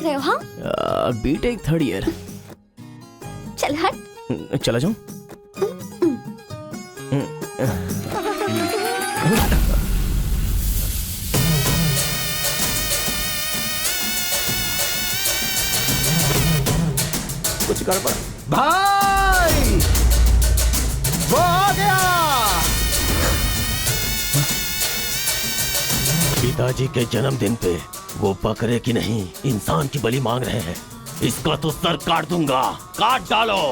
देख रहे हो? हाँ बीटेक थर्ड ईयर। चल हट। चला जाऊं? कुछ गड़बड़ भाई, वो आ गया। पिताजी के जन्मदिन पे वो बकरे की नहीं इंसान की बलि मांग रहे हैं। इसका तो सर काट दूंगा। काट डालो।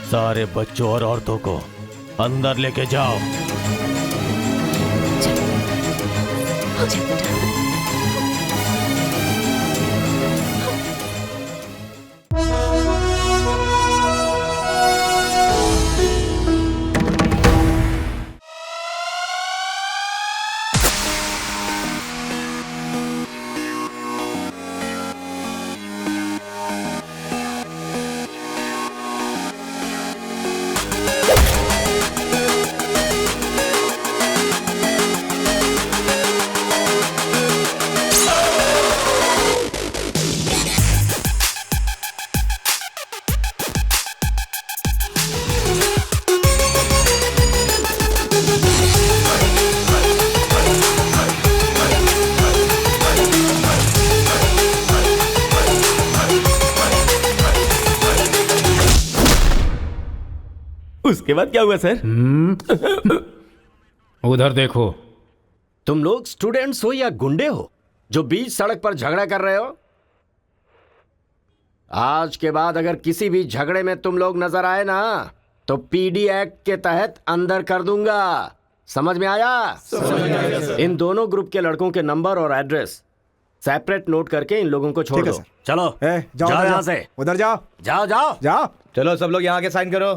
सारे बच्चों और औरतों को अंदर लेके जाओ। उसके बाद क्या हुआ सर? उधर देखो। तुम लोग स्टूडेंट्स हो या गुंडे हो जो बीच सड़क पर झगड़ा कर रहे हो? आज के बाद अगर किसी भी झगड़े में तुम लोग नजर आए ना तो पीडी एक्ट के तहत अंदर कर दूंगा। समझ में आया? इन दोनों ग्रुप के लड़कों के नंबर और एड्रेस सेपरेट नोट करके इन लोगों को छोड़ दो। चलो जाओ यहाँ से। उधर जाओ। जाओ जाओ जाओ। चलो सब लोग यहाँ के साइन करो।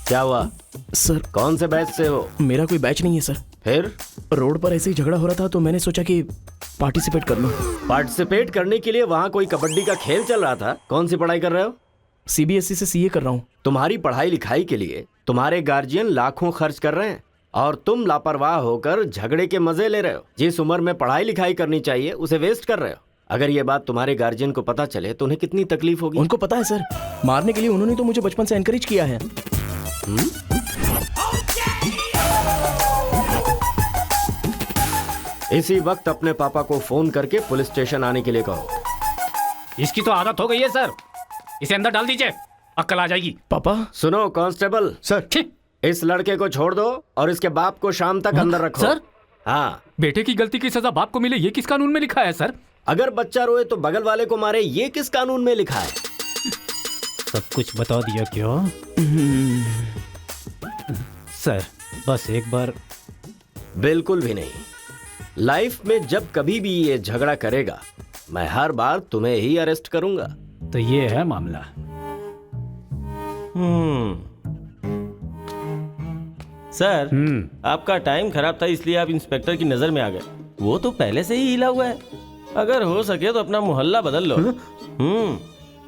क्या हुआ सर? कौन से बैच से हो? मेरा कोई बैच नहीं है सर। फिर रोड पर ऐसे ही झगड़ा हो रहा था तो मैंने सोचा कि पार्टिसिपेट कर लूं। पार्टिसिपेट करने के लिए वहाँ कोई कबड्डी का खेल चल रहा था? कौन सी पढ़ाई कर रहे हो? सीबीएसई से सीए कर रहा हूँ। तुम्हारी पढ़ाई लिखाई के लिए तुम्हारे गार्जियन लाखों खर्च कर रहे हैं और तुम लापरवाह होकर झगड़े के मजे ले रहे हो। जिस उम्र में पढ़ाई लिखाई करनी चाहिए उसे वेस्ट कर रहे हो। अगर ये बात तुम्हारे गार्जियन को पता चले तो उन्हें कितनी तकलीफ होगी। उनको पता है सर, मारने के लिए उन्होंने तो मुझे बचपन से एनकरेज किया है। इसी वक्त अपने पापा को फोन करके पुलिस स्टेशन आने के लिए कहो। इसकी तो आदत हो गई है सर, इसे अंदर डाल दीजिए, अक्ल आ जाएगी। पापा सुनो कांस्टेबल सर, इस लड़के को छोड़ दो और इसके बाप को शाम तक अंदर रखो। सर? हाँ। बेटे की गलती की सजा बाप को मिले ये किस कानून में लिखा है सर? अगर बच्चा रोए तो बगल वाले को मारे ये किस कानून में लिखा है? सब कुछ बता दिया क्या? सर बस एक बार। बिल्कुल भी नहीं। लाइफ में जब कभी भी ये झगड़ा करेगा मैं हर बार तुम्हें ही अरेस्ट करूंगा। तो ये है मामला। सर आपका टाइम खराब था इसलिए आप इंस्पेक्टर की नजर में आ गए। वो तो पहले से ही हिला हुआ है। अगर हो सके तो अपना मोहल्ला बदल लो।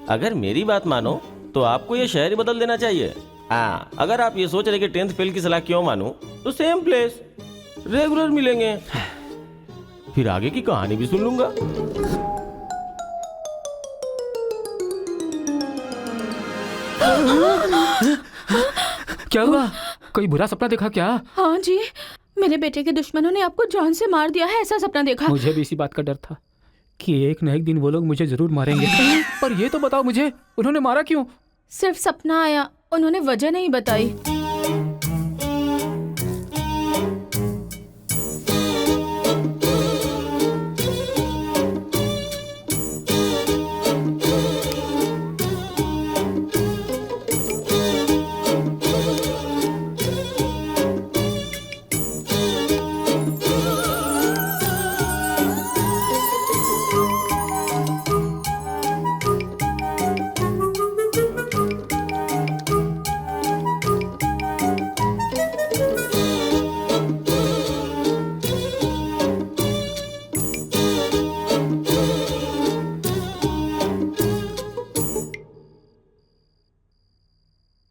अगर मेरी बात मानो तो आपको ये शहर ही बदल देना चाहिए। हाँ, अगर आप ये सोच रहे कि 10th फेल की सलाह क्यों मानूं, तो सेम प्लेस रेगुलर मिलेंगे। फिर आगे की कहानी भी सुन लूंगा। क्या हुआ? कोई बुरा सपना देखा क्या? हाँ जी, मेरे बेटे के दुश्मनों ने आपको जान से मार दिया है, ऐसा सपना देखा। मुझे भी इसी बात का डर था। कि एक न एक दिन वो लोग मुझे जरूर मारेंगे। पर ये तो बताओ मुझे, उन्होंने मारा क्यों? सिर्फ सपना आया, उन्होंने वजह नहीं बताई।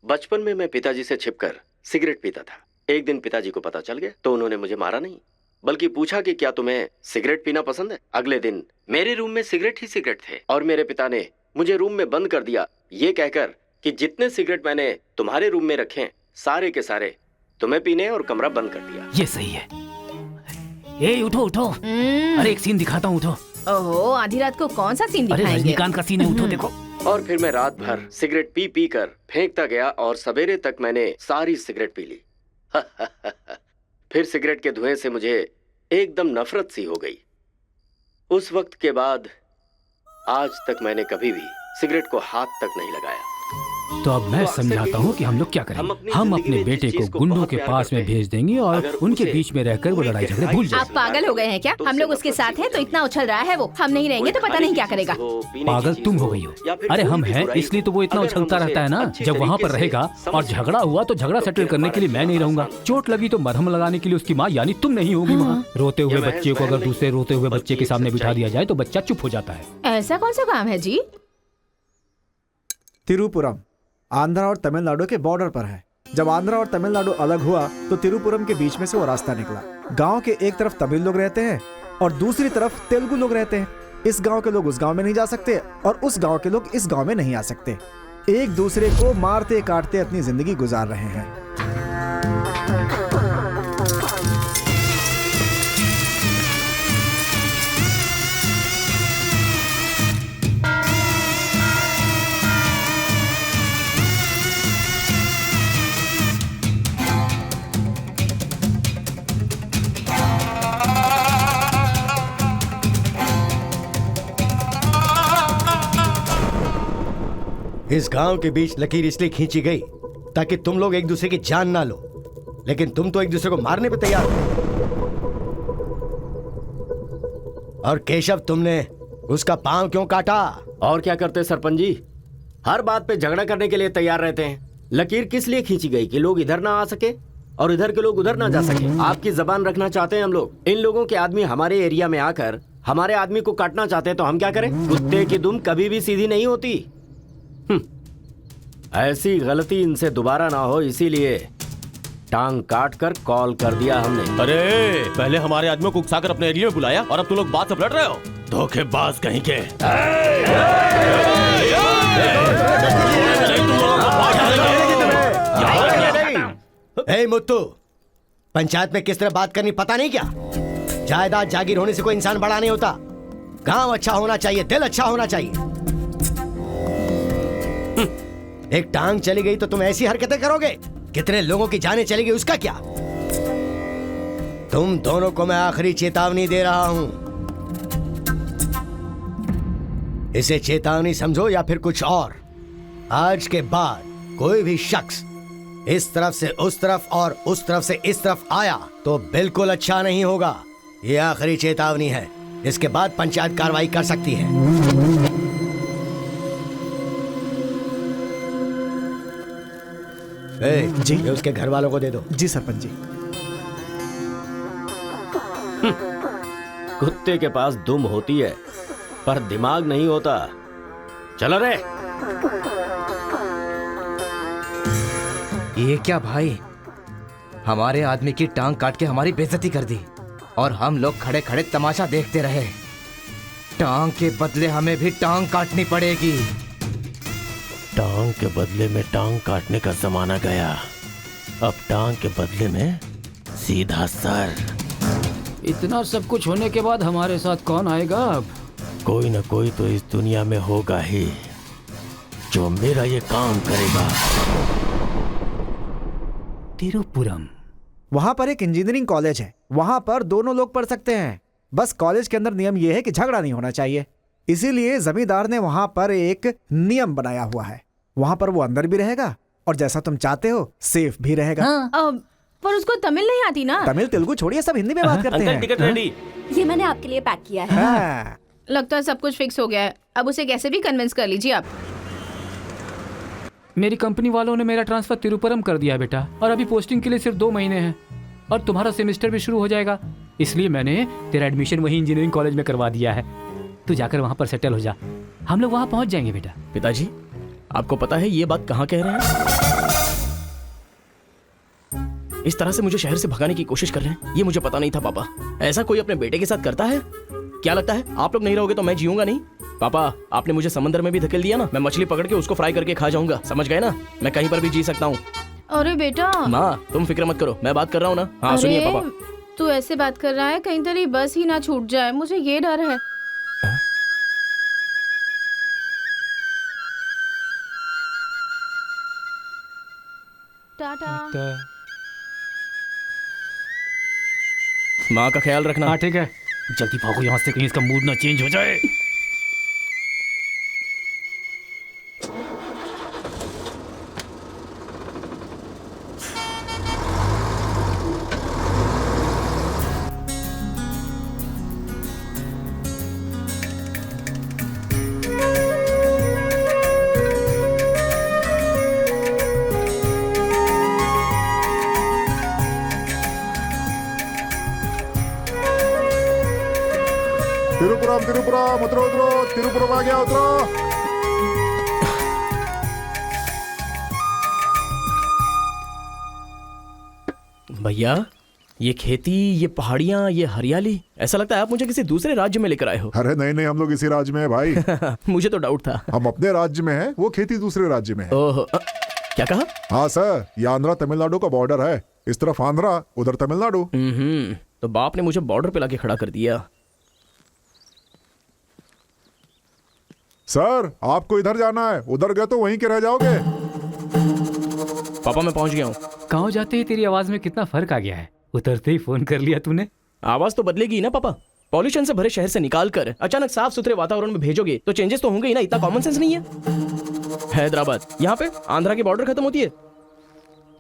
बचपन में मैं पिताजी से छिपकर सिगरेट पीता था। एक दिन पिताजी को पता चल गया तो उन्होंने मुझे मारा नहीं, बल्कि पूछा कि क्या तुम्हें सिगरेट पीना पसंद है। अगले दिन मेरे रूम में सिगरेट ही सिगरेट थे और मेरे पिता ने मुझे रूम में बंद कर दिया, ये कहकर कि जितने सिगरेट मैंने तुम्हारे रूम में रखे सारे के सारे तुम्हें पीने और कमरा बंद कर दिया। ये सही है। ए उठो उठो, अरे एक सीन दिखाता हूँ, उठो। ओहो, आधी रात को कौन सा सीन अरे दिखाएंगे? रजनीकांत का सीन है, उठो देखो। और फिर मैं रात भर सिगरेट पी पी कर फेंकता गया और सवेरे तक मैंने सारी सिगरेट पी ली। फिर सिगरेट के धुएं से मुझे एकदम नफरत सी हो गई। उस वक्त के बाद आज तक मैंने कभी भी सिगरेट को हाथ तक नहीं लगाया। तो अब मैं समझाता हूँ कि हम लोग क्या करेंगे। हम अपने बेटे को गुंडों के पास में भेज देंगे और उनके बीच में रहकर वो लड़ाई झगड़े भूल आप जाएंगे। पागल हो गए हैं क्या? हम लोग उसके साथ हैं तो इतना उछल रहा है वो, हम नहीं रहेंगे तो पता नहीं क्या करेगा। पागल तुम हो गई हो। अरे हम हैं इसलिए तो वो इतना उछलता रहता है ना। जब वहाँ पर रहेगा और झगड़ा हुआ तो झगड़ा सेटल करने के लिए मैं नहीं रहूंगा। चोट लगी तो मरहम लगाने के लिए उसकी माँ यानी तुम नहीं होगी वहाँ। रोते हुए बच्चे को अगर दूसरे रोते हुए बच्चे के सामने बिठा दिया जाए तो बच्चा चुप हो जाता है। ऐसा कौन सा काम है जी? तिरुपुरम आंध्रा और तमिलनाडु के बॉर्डर पर है। जब आंध्रा और तमिलनाडु अलग हुआ तो तिरुपुरम के बीच में से वो रास्ता निकला। गांव के एक तरफ तमिल लोग रहते हैं और दूसरी तरफ तेलुगु लोग रहते हैं। इस गांव के लोग उस गांव में नहीं जा सकते और उस गांव के लोग इस गांव में नहीं आ सकते। एक दूसरे को मारते काटते अपनी जिंदगी गुजार रहे हैं। इस गांव के बीच लकीर इसलिए खींची गई ताकि तुम लोग एक दूसरे की जान ना लो, लेकिन तुम तो एक दूसरे को मारने पे तैयार हो। और केशव, तुमने उसका पांव क्यों काटा? और क्या करते सरपंच जी, हर बात पे झगड़ा करने के लिए तैयार रहते हैं। लकीर किस लिए खींची गई कि लोग इधर ना आ सके और इधर के लोग उधर ना जा सके। आपकी जबान रखना चाहते हैं हम लोग। इन लोगों के आदमी हमारे एरिया में आकर हमारे आदमी को काटना चाहते हैं तो हम क्या करें? कुत्ते की दुम कभी भी सीधी नहीं होती। ऐसी गलती इनसे दोबारा ना हो, इसीलिए टांग काट कर कॉल कर दिया हमने। अरे पहले हमारे आदमियों को उकसाकर अपने एरिया में बुलाया और अब तुम लोग बात से लड़ रहे हो। धोखेबाज कहीं के। ए मुत्तू, पंचायत में किस तरह बात करनी पता नहीं क्या? जायदाद जागीर होने से कोई इंसान बड़ा नहीं होता। गांव अच्छा होना चाहिए, दिल अच्छा होना चाहिए। एक टांग चली गई तो तुम ऐसी हरकतें करोगे? कितने लोगों की जानें चली गई उसका क्या? तुम दोनों को मैं आखिरी चेतावनी दे रहा हूं। इसे चेतावनी समझो या फिर कुछ और। आज के बाद कोई भी शख्स इस तरफ से उस तरफ और उस तरफ से इस तरफ आया तो बिल्कुल अच्छा नहीं होगा। ये आखिरी चेतावनी है, इसके बाद पंचायत कार्रवाई कर सकती है। जी, ये उसके घर वालों को दे दो। जी सरपंच जी। कुत्ते के पास दुम होती है पर दिमाग नहीं होता। चलो रे। ये क्या भाई, हमारे आदमी की टांग काट के हमारी बेइज्जती कर दी और हम लोग खड़े खड़े तमाशा देखते रहे। टांग के बदले हमें भी टांग काटनी पड़ेगी। टांग के बदले में टांग काटने का जमाना गया। अब टांग के बदले में सीधा सर। इतना सब कुछ होने के बाद हमारे साथ कौन आएगा अब? कोई ना कोई तो इस दुनिया में होगा ही जो मेरा ये काम करेगा। तिरुपुरम। वहां पर एक इंजीनियरिंग कॉलेज है, वहां पर दोनों लोग पढ़ सकते हैं। बस कॉलेज के अंदर नियम यह है कि झगड़ा नहीं होना चाहिए, इसीलिए जमींदार ने वहां पर एक नियम बनाया हुआ है। वहां पर वो अंदर भी रहेगा और जैसा तुम चाहते हो सेफ भी रहेगा। पर उसको तमिल नहीं आती ना। तमिल तेलुगु छोड़िए, सब हिंदी में बात करते अंकल हैं। Ticket ready. ये मैंने आपके लिए पैक किया है। हाँ। लगता है सब कुछ फिक्स हो गया है, अब उसे कैसे भी कन्विंस कर लीजिए आप। मेरी कंपनी वालों ने मेरा ट्रांसफर तिरुपुरम कर दिया है बेटा, और अभी पोस्टिंग के लिए सिर्फ 2 महीने हैं और तुम्हारा सेमेस्टर भी शुरू हो जाएगा, इसलिए मैंने तेरा एडमिशन वही इंजीनियरिंग कॉलेज में करवा दिया है। तू जाकर वहां पर सेटल हो जा, हम लोग वहां पहुंच जाएंगे बेटा। पिताजी, आपको पता है ये बात कहाँ कह रहे हैं? इस तरह से मुझे शहर से भगाने की कोशिश कर रहे हैं, ये मुझे पता नहीं था पापा। ऐसा कोई अपने बेटे के साथ करता है? क्या लगता है आप लोग नहीं रहोगे तो मैं जीऊंगा नहीं? पापा, आपने मुझे समंदर में भी धकेल दिया ना, मैं मछली पकड़ के उसको फ्राई करके खा जाऊंगा, समझ गए ना? मैं कहीं पर भी जी सकता हूँ। अरे बेटा। माँ, तुम फिक्र मत करो, मैं बात कर रहा हूँ ना। हाँ सुनिए पापा। तू ऐसे बात कर रहा है, कहीं तेरी बस ही ना छूट जाए, मुझे ये डर है। टाटा। माँ का ख्याल रखना। हाँ ठीक है, जल्दी भागो यहाँ से, कहीं इसका मूड ना चेंज हो जाए। तिरुपुरम तिरुपुरम, उतरो उतरो, तिरुपुरम आ गया, उतरो। भैया, ये खेती, ये पहाड़ियाँ, ये हरियाली, ऐसा लगता है आप मुझे किसी दूसरे राज्य में लेकर आए हो। अरे नहीं नहीं, हम लोग इसी राज्य में है भाई। मुझे तो डाउट था। हम अपने राज्य में हैं, वो खेती दूसरे राज्य में है। ओह, क्या कहा? हाँ सर, ये आंध्रा तमिलनाडु का बॉर्डर है, इस तरफ आंध्रा, उधर तमिलनाडु। तो बाप ने मुझे बॉर्डर पे लाके खड़ा कर दिया। सर, आपको इधर जाना है, उधर गए तो वहीं के रह जाओगे। पापा मैं पहुंच गया हूँ। गाँव जाते ही तेरी आवाज में कितना फर्क आ गया है, उतरते ही फोन कर लिया तूने। आवाज तो बदलेगी ना पापा, पॉल्यूशन से भरे शहर से निकाल कर अचानक साफ सुथरे वातावरण में भेजोगे तो चेंजेस तो होंगे ही ना, इतना कॉमन सेंस नहीं है। हैदराबाद, यहाँ पे आंध्रा की बॉर्डर खत्म होती है,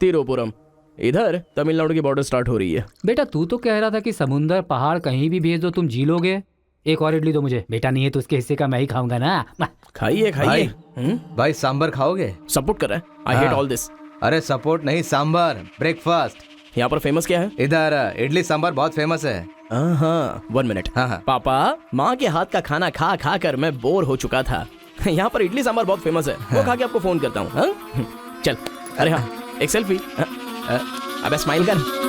तिरुपुरम, इधर तमिलनाडु की बॉर्डर स्टार्ट हो रही है। बेटा तू तो कह रहा था कि समुंदर पहाड़ कहीं भी भेज दो तुम जी लोगे। एक और इडली दो मुझे। बेटा नहीं है तो उसके हिस्से का मैं ही खाऊंगा ना। खाइए खाइए। भाई सांबर खाओगे? सपोर्ट कर रहा है, आई हेट ऑल दिस। अरे सपोर्ट नहीं, सांबर, ब्रेकफास्ट। यहाँ पर फेमस क्या है? इधर इडली सांबर बहुत फेमस है। हाँ, 1 मिनट। हाँ। पापा, माँ के हाथ का खाना खा खा कर मैं बोर हो चुका था। यहाँ पर इडली सांबर बहुत फेमस है, वो खा के आपको फोन करता हूँ। हाँ? चल, अरे हाँ, एक सेल्फी। अबे स्माइल कर।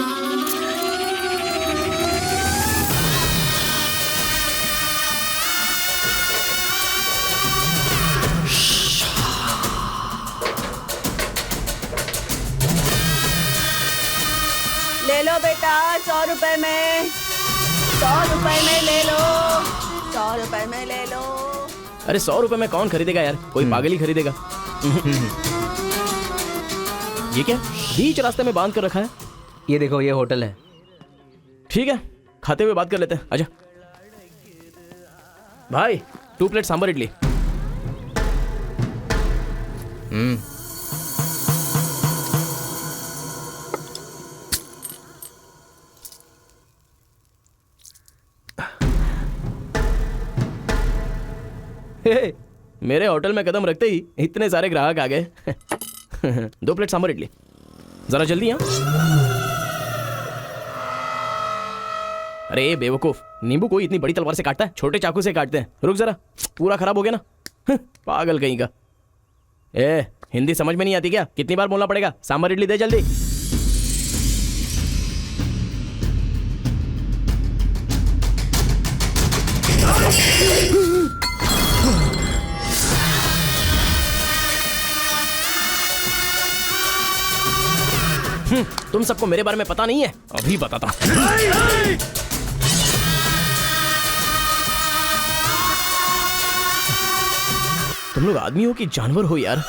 ले लो बेटा, 100 रुपए में, 100 रुपए में ले लो, 100 रुपए में ले लो। अरे 100 रुपए में कौन खरीदेगा यार, कोई पागल ही खरीदेगा। ये क्या बीच रास्ते में बांध कर रखा है? ये देखो, ये होटल है। ठीक है, खाते हुए बात कर लेते हैं, आजा। भाई 2 प्लेट सांबर इडली। हे, मेरे होटल में कदम रखते ही इतने सारे ग्राहक आ गए। 2 प्लेट सांबर इडली, जरा जल्दी। हाँ, अरे बेवकूफ, नींबू कोई इतनी बड़ी तलवार से काटता है, छोटे चाकू से काटते हैं। रुक जरा, पूरा खराब हो गया ना। पागल कहीं का। ए, हिंदी समझ में नहीं आती क्या? कितनी बार बोलना पड़ेगा? सांबर इडली दे जल्दी। तुम सबको मेरे बारे में पता नहीं है, अभी बताता हूं। तुम लोग आदमी हो कि जानवर हो यार?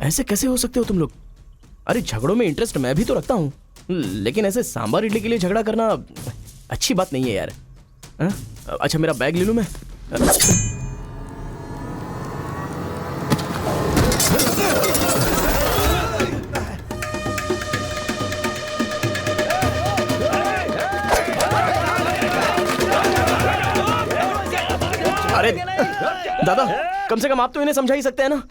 ऐसे कैसे हो सकते हो तुम लोग? अरे झगड़ों में इंटरेस्ट मैं भी तो रखता हूँ, लेकिन ऐसे सांभर इडली के लिए झगड़ा करना अच्छी बात नहीं है यार। हाँ? अच्छा मेरा बैग ले लूं मैं? अरे दादा, कम से कम आप तो इन्हें समझा ही सकते हैं ना।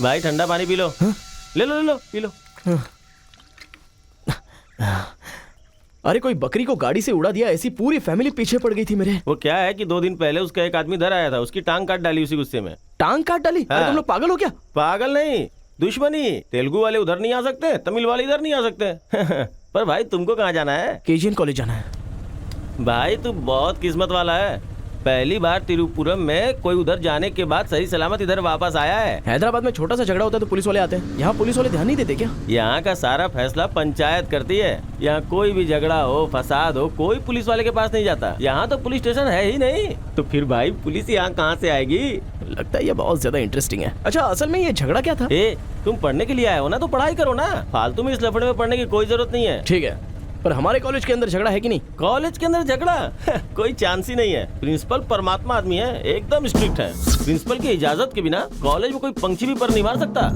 भाई ठंडा पानी पी लो। ले लो ले लो पी लो। अरे कोई बकरी को गाड़ी से उड़ा दिया, ऐसी पूरी फैमिली पीछे पड़ गई थी मेरे। वो क्या है कि 2 दिन पहले उसका एक आदमी इधर आया था, उसकी टांग काट डाली उसी गुस्से में। टांग काट डाली? अरे तुम लोग पागल हो क्या? पागल नहीं, दुश्मनी। तेलुगु वाले उधर नहीं आ सकते, तमिल वाले इधर नहीं आ सकते। पर भाई तुमको कहाँ जाना है? केजीएन कॉलेज जाना है। भाई तू बहुत किस्मत वाला है, पहली बार तिरुपुरम में कोई उधर जाने के बाद सही सलामत इधर वापस आया है। हैदराबाद में छोटा सा झगड़ा होता है तो पुलिस वाले आते हैं, यहाँ पुलिस वाले ध्यान नहीं देते क्या? यहाँ का सारा फैसला पंचायत करती है। यहाँ कोई भी झगड़ा हो, फसाद हो, कोई पुलिस वाले के पास नहीं जाता। यहाँ तो पुलिस स्टेशन है ही नहीं, तो फिर भाई पुलिस यहाँ कहाँ से आएगी? लगता है ये बहुत ज्यादा इंटरेस्टिंग है। अच्छा असल में ये झगड़ा क्या था? तुम पढ़ने के लिए आए हो ना, तो पढ़ाई करो ना, फालतू में इस लफड़े में पढ़ने की कोई जरूरत नहीं है। ठीक है, पर हमारे कॉलेज के अंदर झगड़ा है कि नहीं? कॉलेज के अंदर झगड़ा? कोई चांस ही नहीं है। प्रिंसिपल परमात्मा आदमी है, एकदम स्ट्रिक्ट है। प्रिंसिपल की इजाजत के बिना कॉलेज में कोई पंछी भी पर नहीं मार सकता।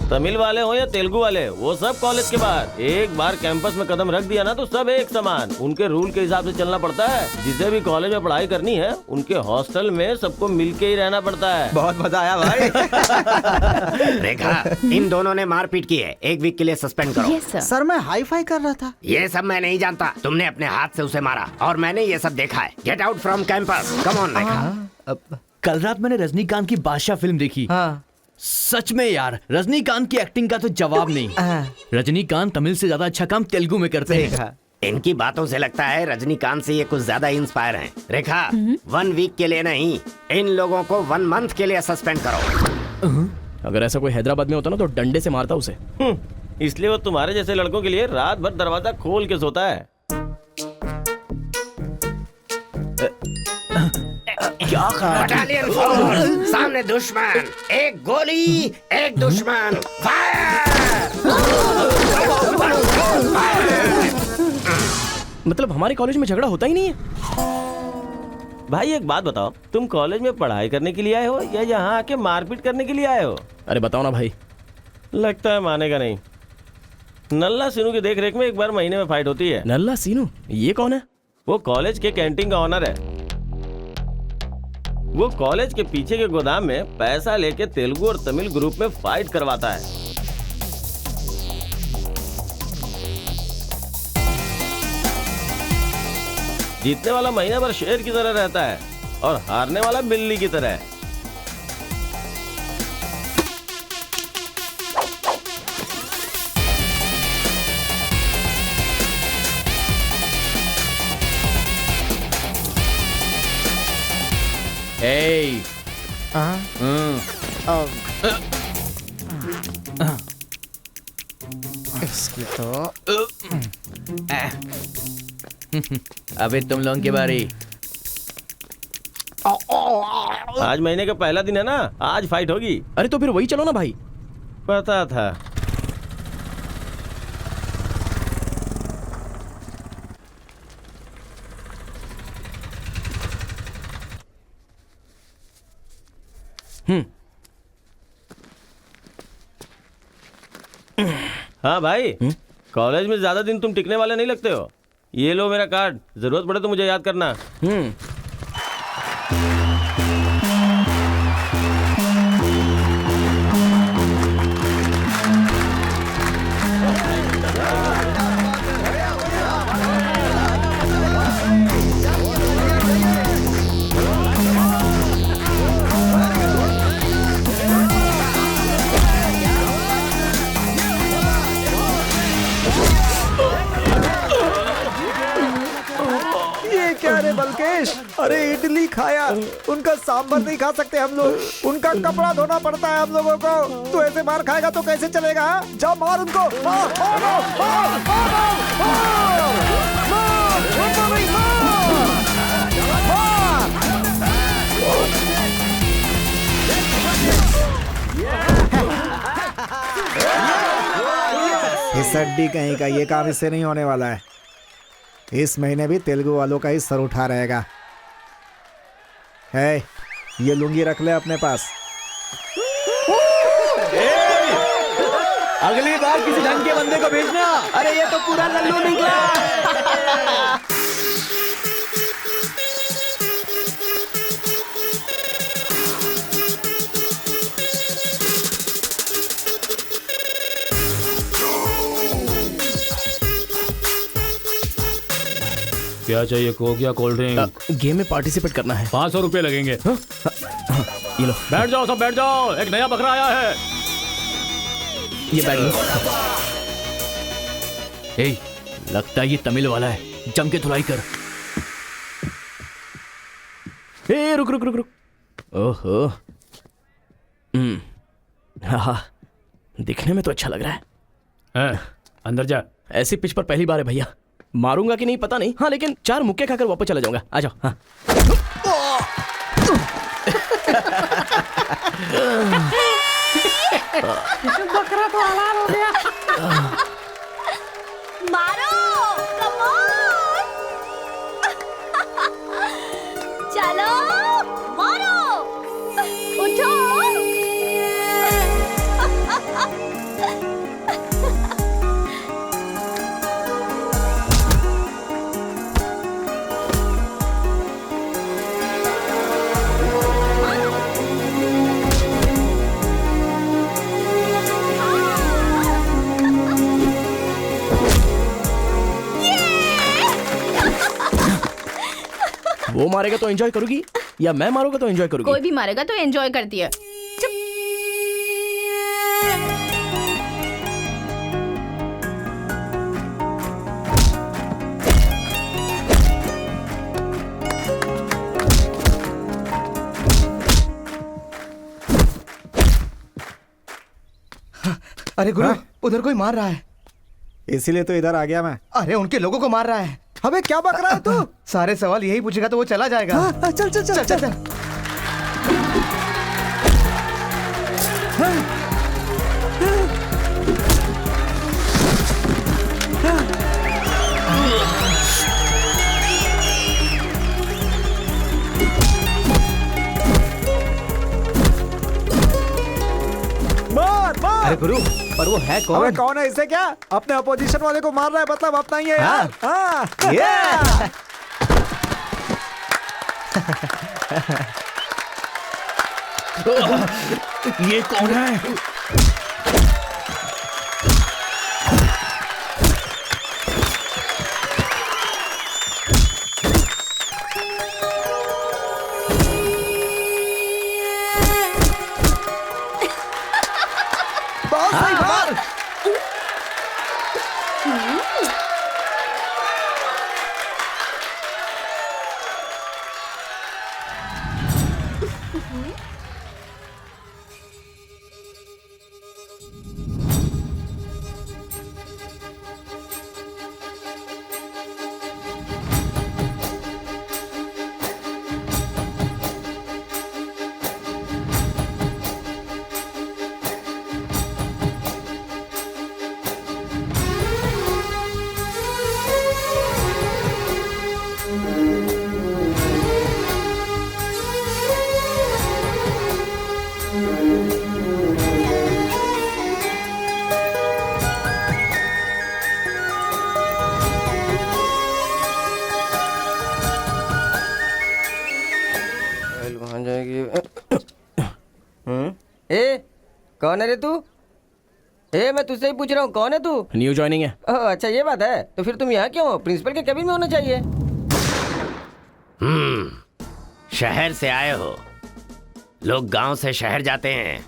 तमिल वाले हो या तेलुगु वाले, वो सब कॉलेज के बाहर। एक बार कैंपस में कदम रख दिया ना तो सब एक समान। उनके रूल के हिसाब से चलना पड़ता है। जिसे भी कॉलेज में पढ़ाई करनी है उनके हॉस्टल में सबको मिलके ही रहना पड़ता है। बहुत मजा आया भाई। रेखा, इन दोनों ने मारपीट की है, 1 वीक के लिए सस्पेंड करो। Yes sir. सर मैं हाई फाई कर रहा था। ये सब मैं नहीं जानता, तुमने अपने हाथ से उसे मारा और मैंने ये सब देखा है। Get out from campus, come on Rekha. कल रात मैंने रजनीकांत की बादशाह फिल्म देखी। हाँ। सच में यार, रजनीकांत की एक्टिंग का तो जवाब नहीं। रजनीकांत तमिल से ज्यादा अच्छा काम तेलुगु में करते हैं। इनकी बातों से लगता है रजनीकांत से ये कुछ ज्यादा इंस्पायर हैं। रेखा, 1 वीक के लिए नहीं, इन लोगों को 1 मंथ के लिए सस्पेंड करो। अगर ऐसा कोई हैदराबाद में होता ना तो डंडे से मारता उसे। इसलिए वो तुम्हारे जैसे लड़कों के लिए रात भर दरवाजा खोल के सोता है। क्या बटालियन फोर्स, सामने दुश्मन, एक गोली, एक दुश्मन, फायर! मतलब हमारे कॉलेज में झगड़ा होता ही नहीं है? भाई एक बात बताओ, तुम कॉलेज में पढ़ाई करने के लिए आए हो या यहाँ आके मारपीट करने के लिए आए हो? अरे बताओ ना भाई। लगता है मानेगा नहीं। नल्ला सीनू की देख रेख में एक बार महीने में फाइट होती है। नल्ला सीनू? ये कौन है? वो कॉलेज के कैंटीन का ऑनर है। वो कॉलेज के पीछे के गोदाम में पैसा लेके तेलुगु और तमिल ग्रुप में फाइट करवाता है। जीतने वाला महीने भर शेर की तरह रहता है और हारने वाला बिल्ली की तरह। Hey. इसकी तो अबे तुम लोगों की बारी। आज महीने का पहला दिन है ना, आज फाइट होगी। अरे तो फिर वही चलो ना भाई। पता था। हाँ भाई, कॉलेज में ज्यादा दिन तुम टिकने वाले नहीं लगते हो। ये लो मेरा कार्ड, जरूरत पड़े तो मुझे याद करना। ये क्या रे बलकेश, अरे इडली खाया, उनका सांभर नहीं खा सकते हम लोग, उनका कपड़ा धोना पड़ता है हम लोगों को। तू ऐसे मार खाएगा तो कैसे चलेगा? हाँ? जाओ मार उनको, मार, मार, मार, मार, मार, मार, उनको भी मार, मार। इस अड्डी कहीं का ये काम इससे नहीं होने वाला है। इस महीने भी तेलुगु वालों का ही सर उठा रहेगा। है, ये लुंगी रख ले अपने पास। अगली बार किसी ढंग के बंदे को भेजना। अरे ये तो पूरा लल्लू निकला। क्या चाहिए? कोक या कोल्ड ड्रिंक? गेम में पार्टिसिपेट करना है। 500 रुपए लगेंगे। ये लो। बैठ जाओ, सब बैठ जाओ, एक नया बकरा आया है। ये बैठ लो। ए, लगता है ये तमिल वाला है, जम के धुलाई कर। ए, रुक रुक रुक रुक। ओहो, हाँ, दिखने में तो अच्छा लग रहा है। अंदर जा। ऐसी पिच पर पहली बार है भैया। मारूंगा कि नहीं पता नहीं, हाँ लेकिन 4 मुक्के खाकर वापस चला जाऊंगा। आ जाओ। हाँ। बकरा तो हलाल हो गया। मारो, कम ऑन। चलो, मारो, उठो। वो मारेगा तो एंजॉय करोगी या मैं मारूंगा तो एंजॉय करोगी? कोई भी मारेगा तो एंजॉय करती है। अरे गुरु, उधर कोई मार रहा है। इसीलिए तो इधर आ गया मैं। अरे उनके लोगों को मार रहा है। अबे क्या बक रहा है तू? सारे सवाल यही पूछेगा तो वो चला जाएगा। हाँ, चल चल चल चल, चल। मार मार। अरे गुरु, पर वो है कौन? अबे कौन है? इसे क्या? अपने अपोजिशन वाले को मार रहा है, मतलब अपना ही है यार। हाँ। ये कौन है? कौन है रे तू? मैं तुझसे ही पूछ रहा हूँ, कौन है तू? न्यू ज्वाइनिंग है। अच्छा ये बात है, तो फिर तुम यहाँ क्यों हो? प्रिंसिपल के केबिन में होना चाहिए। शहर से आए हो। लोग गांव से शहर जाते हैं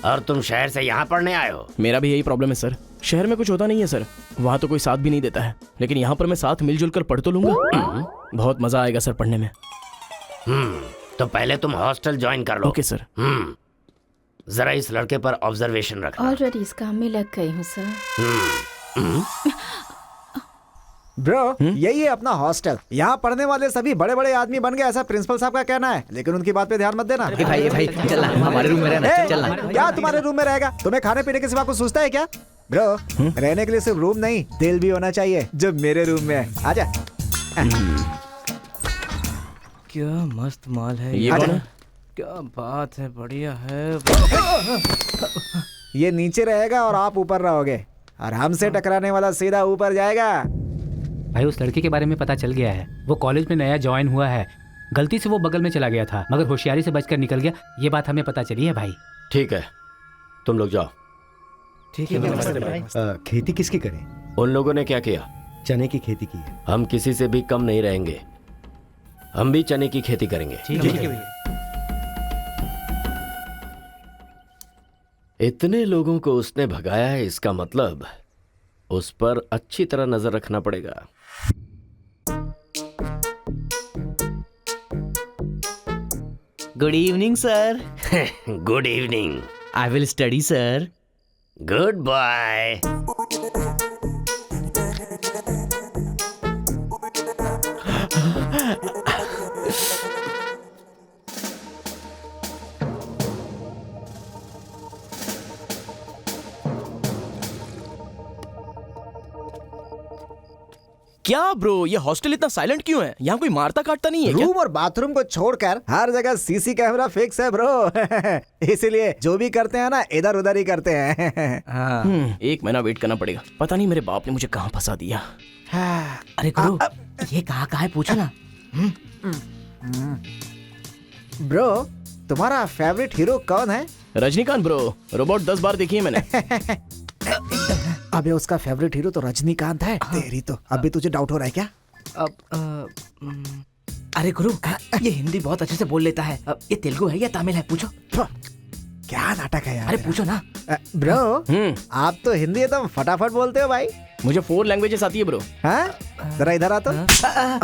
और तुम शहर से यहाँ पढ़ने आए हो। मेरा भी यही प्रॉब्लम है सर, शहर में कुछ होता नहीं है सर, वहाँ तो कोई साथ भी नहीं देता है, लेकिन यहाँ पर मैं साथ मिलजुल कर पढ़ तो लूंगा। बहुत मजा आएगा सर पढ़ने में। तो पहले तुम हॉस्टल ज्वाइन कर लो। Okay sir. जरा इस लड़के पर ऑब्जर्वेशन रखना। ऑलरेडी इस काम में लग गई हूँ सर। ब्रो यही है अपना हॉस्टल। यहाँ पढ़ने वाले सभी बड़े बड़े आदमी बन गए, ऐसा प्रिंसिपल साहब का कहना है, लेकिन उनकी बात पे ध्यान मत देना। भाई चल हमारे रूम में रहना, चल क्या तुम्हारे रूम में रहेगा? तुम्हें खाने पीने के सिवा कुछ सोचता है क्या? ब्रो रहने के लिए सिर्फ रूम नहीं, दिल भी होना चाहिए, जो मेरे रूम में है। आजा। क्या मस्त माल है ये कौन है? क्या बात है, बढ़िया है। ये नीचे रहेगा और आप ऊपर रहोगे, और हमसे टकराने वाला सीधा ऊपर जाएगा। भाई उस लड़के के बारे में पता चल गया है, वो कॉलेज में नया ज्वाइन हुआ है। गलती से वो बगल में चला गया था, मगर होशियारी से बचकर निकल गया। ये बात हमें पता चली है भाई। ठीक है, तुम लोग जाओ। ठीक है। खेती किसकी करें? उन लोगों ने क्या किया? चने की खेती की है। हम किसी से भी कम नहीं रहेंगे, हम भी चने की खेती करेंगे। ठीक है। इतने लोगों को उसने भगाया है, इसका मतलब उस पर अच्छी तरह नजर रखना पड़ेगा। Good evening sir. Good evening. I will study sir. Good bye. क्या ब्रो, ये हॉस्टल इतना साइलेंट क्यों है? यहाँ कोई मारता काटता नहीं है क्या? रूम और बाथरूम को छोड़कर हर जगह सीसी कैमरा फिक्स है ब्रो। इसीलिए जो भी करते हैं ना, इधर उधर ही करते हैं। एक महीना वेट करना पड़ेगा, पता नहीं मेरे बाप ने मुझे कहाँ फंसा दिया। अरे गुरु ये कहाँ है पूछो ना। ब्रो तुम्हारा फेवरेट हीरो कौन है? रजनीकांत ब्रो, रोबोट 10 बार देखी है मैंने। अबे उसका फेवरेट हीरो तो रजनीकांत है। तेरी तो अभी तुझे डाउट हो रहा है क्या? अरे गुरु ये हिंदी बहुत अच्छे से बोल लेता है, ये तेलुगु है या तमिल है पूछो। क्या नाटक है यार। अरे पूछो ना। ब्रो आप तो हिंदी एकदम फटाफट बोलते हो भाई। मुझे 4 लैंग्वेजेस आती है ब्रो। हाँ जरा इधर आ तो।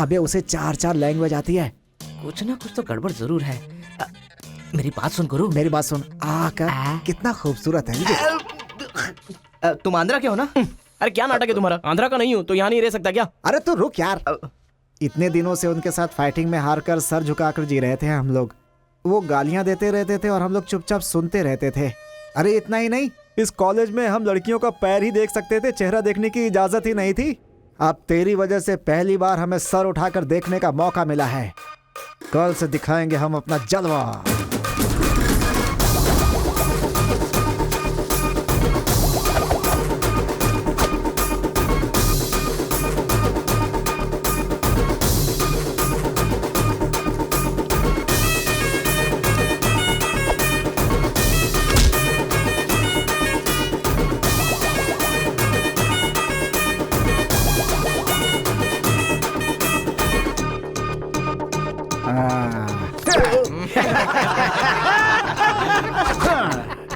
अबे उसे 4 लैंग्वेज आती है। कुछ ना कुछ तो गड़बड़ जरूर है। मेरी बात सुन गुरु। मेरी बात सुन। कितना खूबसूरत है। तुम आंध्रा के हो ना? अरे क्या नाटक है तुम्हारा? आंध्रा का नहीं हूँ तो यहाँ नहीं रह सकता क्या? अरे तो रुक यार। इतने दिनों से उनके साथ फाइटिंग में हारकर सर झुकाकर जी रहे थे हम लोग। वो गालियां देते रहते थे और हम लोग चुपचाप सुनते रहते थे। अरे इतना ही नहीं, इस कॉलेज में हम लड़कियों का पैर ही देख सकते थे, चेहरा देखने की इजाजत ही नहीं थी। अब तेरी वजह से पहली बार हमें सर उठाकर देखने का मौका मिला है। कल से दिखाएंगे हम अपना जलवा।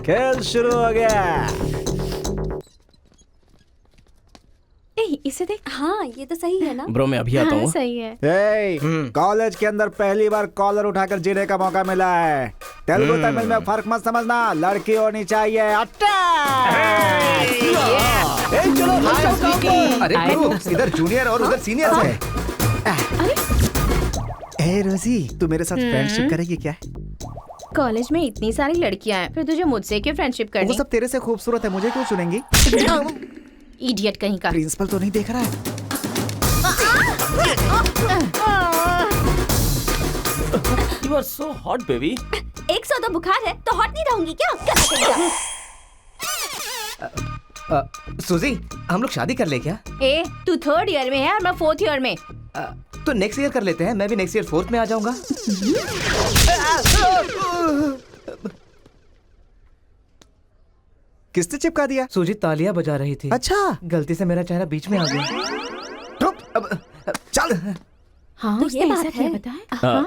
खेल शुरू हो गया। इसे देख। हाँ ये तो सही है ना। ब्रो मैं अभी आता हूँ। सही है। कॉलेज के अंदर पहली बार कॉलर उठाकर जीने का मौका मिला है। तेलुगु तमिल में फर्क मत समझना, लड़की होनी चाहिए। अरे गुरु, इधर जूनियर और उधर सीनियर है। ए रोजी तू मेरे साथ फ्रेंडशिप करेगी क्या? कॉलेज में इतनी सारी लड़कियां हैं, फिर तुझे मुझसे क्यों फ्रेंडशिप करनी? वो सब तेरे से खूबसूरत है, मुझे क्यों चुनेंगी? इडियट कहीं का। प्रिंसिपल तो नहीं देख रहा है? You are so hot, baby. 100 बुखार है तो हॉट नहीं रहूंगी क्या? सुजी हम लोग शादी कर ले क्या? ए तू 3rd ईयर में है और मैं 4th ईयर में। तो नेक्स्ट ईयर कर लेते हैं, मैं भी नेक्स्ट ईयर 4th में आ जाऊंगा। किसने चिपका दिया? सूजी तालियां बजा रही थी। अच्छा, गलती से मेरा चेहरा बीच में आ गया। चल। हाँ, तो उसने ये ऐसा बात क्या है। बताया?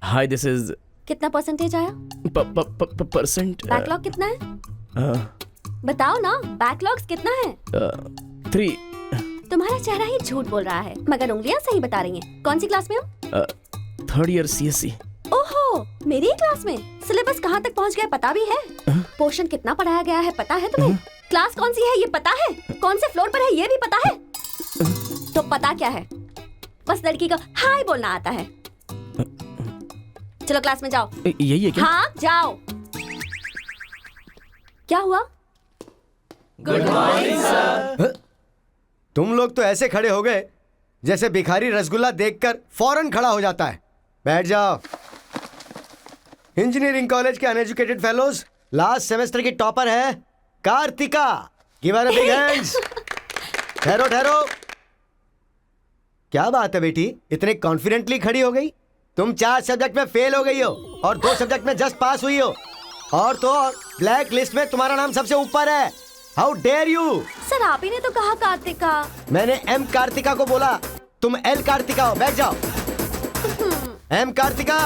हाय दिस इज कितना परसेंटेज आया? परसेंट बैकलॉग कितना है? बताओ ना, बैकलॉग्स कितना है? 3। तुम्हारा चेहरा ही झूठ बोल रहा है, मगर उंगलियां सही बता रही हैं। कौन सी क्लास में हो? 3rd year CSC। ओहो, मेरी ही क्लास में। सिलेबस कहाँ तक पहुँच गया पता भी है? पोर्शन कितना पढ़ाया गया है पता है तुम्हें? क्लास कौन सी है ये पता है? कौन से फ्लोर पर है ये भी पता है? तो पता क्या है? बस लड़की को हाय बोलना आता है। चलो क्लास में जाओ। यही है क्या? हाँ जाओ। क्या हुआ? Good morning sir. तुम लोग तो ऐसे खड़े हो गए जैसे भिखारी रसगुल्ला देखकर फौरन खड़ा हो जाता है। बैठ जाओ। इंजीनियरिंग कॉलेज के अनएजुकेटेड फेलोज, लास्ट सेमेस्टर की टॉपर है Karthika. Give her a big hands. ठहरो ठहरो। क्या बात है बेटी, इतने कॉन्फिडेंटली खड़ी हो गई? तुम 4 सब्जेक्ट में फेल हो गई हो और 2 सब्जेक्ट में जस्ट पास हुई हो, और तो और ब्लैक लिस्ट में तुम्हारा नाम सबसे ऊपर है। How dare you! सर आप ही ने तो कहा कार्तिका। मैंने एम कार्तिका को बोला, तुम एल कार्तिका हो। बैठ जाओ। M Karthika,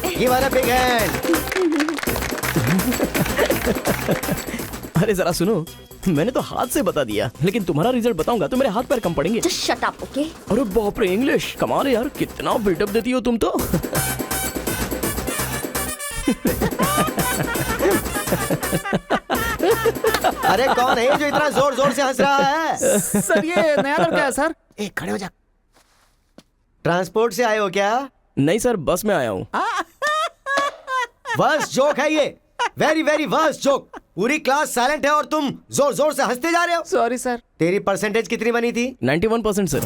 give her a big hand. अरे जरा सुनो, मैंने तो हाथ से बता दिया, लेकिन तुम्हारा रिजल्ट बताऊंगा तो मेरे हाथ पैर कम पड़ेंगे। Just shut up, okay? अरे बाप रे, इंग्लिश कमाल है यार, कितना बिल्डअप देती हो तुम तो। अरे कौन है जो इतना जोर जोर से हंस रहा है? सर ये नया लड़का है सर। एक खड़े हो जा। ट्रांसपोर्ट से आए हो क्या? नहीं सर, बस में आया हूँ। वर्स्ट जोक है ये, वेरी वेरी वर्स्ट जोक। पूरी क्लास साइलेंट है और तुम जोर जोर से हंसते जा रहे हो। Sorry sir. तेरी परसेंटेज कितनी बनी थी? 91% सर।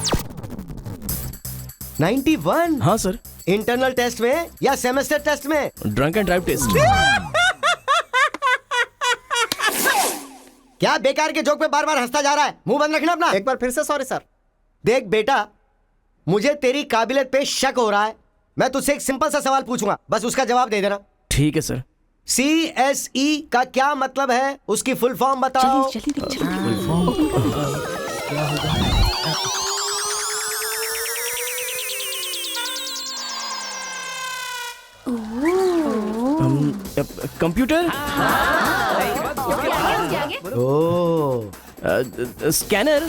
91? हाँ सर। इंटरनल टेस्ट में या सेमेस्टर टेस्ट में? Drunk and drive test. क्या बेकार के जोक पे बार बार हंसता जा रहा है? मुंह बंद रखना अपना। एक बार फिर से सॉरी सर। देख बेटा, मुझे तेरी काबिलियत पे शक हो रहा है। मैं तुझसे एक सिंपल सा सवाल पूछूंगा, बस उसका जवाब दे देना। ठीक है सर। CSE का क्या मतलब है? उसकी फुल फॉर्म बताओ। Computer, scanner.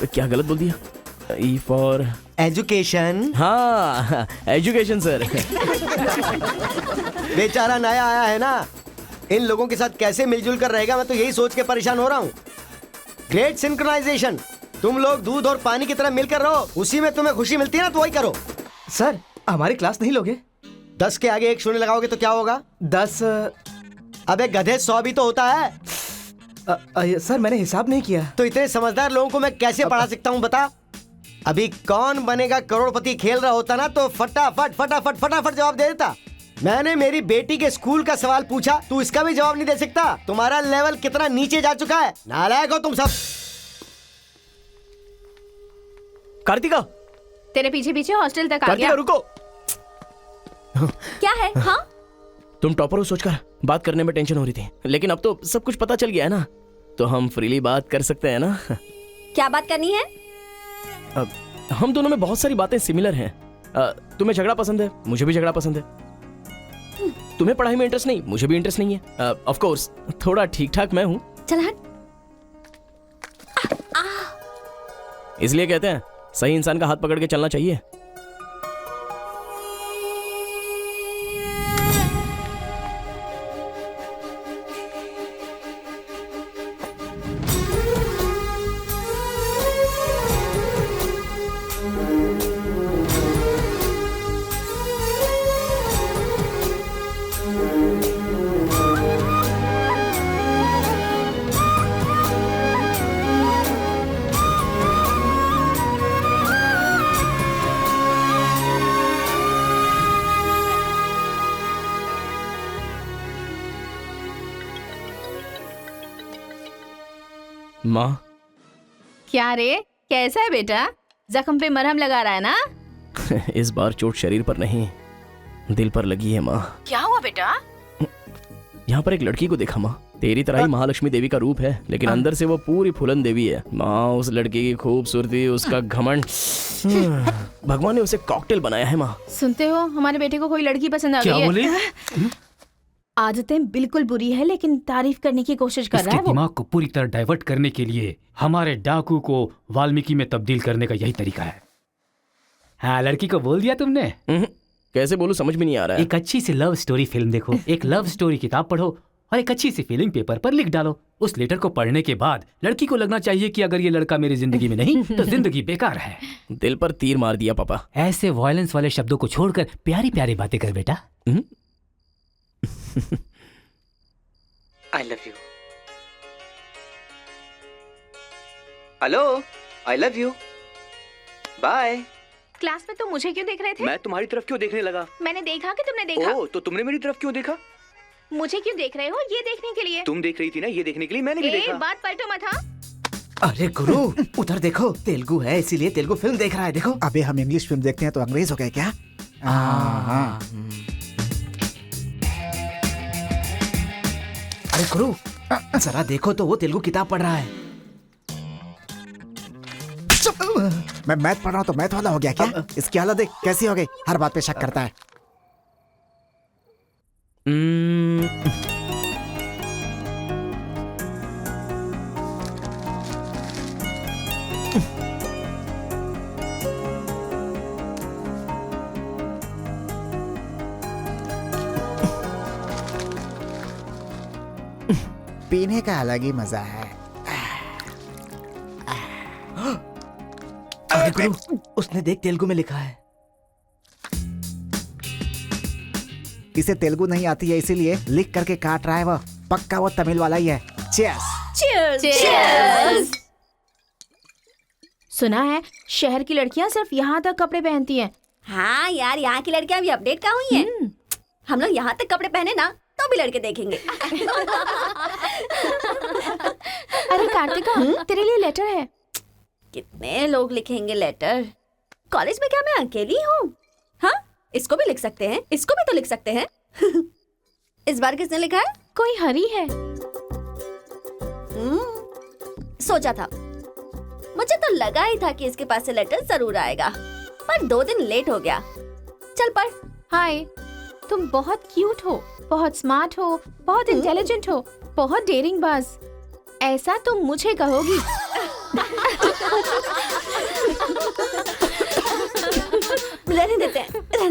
क्या गलत बोल दिया? E for education. हाँ, एजुकेशन सर। बेचारा नया आया है ना, इन लोगों के साथ कैसे मिलजुल कर रहेगा, मैं तो यही सोच के परेशान हो रहा हूँ। Great synchronization. तुम लोग दूध और पानी की तरह मिलकर रहो, उसी में तुम्हें खुशी मिलती है ना, तो वही करो। सर हमारी क्लास नहीं लोगे? 10 के आगे 1 शून्य लगाओगे तो क्या होगा? 10। अबे गधे 100 भी तो होता है। सर मैंने हिसाब नहीं किया। तो इतने समझदार लोगों को मैं कैसे पढ़ा सकता हूँ बता? अभी कौन बनेगा करोड़पति खेल रहा होता ना, तो फटाफट फटाफट फटाफट जवाब दे देता। मैंने मेरी बेटी के स्कूल का सवाल पूछा, तू इसका भी जवाब नहीं दे सकता? तुम्हारा लेवल कितना नीचे जा चुका है, नालायक हो तुम सब। कार्तिका, तेरे पीछे पीछे हॉस्टल तक आ कार्तिका गया। रुको। क्या है? हाँ तुम टॉपर हो सोचकर बात करने में टेंशन हो रही थी, लेकिन अब तो सब कुछ पता चल गया है ना, तो हम फ्रीली बात कर सकते हैं ना। क्या बात करनी है? अब हम दोनों में बहुत सारी बातें सिमिलर हैं। तुम्हें झगड़ा पसंद है, मुझे भी झगड़ा पसंद है। तुम्हें पढ़ाई में इंटरेस्ट नहीं, मुझे भी इंटरेस्ट नहीं है। ऑफ कोर्स थोड़ा ठीक ठाक मैं हूँ। चल हट। इसलिए कहते हैं सही इंसान का हाथ पकड़ के चलना चाहिए। माँ, क्या रे, कैसा है बेटा? जख्म पे मरहम लगा रहा है ना? इस बार चोट शरीर पर नहीं दिल पर लगी है माँ। क्या हुआ बेटा? यहाँ पर एक लड़की को देखा माँ, तेरी तरह ही महालक्ष्मी देवी का रूप है, लेकिन अंदर से वो पूरी फूलन देवी है। माँ उस लड़की की खूबसूरती, उसका घमंड, भगवान ने उसे कॉकटेल बनाया है माँ। सुनते हो, हमारे बेटे को कोई लड़की पसंद आ गई है। क्या बोले? आदतें बिल्कुल बुरी है, लेकिन तारीफ करने की कोशिश कर रहा है इसके वो। दिमाग को पूरी तरह डाइवर्ट करने के लिए हमारे डाकू को वाल्मीकि में तब्दील करने का यही तरीका है। हाँ, लड़की को बोल दिया तुमने? कैसे बोलूं, समझ में नहीं आ रहा है। एक अच्छी सी लव स्टोरी फिल्म देखो, एक लव स्टोरी किताब पढ़ो और एक अच्छी सी फीलिंग पेपर पर लिख डालो। उस लेटर को पढ़ने के बाद लड़की को लगना चाहिए कि अगर ये लड़का मेरी जिंदगी में नहीं तो जिंदगी बेकार है। दिल पर तीर मार दिया पापा। ऐसे वायलेंस वाले शब्दों को छोड़कर प्यारी प्यारी बातें कर बेटा। I love you. Hello, I love you. Bye. Class में तुम मुझे क्यों देख रहे थे? मैं तुम्हारी तरफ क्यों देखने लगा? मैंने देखा कि तुमने देखा। ओह, तो तुमने मेरी तरफ क्यों देखा? मुझे क्यों देख रहे हो? ये देखने के लिए। तुम देख रही थी ना, ये देखने के लिए मैंने भी देखा। बात पलटो मत। हाँ, अरे गुरु, उधर देखो, तेलुगु है इसीलिए तेलुगु फिल्म देख रहा है। देखो। अबे हम इंग्लिश फिल्म देखते हैं तो अंग्रेज हो गए क्या? हाँ। अरे गुरु, जरा देखो तो वो तेलुगु किताब पढ़ रहा है। मैं मैथ पढ़ रहा हूँ तो मैथ वाला हो गया क्या? इसकी हालत देख कैसी हो गई, हर बात पे शक करता है। पीने का अलग ही मजा है। अरे गुरु, उसने देख तेलुगु में लिखा है। इसे तेलुगु नहीं आती है इसीलिए लिख करके काट रहा है वो। पक्का वो तमिल वाला ही है। चीयर्स। चीयर्स। सुना है शहर की लड़कियां सिर्फ यहाँ तक कपड़े पहनती हैं। हाँ यार, यहाँ की लड़कियां भी अपडेट कहाँ हुई हैं? हम लोग यहाँ तक कपड़े पहने ना तो भी लड़के देखेंगे। अरे कार्तिका, तेरे लिए लेटर है। कितने लोग लिखेंगे लेटर? कॉलेज में क्या मैं अकेली हूँ? हाँ, इसको भी लिख सकते हैं, इसको भी तो लिख सकते हैं। इस बार किसने लिखा है? कोई हरी है। सोचा था, मुझे तो लगा ही था कि इसके पास से लेटर जरूर आएगा, पर 2 दिन लेट हो गया। चल पढ़। हाय, तुम बहुत क्यूट हो, बहुत स्मार्ट हो, बहुत इंटेलिजेंट हो, बहुत डेयरिंग बाज। ऐसा तुम मुझे कहोगी? रहने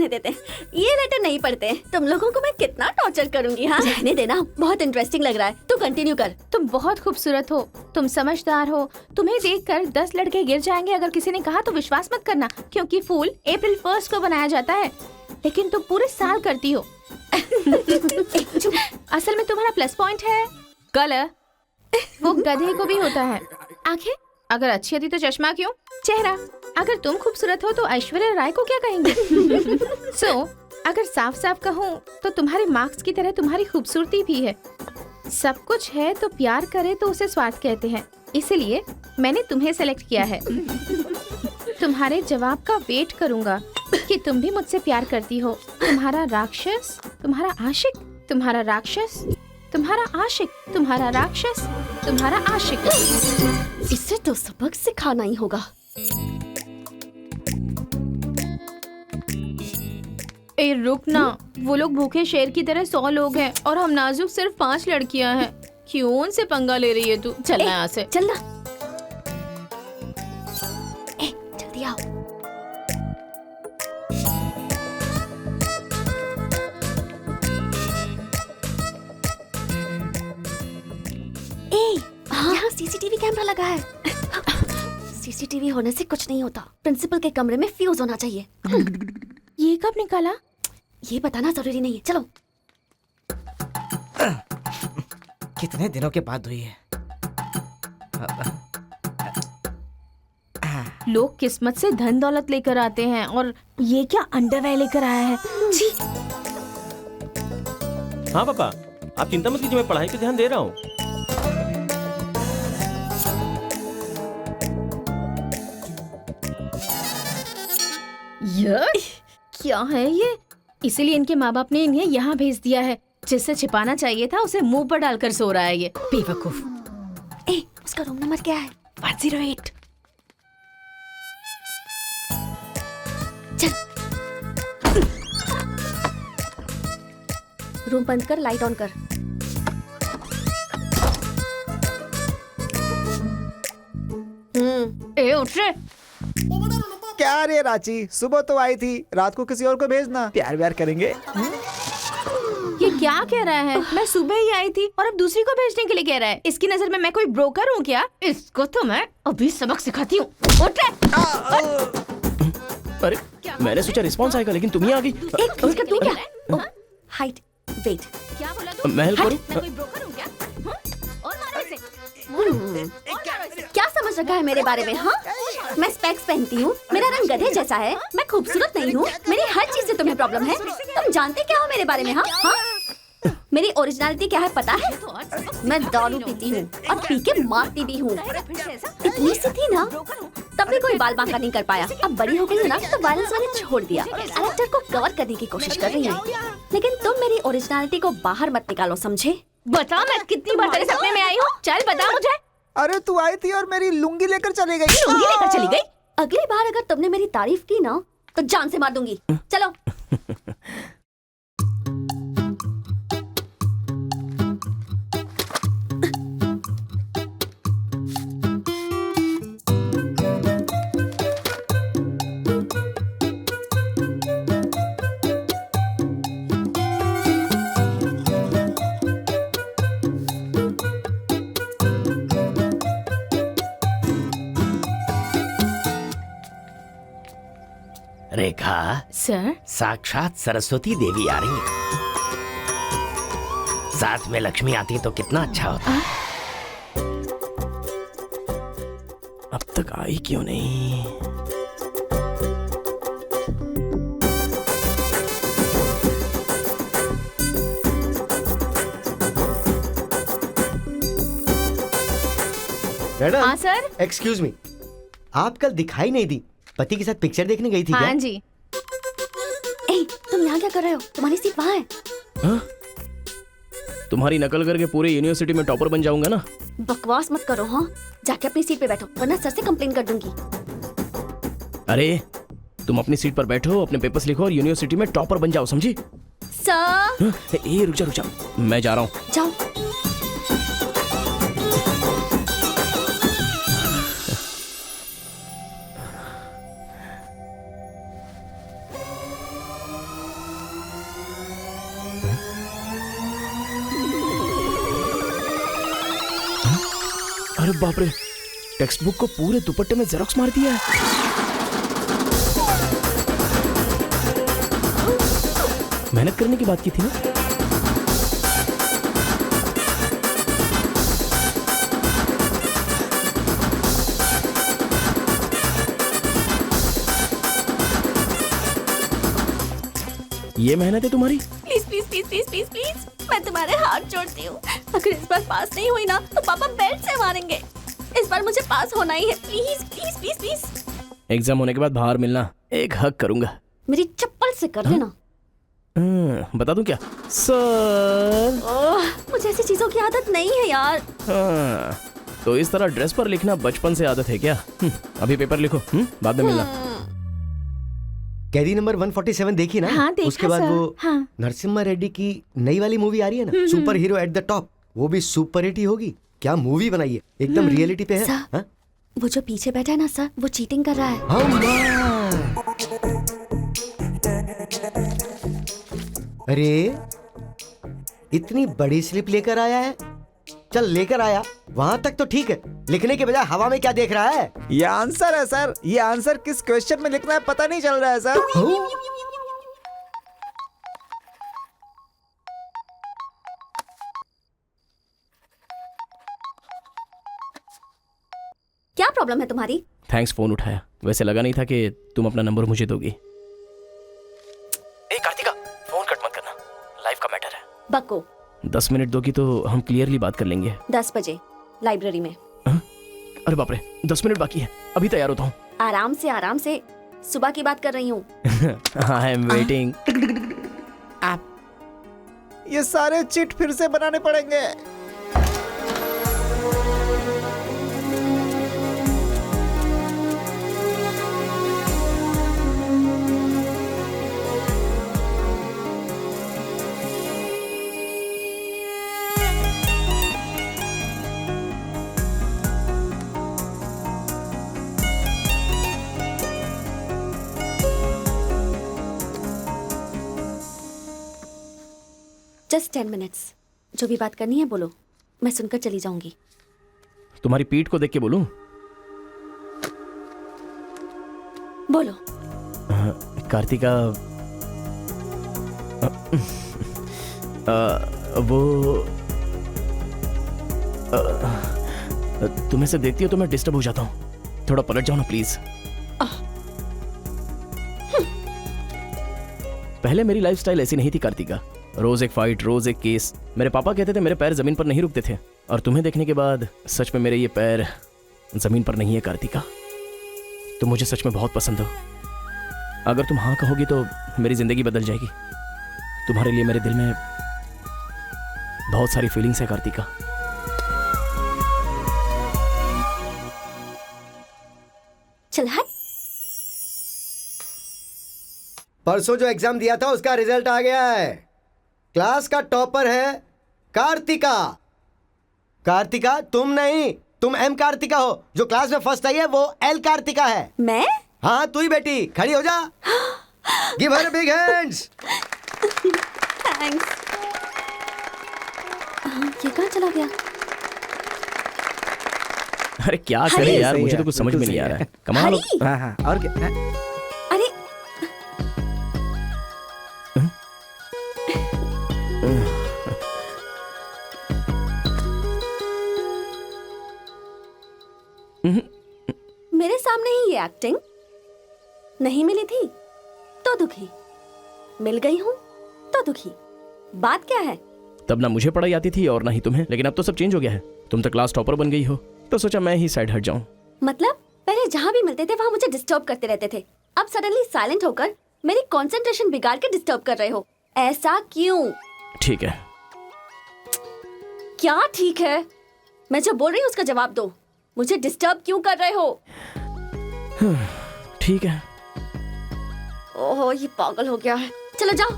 देते हैं। ये लेटर नहीं पढ़ते। तुम लोगों को मैं कितना टॉर्चर करूंगी। हाँ, रहने देना, बहुत इंटरेस्टिंग लग रहा है। तू कंटिन्यू कर। तुम बहुत खूबसूरत हो, तुम समझदार हो, तुम्हें देखकर 10 लड़के गिर जाएंगे। अगर किसी ने कहा तो विश्वास मत करना, क्योंकि फूल अप्रैल 1 को बनाया जाता है, लेकिन तुम पूरे साल करती हो। असल में तुम्हारा प्लस पॉइंट है कलर। वो गधे को भी होता है। आंखें अगर अच्छी होती तो चश्मा क्यों? चेहरा अगर तुम खूबसूरत हो तो ऐश्वर्या राय को क्या कहेंगे? अगर साफ साफ कहूँ तो तुम्हारे मार्क्स की तरह तुम्हारी खूबसूरती भी है। सब कुछ है तो प्यार करे तो उसे स्वार्थ कहते हैं, इसलिए मैंने तुम्हें सेलेक्ट किया है। तुम्हारे जवाब का वेट करूंगा कि तुम भी मुझसे प्यार करती हो। तुम्हारा राक्षस, तुम्हारा आशिक, तुम्हारा राक्षस, तुम्हारा आशिक, तुम्हारा राक्षस, तुम्हारा आशिक। इसे तो सबक सिखाना ही होगा। ए रुक ना, वो लोग भूखे शेर की तरह 100 लोग हैं और हम नाजुक सिर्फ 5 लड़कियां हैं। क्यों उनसे पंगा ले रही है तू? चलना यहाँ से। चलना। जल्दी आओ। यहाँ सीसीटीवी कैमरा लगा है। सीसीटीवी होने से कुछ नहीं होता। प्रिंसिपल के कमरे में फ्यूज होना चाहिए। ये कब निकाला? ये बताना जरूरी नहीं है। चलो। कितने दिनों के बाद हुई है? लोग किस्मत से धन दौलत लेकर आते हैं और ये क्या अंडरवेयर लेकर आया है? छी। हाँ पापा, आप चिंता मत कीजिए, मैं पढ़ाई पे ध्यान दे रहा हूँ। क्या है ये? इसीलिए इनके माँ बाप ने इन्हें यहाँ भेज दिया है। जिससे छिपाना चाहिए था उसे मुंह पर डालकर सो रहा है ये बेवकूफ। ए, उसका रूम नंबर क्या है? 108। रूम बंद कर, लाइट ऑन कर। ए उठ रे। क्या रे रांची, सुबह तो आई थी, रात को किसी और को भेजना, प्यार व्यार करेंगे। ये क्या कह रहा है? मैं सुबह ही आई थी और अब दूसरी को भेजने के लिए कह रहा है। इसकी नजर में मैं कोई ब्रोकर हूँ क्या? इसको तो मैं अभी सबक सिखाती हूँ। उठ रे। अरे मैंने सोचा रिस्पॉन्स आएगा लेकिन तुम ही आ गई। एक इसका तू क्या? Height, weight. क्या बोला तू? मैं हेल्प करूं? मैं कोई ब्रोकर हूँ क्या? और मारो इसे। क्या समझ रखा है मेरे बारे में? हाँ, मैं स्पेक्स पहनती हूँ, मेरा रंग गधे जैसा है, मैं खूबसूरत नहीं हूँ, मेरी हर चीज से तुम्हें प्रॉब्लम है। तुम जानते क्या हो मेरे बारे में? हाँ हाँ, मेरी ओरिजिनलिटी क्या है पता है? मैं दारू पीती हूँ और पी के मारती भी हूँ। इतनी सी थी ना, तब भी कोई बाल बांका नहीं कर पाया। अब बड़ी हो गई हूँ ना, तो वायलेंस मैंने छोड़ दिया। कैरेक्टर को कवर करने की कोशिश कर रही हूँ, लेकिन तुम मेरी ओरिजिनलिटी को बाहर मत निकालो, समझे? बता मैं कितनी बार तेरे सपने में आई हूँ? चल बता मुझे। अरे तू आई थी और मेरी लुंगी लेकर चली गई। लुंगी लेकर चली गई? अगली बार अगर तुमने मेरी तारीफ की ना, तो जान से मार दूंगी। चलो। रेखा सर, साक्षात सरस्वती देवी आ रही है। साथ में लक्ष्मी आती तो कितना अच्छा होता। अब तक आई क्यों नहीं? मैडम। हाँ सर। एक्सक्यूज मी, आप कल दिखाई नहीं दी, पति के साथ पिक्चर देखने गई थी क्या? हाँ जी। ए, तुम यहाँ क्या कर रहे हो? तुम्हारी सीट वहाँ है। हाँ? तुम्हारी नकल करके पूरे यूनिवर्सिटी में टॉपर बन जाऊंगा ना। बकवास मत करो। हाँ, जाके अपनी सीट पे बैठो, वरना सर से कंप्लेन कर दूंगी। अरे तुम अपनी सीट पर बैठो, अपने पेपर्स लिखो और यूनिवर्सिटी में टॉपर बन जाओ, समझी? सर। ए रुक जा, मैं जा रहा हूँ। जाओ। अरे बाप रे, टेक्स्ट बुक को पूरे दुपट्टे में जेरोक्स मार दिया है। मेहनत करने की बात की थी ना। ये मेहनत है तुम्हारी? Please please please please please please, मैं तुम्हारे हाथ जोड़ती हूँ। अगर इस बार पास नहीं हुई ना, तो पापा बेल्ट से मारेंगे। इस बार मुझे पास होना ही है। Please please please please. Exam होने के बाद बाहर मिलना, एक हक करूंगा। मेरी चप्पल से कर देना। बता दूं क्या? सर। मुझे ऐसी चीजों की आदत नहीं है यार। तो इस तरह ड्रेस पर लिखना बचपन से आदत है क्या? अभी पेपर लिखो, बाद में मिलना। कैदी नंबर 147 देखी ना? हाँ, देखा उसके बाद सर। वो हाँ। नरसिम्हा रेड्डी की नई वाली मूवी आ रही है ना, super hero at the top, वो भी सुपर हिट ही होगी। क्या मूवी बनाई है, एकदम रियलिटी पे है। सर, हाँ? वो जो पीछे बैठा है ना सर, वो चीटिंग कर रहा है। अरे इतनी बड़ी स्लिप लेकर आया है। चल लेकर आया, वहां तक तो ठीक है, लिखने के बजाय हवा में क्या देख रहा है? ये आंसर है सर। ये आंसर किस क्वेश्चन में लिखना है पता नहीं चल रहा है सर। क्या प्रॉब्लम है तुम्हारी? थैंक्स फोन उठाया, वैसे लगा नहीं था कि तुम अपना नंबर मुझे दोगी। ए कार्तिका, फोन कट मत करना, लाइफ का मैटर है। बको। 10 मिनट दोगी तो हम क्लियरली बात कर लेंगे। 10 बजे लाइब्रेरी में। अरे बाप रे, 10 मिनट बाकी है, अभी तैयार होता हूँ। आराम से, सुबह की बात कर रही हूँ। I am waiting. ये सारे चिट फिर से बनाने पड़ेंगे। Just 10 minutes. जो भी बात करनी है बोलो, मैं सुनकर चली जाऊंगी। तुम्हारी पीठ को देख के बोलूं? बोलो। कार्तिका, वो तुम्हें से देखती हो तो मैं डिस्टर्ब हो जाता हूँ। थोड़ा पलट जाओ ना प्लीज। पहले मेरी लाइफस्टाइल ऐसी नहीं थी कार्तिका। रोज एक फाइट, रोज एक केस। मेरे पापा कहते थे मेरे पैर जमीन पर नहीं रुकते थे, और तुम्हें देखने के बाद सच में मेरे ये पैर जमीन पर नहीं है कार्तिका। तुम मुझे सच में बहुत पसंद हो। अगर तुम हाँ कहोगी तो मेरी जिंदगी बदल जाएगी। तुम्हारे लिए मेरे दिल में बहुत सारी फीलिंग्स है कार्तिका। चल हट। परसों जो एग्जाम दिया था उसका रिजल्ट आ गया है। क्लास का टॉपर है कार्तिका। कार्तिका तुम नहीं, तुम एम कार्तिका हो। जो क्लास में फर्स्ट आई है वो एल कार्तिका है। मैं? हाँ तू ही बेटी, खड़ी हो जा। Give her big hands. Thanks. ये कहाँ चला गया? अरे क्या करे यार, मुझे तो कुछ समझ में नहीं आ रहा है। कमाल। हाँ हाँ, और क्या? अरे मेरे सामने ही ये एक्टिंग नहीं मिली थी तो दुखी, मिल गई हूँ तो दुखी। बात क्या है? तब ना मुझे पढ़ाई आती थी और ना ही तुम्हें, लेकिन अब तो सब चेंज हो गया है। तुम तो क्लास टॉपर बन गई हो, तो सोचा मैं ही साइड हट जाऊं। मतलब पहले जहाँ भी मिलते थे वहाँ मुझे डिस्टर्ब करते रहते थे, अब सडनली साइलेंट होकर मेरी कंसंट्रेशन बिगाड़ के डिस्टर्ब कर रहे हो। ऐसा क्यों? ठीक है। क्या ठीक है? मैं जो बोल रही हूँ उसका जवाब दो। मुझे डिस्टर्ब क्यों कर रहे हो? ठीक है। ओहो ये पागल हो गया है। चलो जाओ।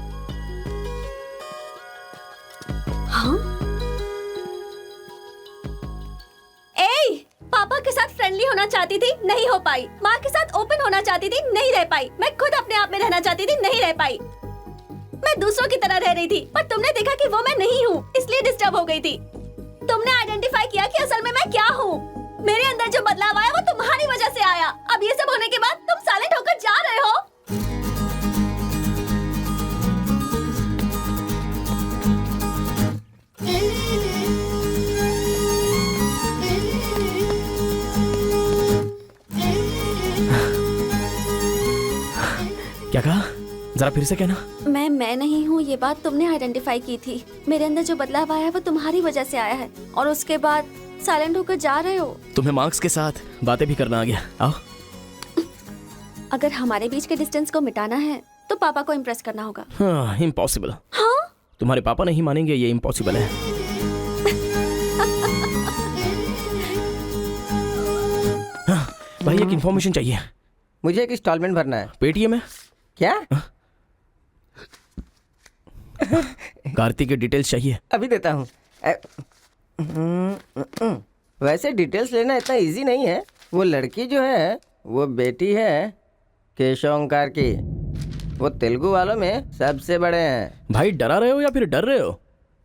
हाँ? ए, पापा के साथ फ्रेंडली होना चाहती थी, नहीं हो पाई। माँ के साथ ओपन होना चाहती थी, नहीं रह पाई। मैं खुद अपने आप में रहना चाहती थी, नहीं रह पाई। मैं दूसरों की तरह रह रही थी, पर तुमने देखा कि वो मैं नहीं हूँ, इसलिए डिस्टर्ब हो गई थी। तुमने आइडेंटिफाई किया कि असल में मैं क्या हूँ। मेरे अंदर जो बदलाव आया वो तुम्हारी वजह से आया। अब ये सब होने के बाद तुम साइलेंट होकर जा रहे हो। क्या कहा? जरा फिर से कहना। मैं नहीं हूँ, ये बात तुमने आइडेंटिफाई की थी। मेरे अंदर जो बदलाव आया है वो तुम्हारी वजह से आया है, और उसके बाद साइलेंट होकर जा रहे हो। तुम्हें मार्क्स के साथ बातें भी करना आ गया। आओ। अगर हमारे बीच के डिस्टेंस को मिटाना है तो पापा को इम्प्रेस करना होगा। हाँ, इम्पॉसिबल। हाँ? तुम्हारे पापा नहीं मानेंगे, ये इम्पॉसिबल है। हाँ, भाई एक इन्फॉर्मेशन चाहिए। मुझे एक इंस्टॉलमेंट भरना है। पेटीएम है क्या? कार्तिक की डिटेल्स चाहिए। अभी देता हूँ। वैसे डिटेल्स लेना इतना इजी नहीं है। वो लड़की जो है वो बेटी है केशवंकार की। वो तेलुगु वालों में सबसे बड़े हैं। भाई डरा रहे हो या फिर डर रहे हो?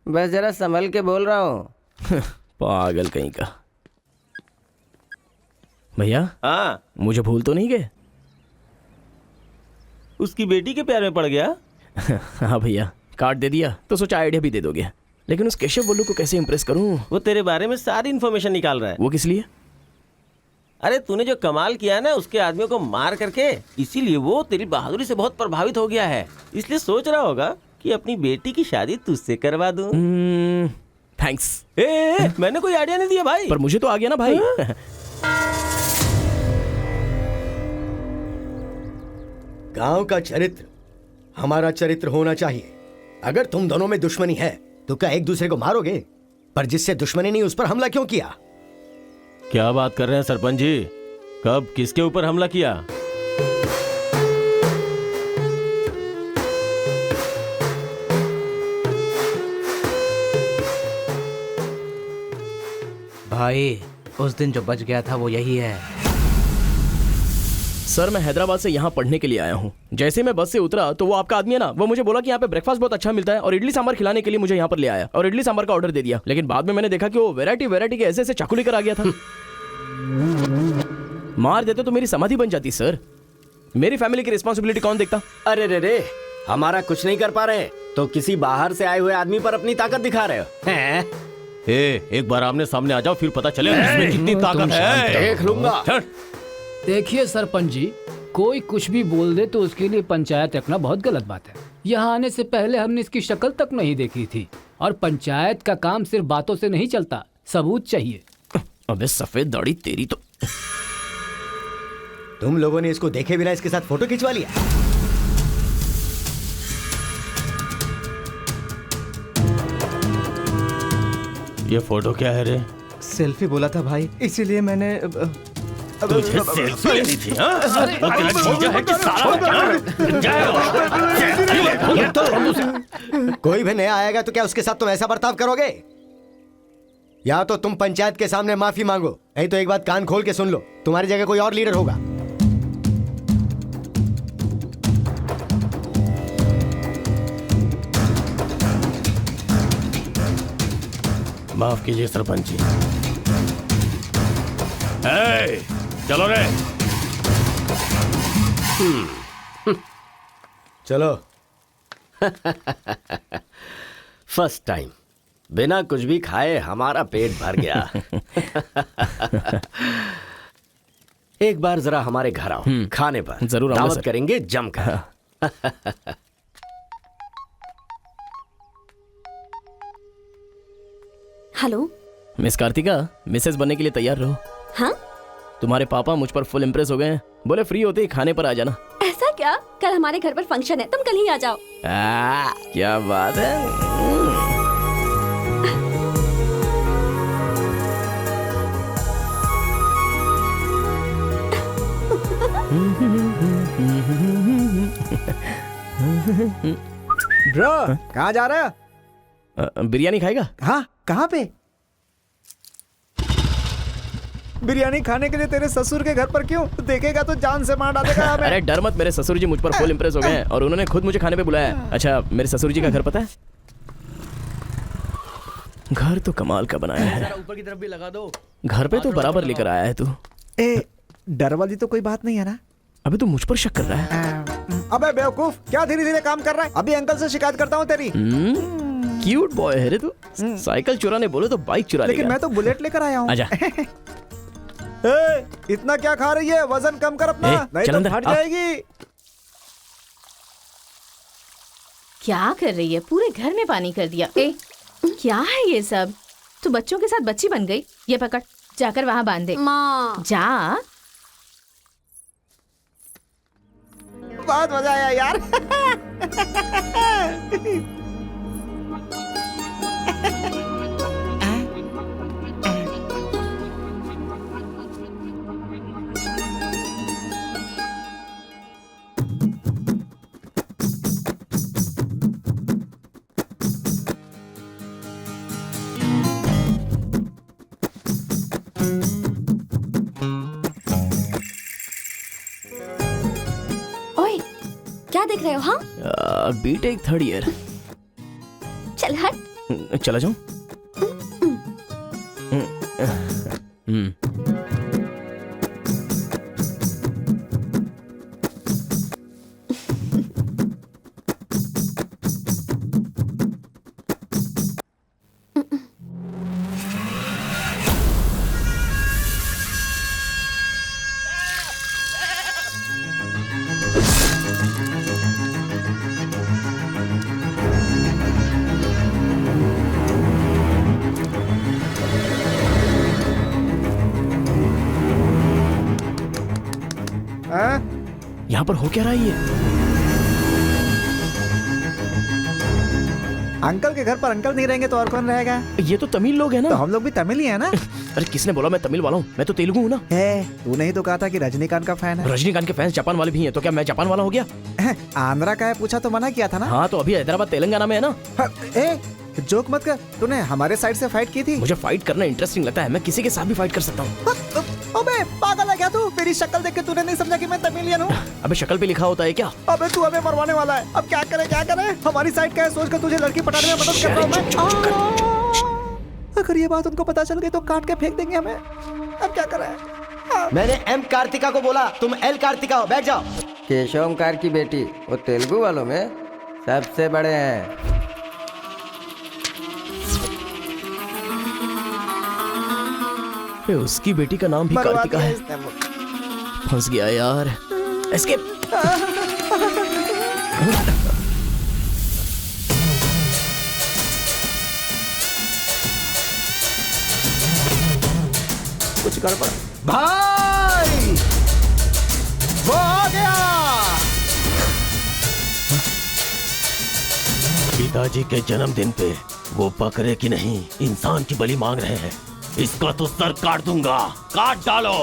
बस जरा संभल के बोल रहा हूँ। पागल कहीं का। भैया हाँ, मुझे भूल तो नहीं गए? उसकी बेटी के प्यार में पड़ गया। हाँ भैया, कार्ड दे दिया तो सोचा आइडिया भी दे दोगे। लेकिन उस केशव बोलू को कैसे इंप्रेस करूं? वो तेरे बारे में सारी इन्फॉर्मेशन निकाल रहा है। वो किस लिए? अरे तूने जो कमाल किया ना उसके आदमियों को मार करके, इसीलिए वो तेरी बहादुरी से बहुत प्रभावित हो गया है। इसलिए सोच रहा होगा कि अपनी बेटी की शादी तुझसे करवा दूं। थैंक्स। मैंने कोई आइडिया नहीं दिया भाई। पर मुझे तो आ गया ना भाई। गांव का चरित्र हमारा चरित्र होना चाहिए। अगर तुम दोनों में दुश्मनी है तो क्या एक दूसरे को मारोगे? पर जिससे दुश्मनी नहीं उस पर हमला क्यों किया? क्या बात कर रहे हैं सरपंच जी? कब किसके ऊपर हमला किया? भाई उस दिन जो बच गया था वो यही है। सर मैं हैदराबाद से यहाँ पढ़ने के लिए आया हूँ। जैसे मैं बस से उतरा तो वो आपका आदमी है ना, वो मुझे बोला कि यहाँ पे ब्रेकफास्ट बहुत अच्छा मिलता है और इडली सांभर खिलाने के लिए मुझे यहाँ पर ले आया और इडली सांभर का ऑर्डर दे दिया। लेकिन बाद में मैंने देखा कि वो वैरायटी के ऐसे चाकू लेकर आ गया था। मार देते तो मेरी समाधि बन जाती सर। मेरी फैमिली की रिस्पॉन्सिबिलिटी कौन देखता? अरे रे हमारा कुछ नहीं कर पा रहे तो किसी बाहर से आए हुए आदमी पर अपनी ताकत दिखा रहे हो हैं? एक बार आमने सामने आ जाओ फिर पता चले इसमें कितनी ताकत है। देख लूंगा। देखिए सरपंच जी, कोई कुछ भी बोल दे तो उसके लिए पंचायत रखना बहुत गलत बात है। यहाँ आने से पहले हमने इसकी शक्ल तक नहीं देखी थी और पंचायत का काम सिर्फ बातों से नहीं चलता, सबूत चाहिए। अबे सफेद दाढ़ी तेरी तो। तुम लोगों ने इसको देखे बिना इसके साथ फोटो खिंचवा लिया। ये फोटो क्या है रे? सेल्फी बोला था भाई, इसीलिए मैंने तुझे सेल्फी लेनी थी हाँ? वो तेरा जीजा है कि साला कोई भी नया आएगा तो क्या उसके साथ तुम ऐसा बर्ताव करोगे? या तो तुम पंचायत के सामने माफी मांगो, नहीं तो एक बात कान खोल के सुन लो, तुम्हारी जगह कोई और लीडर होगा। माफ कीजिए सरपंच जी। चलो रे। चलो। फर्स्ट टाइम बिना कुछ भी खाए हमारा पेट भर गया। एक बार जरा हमारे घर आओ, खाने पर जरूर आऊंगा दावत सर। करेंगे जमकर। हेलो। मिस कार्तिका, मिसेस बनने के लिए तैयार रहो। हाँ? तुम्हारे पापा मुझ पर फुल इम्प्रेस हो गए हैं, बोले फ्री होते ही खाने पर आ जाना। ऐसा क्या? कल हमारे घर पर फंक्शन है, तुम कल ही आ जाओ। क्या बात है। ब्रो कहाँ जा रहा है? बिरयानी खाएगा? हाँ, कहाँ पे? बिरयानी खाने के लिए तेरे ससुर के घर पर क्यों? देखेगा तो जान से मार डालेगा हमें। अरे डर मत, मेरे ससुर जी मुझ पर फुल इम्प्रेस हो गए हैं और उन्होंने खुद मुझे खाने पे बुलाया है। अच्छा, मेरे ससुर जी का घर पता है? घर तो कमाल का बनाया है। ऊपर की तरफ भी लगा दो। घर पे तो बराबर लेकर आया है तू। ए, डर वाली तो कोई बात नहीं है ना? अबे तू मुझ पर शक कर रहा है? अबे बेवकूफ, क्या धीरे धीरे काम कर रहा है? अभी अंकल से शिकायत करता हूँ तेरी। क्यूट बॉय है रे तू। साइकिल चुराने बोले तो बाइक चुरा लेगा। लेकिन मैं तो बुलेट लेकर आया हूँ। आजा। इतना क्या खा रही है? वजन कम कर अपना, नहीं चल तो अंदर, फट आ। जाएगी। क्या कर रही है? पूरे घर में पानी कर दिया। क्या है ये सब? तू बच्चों के साथ बच्ची बन गई। ये पकड़, जाकर वहाँ बांध दे। माँ। जा। बहुत मजा आया यार। ओए, क्या देख रहे हो? हाँ, बीटेक थर्ड ईयर। चल हट। चला जाऊं? यहाँ पर हो क्या रहा है ये? अंकल के घर पर अंकल नहीं रहेंगे तो और कौन रहेगा? ये तो तमिल लोग हैं ना। तो हम लोग भी तमिल ही है ना। अरे किसने बोला मैं तमिल वाला हूँ? मैं तो तेलुगु हूँ ना। तूने ही तो कहा था कि रजनीकांत का फैन है। रजनीकांत के फैंस जापान वाले भी हैं, तो क्या मैं जापान वाला हो गया? आंध्रा का है पूछा तो मना किया था ना। हाँ तो अभी हैदराबाद तेलंगाना में है ना। जोक मत कर, तूने हमारे साइड से फाइट की थी। मुझे फाइट करना इंटरेस्टिंग लगता है, मैं किसी के साथ भी फाइट कर सकता हूँ। अबे पागल है क्या तू? मेरी शक्ल देख के तूने नहीं समझा कि मैं तमिलियन हूँ? अबे शक्ल पे लिखा होता है क्या? अबे तू हमें मरवाने वाला है। अब क्या करे क्या करे? हमारी साइड का है, सोच कर तुझे लड़की पटाने में मदद कर रहा हूँ मैं। अगर ये बात उनको पता चल गई तो काट के फेंक देंगे हमें। अब क्या करें? मैंने एम कार्तिका को बोला, तुम एल कार्तिका हो, बैठ जाओ। केशव ओंकार की बेटी वो तेलुगु वालों में सबसे बड़े हैं। उसकी बेटी का नाम भी कार्तिका है। फंस गया यार। एस्केप। कुछ गड़बड़। भाई वो आ गया। पिताजी के जन्मदिन पे वो बकरे की नहीं इंसान की बलि मांग रहे हैं। इसका तो सर काट दूंगा, काट डालो।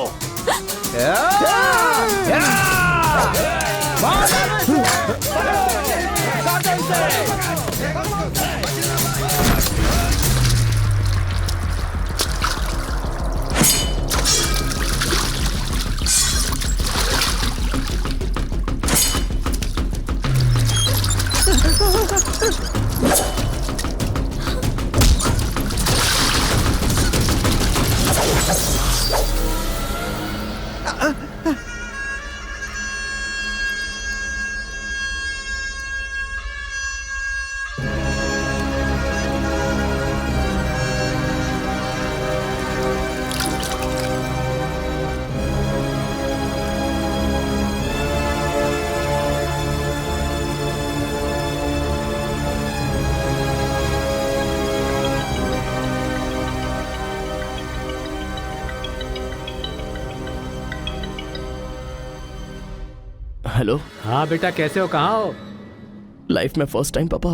हेलो। हाँ बेटा कैसे हो, कहाँ हो? लाइफ में फर्स्ट टाइम पापा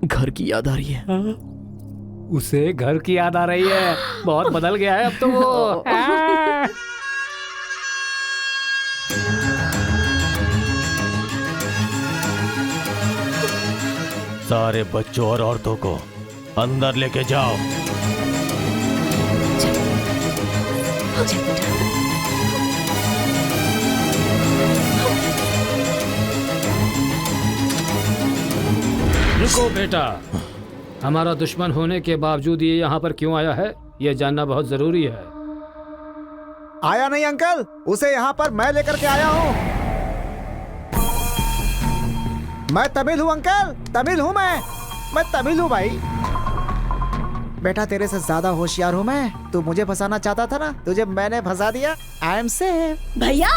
घर की याद आ रही है। उसे घर की याद आ रही है? बहुत बदल गया है अब तो वो। सारे बच्चों और औरतों को अंदर लेके जाओ। रुको बेटा, हमारा दुश्मन होने के बावजूद ये यहाँ पर क्यों आया है ये जानना बहुत जरूरी है। आया नहीं अंकल, उसे यहाँ पर मैं लेकर के आया हूँ। मैं तमिल हूँ अंकल, तमिल हूँ मैं तमिल हूँ भाई। बेटा तेरे से ज्यादा होशियार हूँ मैं। तू मुझे फंसाना चाहता था ना, तुझे मैंने फंसा दिया। I am safe. भैया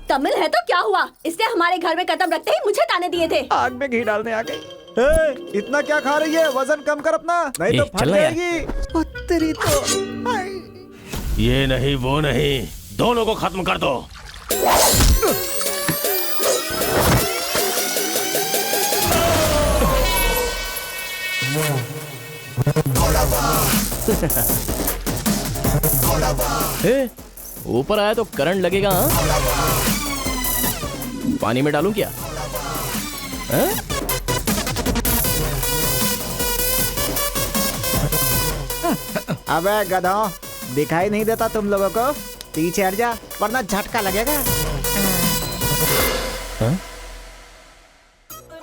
तमिल है तो क्या हुआ, इसने हमारे घर में कदम रखते ही मुझे ताने दिए थे। आग में घी डालने आ गई। इतना क्या खा रही है? वजन कम कर अपना, नहीं तो फट जाएगी। तेरी तो ये नहीं वो नहीं, दोनों को खत्म कर दो। ऊपर आया तो करंट लगेगा। पानी में डालूं क्या? अबे गधों, दिखाई नहीं देता तुम लोगों को? पीछे हट जा वरना झटका लगेगा।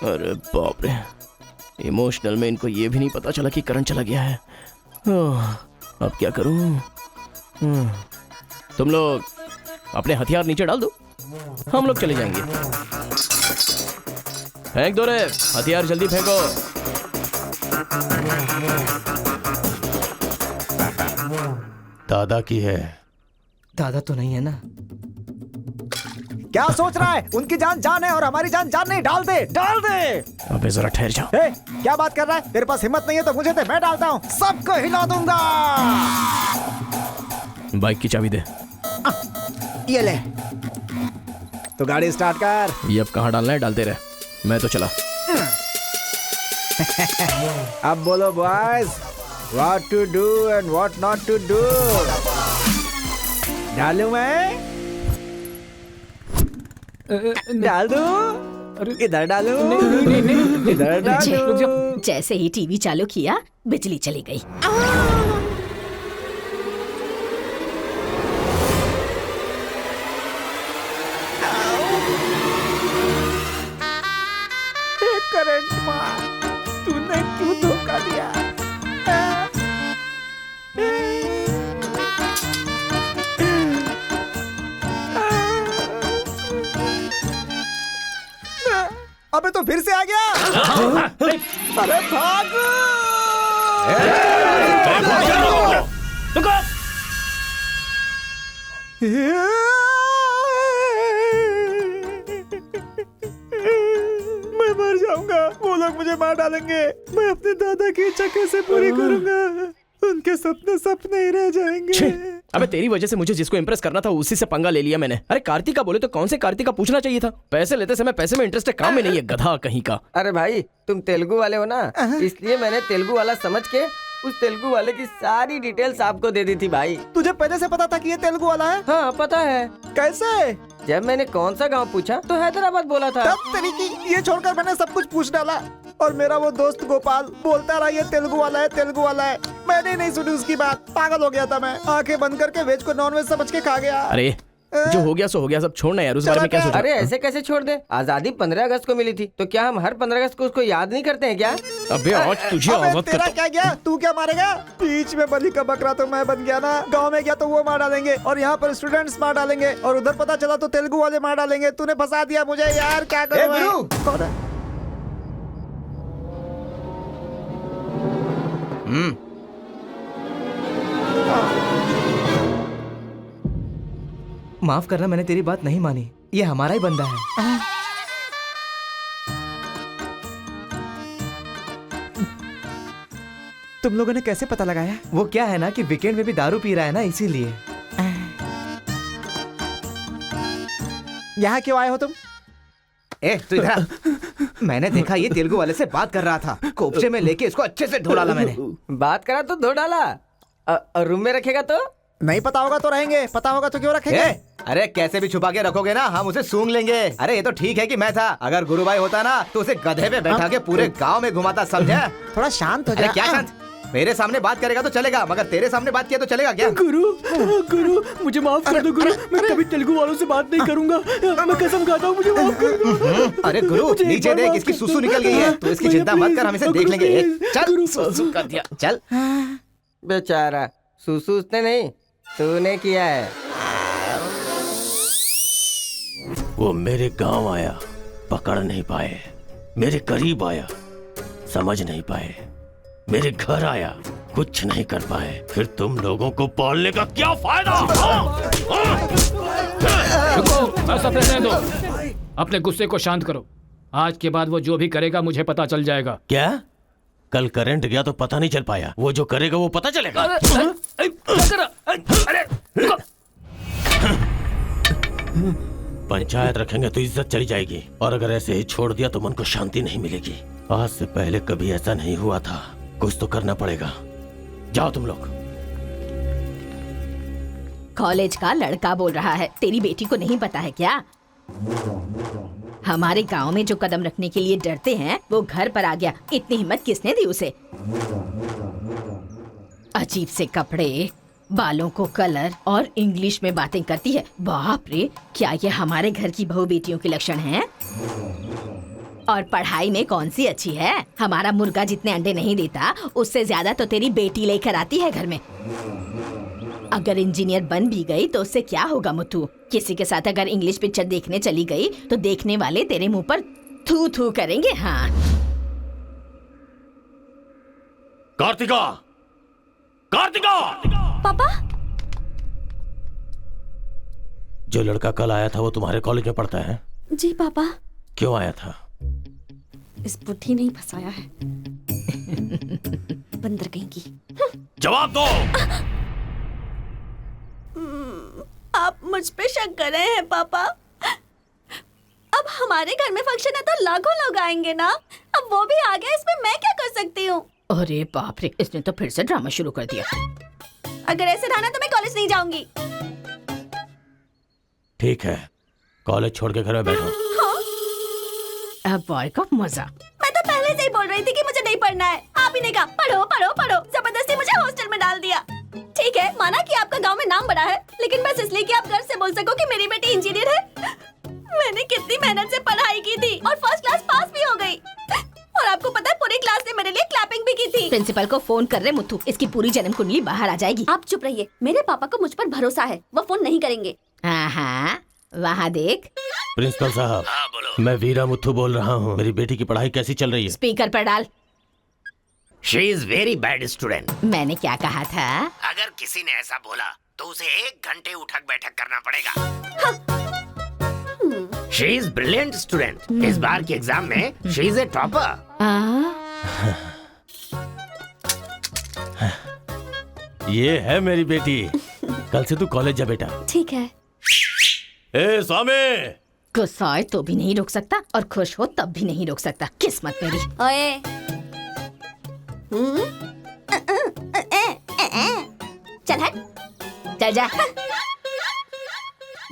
अरे बाप रे, इमोशनल में इनको ये भी नहीं पता चला कि करंट चला गया है। अब क्या करूं? तुम लोग अपने हथियार नीचे डाल दो, हम लोग चले जाएंगे। फेंक दो रे हथियार, जल्दी फेंको। दादा की है। दादा तो नहीं है ना? क्या सोच रहा है? उनकी जान जान है और हमारी जान जान नहीं। डाल दे, डाल दे। अबे जरा ठहर जाओ। क्या बात कर रहा है? तेरे पास हिम्मत नहीं है तो मुझे दे, मैं डालता हूँ, सबको हिला दूंगा। बाइक की चाबी दे। ये ले, तो गाड़ी स्टार्ट कर। ये अब कहाँ डालना है डालते रहे, मैं तो चला। अब बोलो boys, what to do and what not to do. डालूं मैं? डाल दूं? इधर डालूं? इधर डालूं? जैसे ही टीवी चालू किया बिजली चली गई। करंट मार, तूने क्यों धोखा दिया? अबे तो फिर से आ गया। अरे भागो! मैं मर जाऊंगा, वो लोग मुझे मार डालेंगे। मैं अपने दादा की इच्छा कैसे पूरी करूंगा? उनके सपने सपने ही रह जाएंगे। अबे तेरी वजह से मुझे जिसको इम्प्रेस करना था उसी से पंगा ले लिया मैंने। अरे कार्तिका बोले तो कौन से कार्तिका पूछना चाहिए था। पैसे लेते समय पैसे में इंटरेस्ट है, काम में नहीं है, गधा कहीं का। अरे भाई तुम तेलुगु वाले हो ना, इसलिए मैंने तेलुगु वाला समझ के उस तेलुगु वाले की सारी डिटेल्स आपको दे दी थी भाई। तुझे पहले से पता था कि ये तेलुगु वाला है? हाँ पता है। कैसे? जब मैंने कौन सा गांव पूछा तो हैदराबाद बोला था। तब तरीकी ये छोड़कर मैंने सब कुछ पूछ डाला और मेरा वो दोस्त गोपाल बोलता रहा ये तेलुगु वाला है, तेलुगु वाला है। मैंने नहीं सुनी उसकी बात, पागल हो गया था मैं। आंखें बंद करके वेज को नॉन वेज समझ के खा गया। अरे जो हो गया सो हो गया, सब छोड़ना यार, उस बारे में क्या सोचा? अरे ऐसे कैसे छोड़ दे? आजादी 15 अगस्त को मिली थी, तो क्या हम हर 15 अगस्त को उसको याद नहीं करते हैं क्या? अबे आज तुझे आजाद तेरा करता। क्या गया? तू क्या मारेगा? बीच में बलि का बकरा तो मैं बन गया ना। गांव में गया तो वो मार डालेंगे और यहाँ पर स्टूडेंट्स मार डालेंगे और उधर पता चला तो तेलुगु वाले मार डालेंगे। तूने फंसा दिया मुझे यार, क्या करूं मैं? कौन है? माफ करना, मैंने तेरी बात नहीं मानी। ये हमारा ही बंदा है। तुम लोगों ने कैसे पता लगाया? वो क्या है ना कि वीकेंड में भी दारू पी रहा है ना, इसीलिए। यहाँ क्यों आए हो तुम? ए तू इधर आ। मैंने देखा ये तेलुगु वाले से बात कर रहा था, कोपचे में लेके इसको अच्छे से धो डाला मैंने। बात करा तो धो डाला। रूम में रखेगा तो? नहीं पता होगा तो रहेंगे, पता होगा तो क्यों रखेंगे? अरे कैसे भी छुपा के रखोगे ना, हम उसे सूंघ लेंगे। अरे ये तो ठीक है कि मैं था, अगर गुरु भाई होता ना तो उसे गधे पे बैठा के पूरे गांव में घुमाता, समझे? थोड़ा शांत हो जा। अरे क्या शांत? मेरे सामने बात करेगा तो चलेगा, मगर तेरे सामने बात किया तो चलेगा क्या? गुरु मुझे माफ कर दो गुरु, मैं कभी तेलुगु वालों से बात नहीं करूंगा। मैं कसम खाता हूँ, मुझे माफ कर दो। अरे गुरु नीचे देख, इसकी सुसु निकल गई है। तो इसकी चिंता मत कर, हम इसे देख लेंगे। चल सुसु कर दिया, चल। बेचारा सुसु उसने नहीं, तूने किया है। वो मेरे गांव आया, पकड़ नहीं पाए। मेरे करीब आया, समझ नहीं पाए। मेरे घर आया, कुछ नहीं कर पाए। फिर तुम लोगों को पालने का क्या फायदा? रुको, बस अब रहने दो। अपने गुस्से को शांत करो। आज के बाद वो जो भी करेगा मुझे पता चल जाएगा। क्या? कल करंट गया तो पता नहीं चल पाया, वो जो करेगा वो पता चलेगा। पंचायत रखेंगे तो इज्जत चली जाएगी, और अगर ऐसे ही छोड़ दिया तो मन को शांति नहीं मिलेगी। आज से पहले कभी ऐसा नहीं हुआ था, कुछ तो करना पड़ेगा। जाओ तुम लोग। कॉलेज का लड़का बोल रहा है, तेरी बेटी को नहीं पता है क्या? हमारे गांव में जो कदम रखने के लिए डरते हैं वो घर पर आ गया। इतनी हिम्मत किसने दी उसे? अजीब से कपड़े, बालों को कलर और इंग्लिश में बातें करती है। बाप रे, क्या ये हमारे घर की बहू बेटियों के लक्षण हैं? और पढ़ाई में कौन सी अच्छी है? हमारा मुर्गा जितने अंडे नहीं देता उससे ज्यादा तो तेरी बेटी लेकर आती है घर में। अगर इंजीनियर बन भी गई तो उससे क्या होगा मुथु? किसी के साथ अगर इंग्लिश पिक्चर देखने चली गई तो देखने वाले तेरे मुंह पर थू थू करेंगे। हाँ कार्तिका, कार्तिका! पापा, जो लड़का कल आया था वो तुम्हारे कॉलेज में पढ़ता है? जी पापा। क्यों आया था? इस बुढ़ी ने फंसाया है। बंदर कहीं की। जवाब दो। आप मुझ पे शक कर रहे हैं पापा। अब हमारे घर में फंक्शन है तो लाखों लोग आएंगे ना। अब वो भी आ गया, इसमें मैं क्या कर सकती हूँ? अरे बाप रे, इसने तो फिर से ड्रामा शुरू कर दिया। अगर ऐसे रहा ना तो मैं कॉलेज नहीं जाऊंगी। ठीक है, कॉलेज छोड़ के घर में बैठो। हाँ? अब बॉय को मजा। मैं तो पहले से ही बोल रही थी कि मुझे नहीं पढ़ना है। आप ही ने कहा पढ़ो पढ़ो पढ़ो, जबरदस्ती मुझे हॉस्टल में डाल दिया। ठीक है, माना कि आपका गांव में नाम बड़ा है, लेकिन बस इसलिए कि आप गर्व से बोल सको कि मेरी बेटी इंजीनियर है। मैंने कितनी मेहनत से पढ़ाई की थी और फर्स्ट क्लास पास भी हो गई। और आपको पता है पूरी क्लास ने मेरे लिए क्लैपिंग भी की थी। प्रिंसिपल को फोन कर रहे मुथु, इसकी पूरी जन्म कुंडली बाहर आ जाएगी। आप चुप रहिए, मेरे पापा को मुझ पर भरोसा है, वो फोन नहीं करेंगे। हाँ, वहाँ देख। प्रिंसिपल साहब, मैं वीरा मुथु बोल रहा हूँ। मेरी बेटी की पढ़ाई कैसी चल रही है? स्पीकर पर डाल। She is very bad student. मैंने क्या कहा था? अगर किसी ने ऐसा बोला तो उसे 1 घंटे उठक बैठक करना पड़ेगा। She is brilliant student. इस बार के एग्जाम में शी इज ए टॉपर। ये है मेरी बेटी। कल से तू कॉलेज जा बेटा। ठीक है। ए स्वामी, गुस्सा आए तो भी नहीं रोक सकता और खुश हो तब भी नहीं रोक सकता। किस्मत मेरी। ओए। चल हट। चल जा।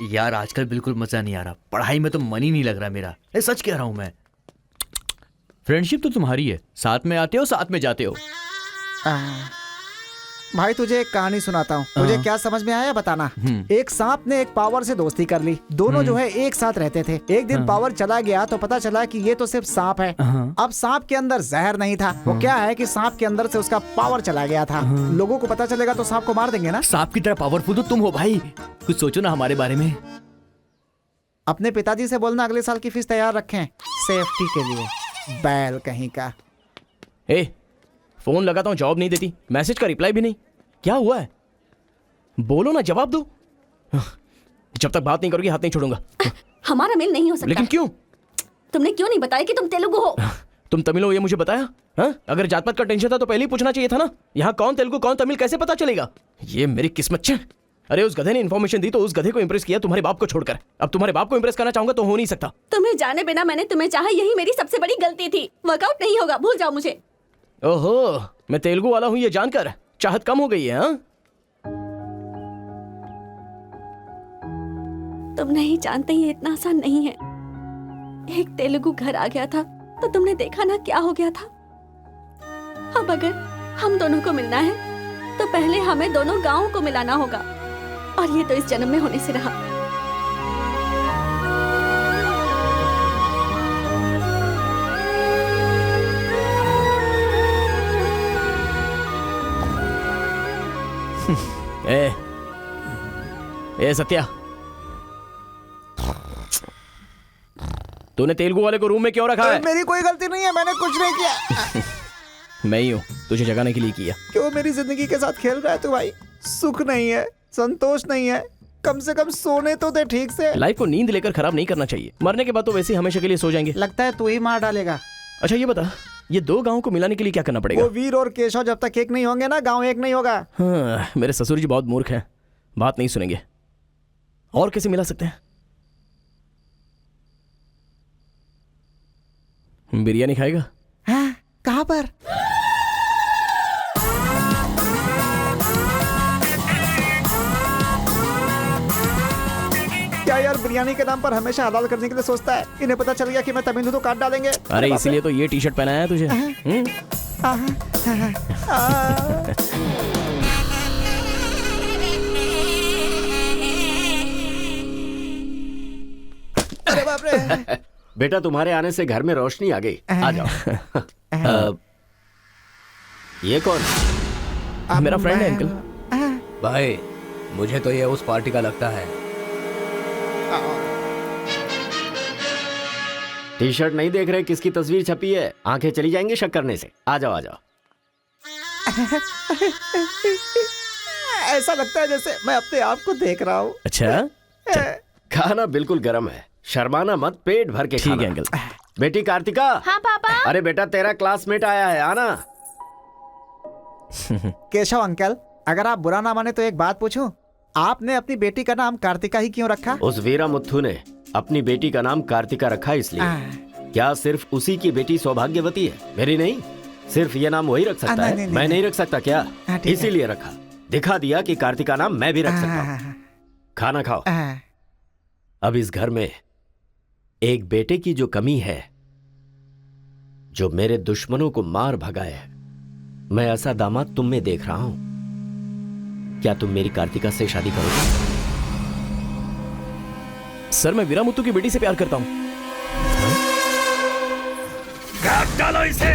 यार आजकल बिल्कुल मजा नहीं आ रहा, पढ़ाई में तो मन ही नहीं लग रहा मेरा। सच कह रहा हूँ मैं। फ्रेंडशिप तो तुम्हारी है, साथ में आते हो साथ में जाते हो। भाई तुझे एक कहानी सुनाता हूँ, तुझे क्या समझ में आया बताना। एक सांप ने एक पावर से दोस्ती कर ली। दोनों जो है एक साथ रहते थे। एक दिन पावर चला गया तो पता चला कि ये तो सिर्फ सांप है। अब सांप के अंदर जहर नहीं था। वो क्या है कि सांप के अंदर से उसका पावर चला गया था। लोगों को पता चलेगा तो सांप को मार देंगे ना। सांप की तरह पावरफुल तो तुम हो भाई, कुछ सोचो ना हमारे बारे में। अपने पिताजी से बोलना अगले साल की फीस तैयार रखें, सेफ्टी के लिए। बैल कहीं का। फोन लगाता हूँ, जवाब नहीं देती, मैसेज का रिप्लाई भी नहीं। क्या हुआ है? बोलो ना, जवाब दो। जब तक बात नहीं करोगी हाथ नहीं छोड़ूंगा। हमारा मेल नहीं हो सकता। लेकिन क्यों? तुमने क्यों नहीं बताया कि तुम तेलुगु हो? तुम तमिल हो ये मुझे बताया? हाँ? अगर जात पात का टेंशन था तो पहले ही पूछना चाहिए था ना। यहाँ कौन तेलुगु कौन तमिल कैसे पता चलेगा? ये मेरी किस्मत छे। अरे उस गधे ने इन्फॉर्मेशन दी तो उस गधे को इंप्रेस किया, तुम्हारे बाप को छोड़कर। अब तुम्हारे बाप को इंप्रेस करना चाहूंगा तो हो नहीं सकता। तुम्हें जाने बिना मैंने तुम्हें चाहा, यही मेरी सबसे बड़ी गलती थी। वर्कआउट नहीं होगा, भूल जाओ मुझे। ओहो, मैं तेलुगु वाला हूँ ये जानकर चाहत कम हो गई है। हाँ? तुम नहीं जानते ये इतना आसान नहीं है। एक तेलुगु घर आ गया था तो तुमने देखा ना क्या हो गया था। अब अगर हम दोनों को मिलना है तो पहले हमें दोनों गांवों को मिलाना होगा, और ये तो इस जन्म में होने से रहा। ए सत्या, तूने तेलुगु वाले को रूम में क्यों रखा है? मेरी कोई गलती नहीं है, मैंने कुछ नहीं किया। मैं ही हूँ तुझे जगाने के लिए किया। क्यों मेरी जिंदगी के साथ खेल रहा है तू भाई? सुख नहीं है, संतोष नहीं है, कम से कम सोने तो दे ठीक से। लाइफ को नींद लेकर खराब नहीं करना चाहिए। मरने के बाद तो वैसे ही हमेशा के लिए सो जाएंगे। लगता है तू ही मार डालेगा। अच्छा ये बता, ये 2 गांवों को मिलाने के लिए क्या करना पड़ेगा? वो वीर और केशव जब तक एक नहीं होंगे ना, गांव एक नहीं होगा। हाँ, मेरे ससुर जी बहुत मूर्ख हैं, बात नहीं सुनेंगे। और कैसे मिला सकते हैं? बिरयानी खाएगा? हाँ, कहाँ पर? क्या यार बिरयानी के नाम पर हमेशा हलाल करने के लिए सोचता है। इन्हें पता चल गया कि मैं तमिल हूं तो काट डालेंगे। अरे इसीलिए तो ये टी शर्ट पहनाया है तुझे। अरे बाप रे। बेटा तुम्हारे आने से घर में रोशनी आ गई। आ जाओ। ये कौन? मेरा फ्रेंड है अंकल। भाई मुझे तो ये उस पार्टी का लगता है। टी शर्ट नहीं देख रहे किसकी तस्वीर छपी है? आंखें चली जाएंगी शक करने से। आ जाओ आ जाओ। ऐसा लगता है जैसे मैं अपने आप को देख रहा हूँ। अच्छा खाना बिल्कुल गर्म है, शर्माना मत, पेट भर के खाना। ठीक है अंकल। बेटी कार्तिका। हाँ पापा। अरे बेटा तेरा क्लासमेट आया है, आना। केशव अंकल, अगर आप बुरा ना माने तो एक बात पूछूं? आपने अपनी बेटी का नाम कार्तिका ही क्यों रखा? उस वीरा मुथु ने अपनी बेटी का नाम कार्तिका रखा इसलिए। क्या सिर्फ उसी की बेटी सौभाग्यवती है, मेरी नहीं? सिर्फ ये नाम वही रख सकता है, मैं नहीं रख सकता क्या? इसीलिए रखा, दिखा दिया कि कार्तिका नाम मैं भी रख सकता हूँ। खाना खाओ। अब इस घर में एक बेटे की जो कमी है, जो मेरे दुश्मनों को मार भगाए, मैं ऐसा दामाद तुम में देख रहा हूं। क्या तुम मेरी कार्तिका से शादी करोगे? सर मैं वीरामुत्तु की बेटी से प्यार करता हूँ। काट डालो इसे।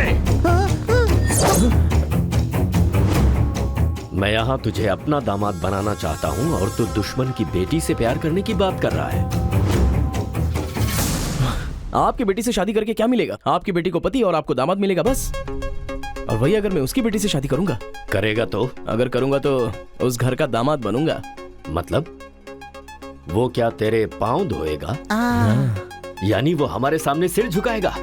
मैं यहां तुझे अपना दामाद बनाना चाहता हूं और तू दुश्मन की बेटी से प्यार करने की बात कर रहा है। आपकी बेटी से शादी करके क्या मिलेगा? आपकी बेटी को पति और आपको दामाद मिलेगा बस। और वही अगर मैं उसकी बेटी से शादी करूंगा। करेगा तो? अगर करूंगा तो उस घर का दामाद बनूंगा। मतलब वो क्या तेरे पांव धोएगा? यानी वो हमारे सामने सिर झुकाएगा?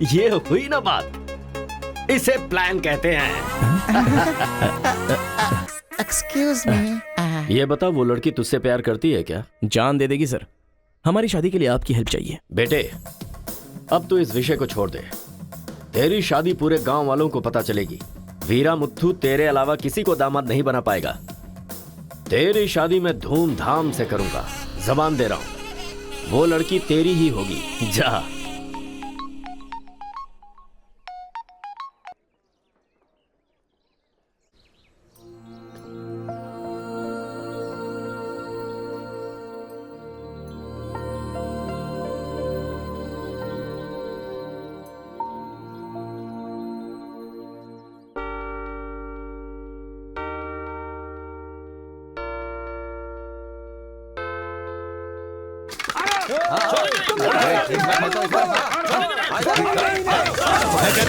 ये हुई ना बात। इसे प्लान कहते हैं। Excuse me. ये बता, वो लड़की तुझसे प्यार करती है क्या? जान दे देगी सर। हमारी शादी के लिए आपकी हेल्प चाहिए। बेटे, अब तो इस विषय को छोड़ दे। तेरी शादी पूरे गांव वालों को पता चलेगी। वीरामुत्थु तेरे अलावा किसी को दामाद नहीं बना पाएगा। तेरी शादी में धूमधाम से करूंगा, जबान दे रहा हूं। वो लड़की तेरी ही होगी। जा।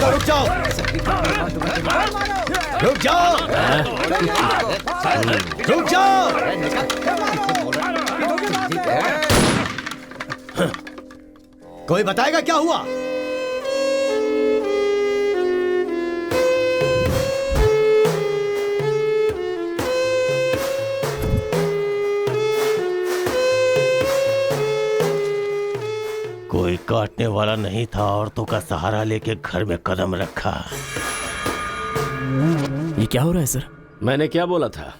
रुक जाओ, रुक जाओ, रुक जाओ। कोई बताएगा क्या हुआ? कोई काटने वाला नहीं था, औरतों का सहारा लेके घर में कदम रखा। ये क्या हो रहा है सर? मैंने क्या बोला था?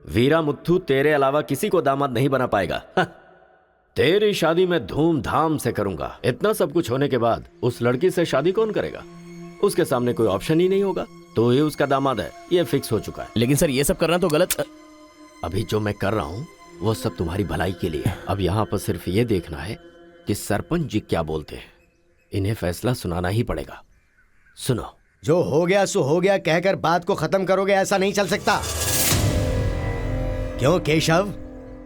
वीरामुत्थु तेरे अलावा किसी को दामाद नहीं बना पाएगा। तेरी शादी में धूमधाम से करूंगा। इतना सब कुछ होने के बाद उस लड़की से शादी कौन करेगा? उसके सामने कोई ऑप्शन ही नहीं होगा। तो ये उसका दामाद है, ये फिक्स हो चुका है। लेकिन सर ये सब करना तो गलत। अभी जो मैं कर रहा हूं वो सब तुम्हारी भलाई के लिए। अब यहाँ पर सिर्फ ये देखना है कि सरपंच जी क्या बोलते हैं। इन्हें फैसला सुनाना ही पड़ेगा। सुनो। जो हो गया सो हो गया कहकर बात को खत्म करोगे, ऐसा नहीं चल सकता। क्यों केशव,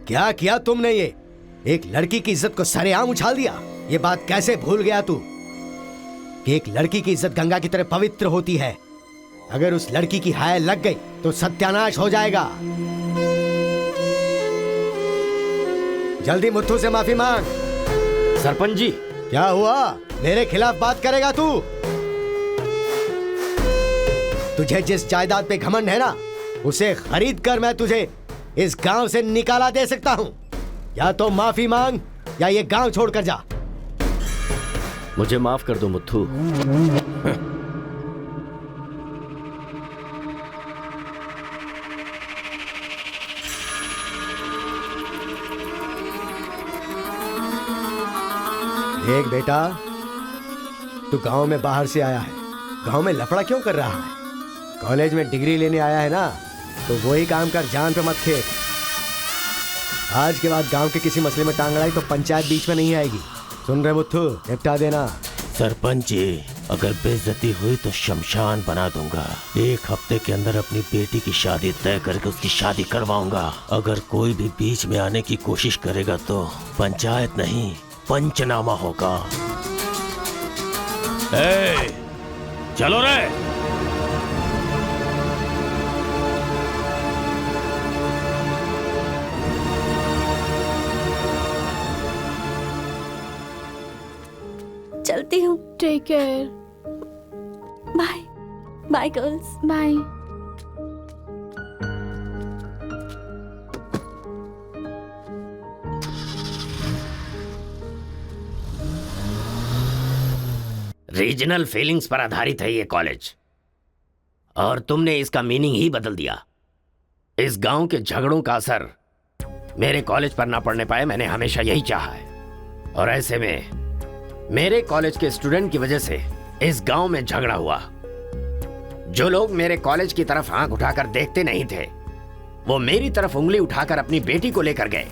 क्या किया तुमने? ये एक लड़की की इज्जत को सरेआम उछाल दिया। ये बात कैसे भूल गया तू कि एक लड़की की इज्जत गंगा की तरह पवित्र होती है। अगर उस लड़की की हाय लग गई तो सत्यानाश हो जाएगा। जल्दी मुत्थु से माफी मांग। सरपंच जी। क्या हुआ? मेरे खिलाफ बात करेगा तू? तुझे जिस जायदाद पे घमंड है ना, उसे खरीद कर मैं तुझे इस गांव से निकाला दे सकता हूं। या तो माफी मांग या ये गांव छोड़कर जा। मुझे माफ कर दो मुत्थु। देख बेटा, तू गांव में बाहर से आया है, गांव में लफड़ा क्यों कर रहा है? कॉलेज में डिग्री लेने आया है ना, तो वही काम कर, जान पे मत खेल। आज के बाद गांव के किसी मसले में टांग अड़ाई तो पंचायत बीच में नहीं आएगी। सुन रहे मुत्थु, निपटा देना। सरपंच जी, अगर बेइज्जती हुई तो शमशान बना दूंगा। 1 हफ्ते के अंदर अपनी बेटी की शादी तय करके उसकी शादी करवाऊंगा। अगर कोई भी बीच में आने की कोशिश करेगा तो पंचायत नहीं, पंचनामा होगा। चलो रे। चलती हूँ। Take care. Bye bye girls. Bye. Regional feelings पर आधारित है ये कॉलेज, और तुमने इसका मीनिंग ही बदल दिया। इस गांव के झगड़ों का असर मेरे कॉलेज पर ना पड़ने पाए, मैंने हमेशा यही चाहा है। और ऐसे में मेरे कॉलेज के स्टूडेंट की वजह से इस गांव में झगड़ा हुआ। जो लोग मेरे कॉलेज की तरफ आंख उठाकर देखते नहीं थे, वो मेरी तरफ उंगली उठाकर अपनी बेटी को लेकर गए।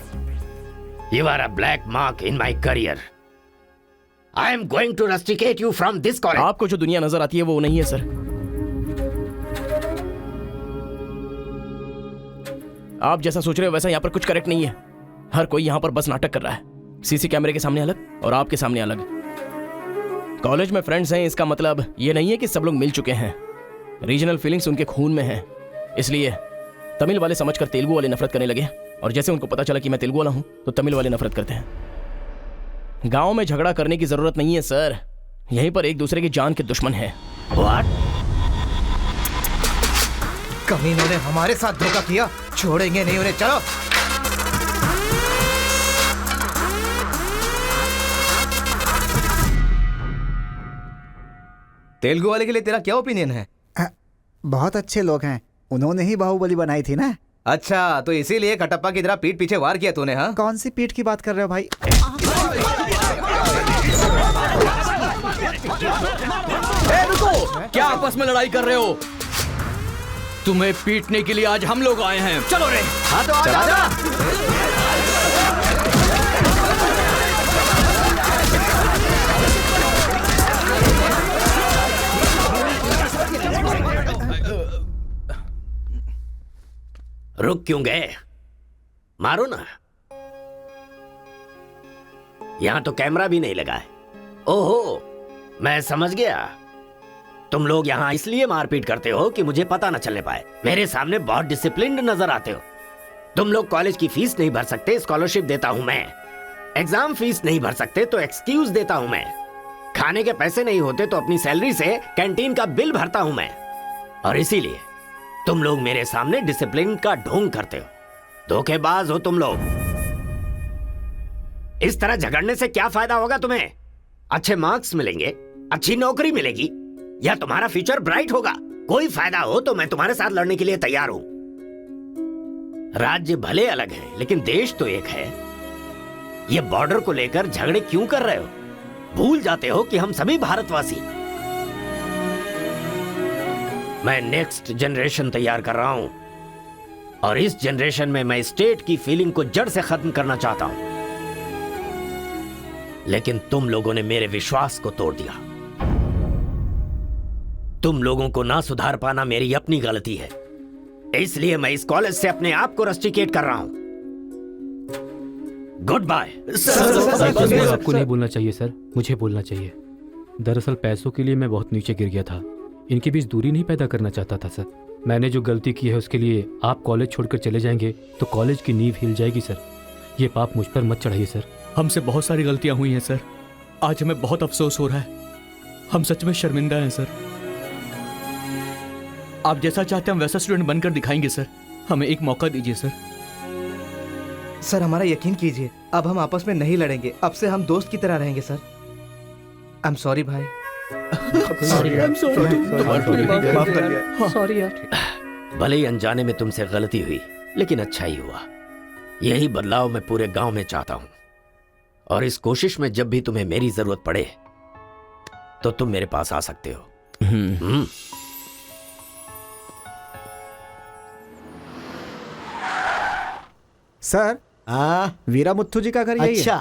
You are a black mark in my career. I am going to rusticate you from this college. आपको जो दुनिया नजर आती है वो नहीं है सर। आप जैसा सोच रहे हो वैसा यहाँ पर कुछ करेक्ट नहीं है। हर कोई यहाँ पर बस नाटक कर रहा है। सीसी कैमरे के सामने अलग और आपके सामने अलग। कॉलेज में फ्रेंड्स हैं, इसका मतलब ये नहीं है कि सब लोग मिल चुके हैं। रीजनल फीलिंग्स उनके खून में है, इसलिए तमिल वाले समझकर तेलुगु वाले नफरत करने लगे, और जैसे उनको पता चला कि मैं तेलुगु वाला हूं तो तमिल वाले नफरत करते हैं। गांव में झगड़ा करने की जरूरत नहीं है सर, यहीं पर एक दूसरे की जान के दुश्मन है। कमीनों ने हमारे साथ धोखा किया, छोड़ेंगे नहीं उन्हें। चलो तेलुगु वाले के लिए तेरा क्या ओपिनियन है? बहुत अच्छे लोग हैं, उन्होंने ही बाहुबली बनाई थी ना। अच्छा, तो इसीलिए कटप्पा की तरह पीठ पीछे वार किया तूने? हाँ, कौन सी पीठ की बात कर रहे हो भाई? रुको, क्या आपस में लड़ाई कर रहे हो? तुम्हें पीटने के लिए आज हम लोग आए हैं। चलो रे। हाँ तो आजा। रुक क्यों गए? मारो ना। यहां तो कैमरा भी नहीं लगा है। ओहो, मैं समझ गया। तुम लोग यहां इसलिए मारपीट करते हो कि मुझे पता न चलने पाए। मेरे सामने बहुत डिसिप्लिन्ड नजर आते हो। तुम लोग कॉलेज की फीस नहीं भर सकते, स्कॉलरशिप देता हूं मैं। एग्जाम फीस नहीं भर सकते तो एक्सक्यूज देता हूं मैं। खाने के पैसे नहीं होते तो अपनी सैलरी से कैंटीन का बिल भरता हूं मैं। और इसीलिए तुम लोग मेरे सामने डिसिप्लिन का ढोंग करते हो। धोखेबाज हो तुम लोग। इस तरह झगड़ने से क्या फायदा होगा तुम्हें? अच्छे मार्क्स मिलेंगे, अच्छी नौकरी मिलेगी, या तुम्हारा फ्यूचर ब्राइट होगा? कोई फायदा हो तो मैं तुम्हारे साथ लड़ने के लिए तैयार हूं। राज्य भले अलग है लेकिन देश तो एक है। ये बॉर्डर को लेकर झगड़े क्यों कर रहे हो? भूल जाते हो कि हम सभी भारतवासी। मैं नेक्स्ट जनरेशन तैयार कर रहा हूं, और इस जनरेशन में मैं स्टेट की फीलिंग को जड़ से खत्म करना चाहता हूं। लेकिन तुम लोगों ने मेरे विश्वास को तोड़ दिया। तुम लोगों को ना सुधार पाना मेरी अपनी गलती है, इसलिए मैं इस कॉलेज से अपने आप को रस्टिकेट कर रहा हूं। Good bye. आपको नहीं बोलना चाहिए सर, मुझे बोलना चाहिए। दरअसल पैसों के लिए मैं बहुत नीचे गिर गया था। इनके बीच दूरी नहीं पैदा करना चाहता था सर। मैंने जो गलती की है उसके लिए आप कॉलेज छोड़कर चले जाएंगे तो कॉलेज की नींव हिल जाएगी सर। ये पाप मुझ पर मत चढ़ाइए सर। हमसे बहुत सारी गलतियां हुई हैं सर। आज हमें बहुत अफसोस हो रहा है। हम सच में शर्मिंदा हैं सर। आप जैसा चाहते हैं हम वैसा स्टूडेंट बनकर दिखाएंगे सर। हमें एक मौका दीजिए सर। सर हमारा यकीन कीजिए, अब हम आपस में नहीं लड़ेंगे। अब से हम दोस्त की तरह रहेंगे सर। आई एम सॉरी भाई। सॉरी यार। भले ही अनजाने में तुमसे गलती हुई, लेकिन अच्छा ही हुआ। यही बदलाव मैं पूरे गांव में चाहता हूं, और इस कोशिश में जब भी तुम्हें मेरी जरूरत पड़े तो तुम मेरे पास आ सकते हो। सर, वीरा मुत्थु जी का घर यही है।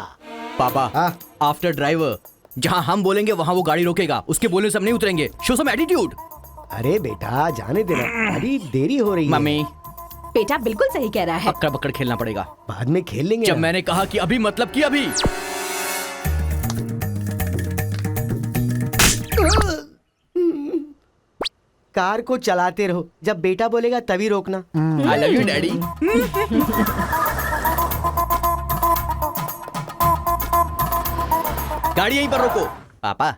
पापा, आफ्टर ड्राइवर, जहां हम बोलेंगे वहां वो गाड़ी रोकेगा। उसके बोलने से हम नहीं उतरेंगे। Show some attitude. अरे बेटा जाने देना, अभी देरी हो रही है। मम्मी, बेटा बिल्कुल सही कह रहा है। अक्कड़ बक्कड़ खेलना पड़ेगा। बाद में खेल लेंगे। जब मैंने कहा कि अभी मतलब कि अभी। कार को चलाते रहो, जब बेटा बोलेगा तभी रोकना। आई लव यू डैडी। गाड़ी यहीं पर रोको। पापा,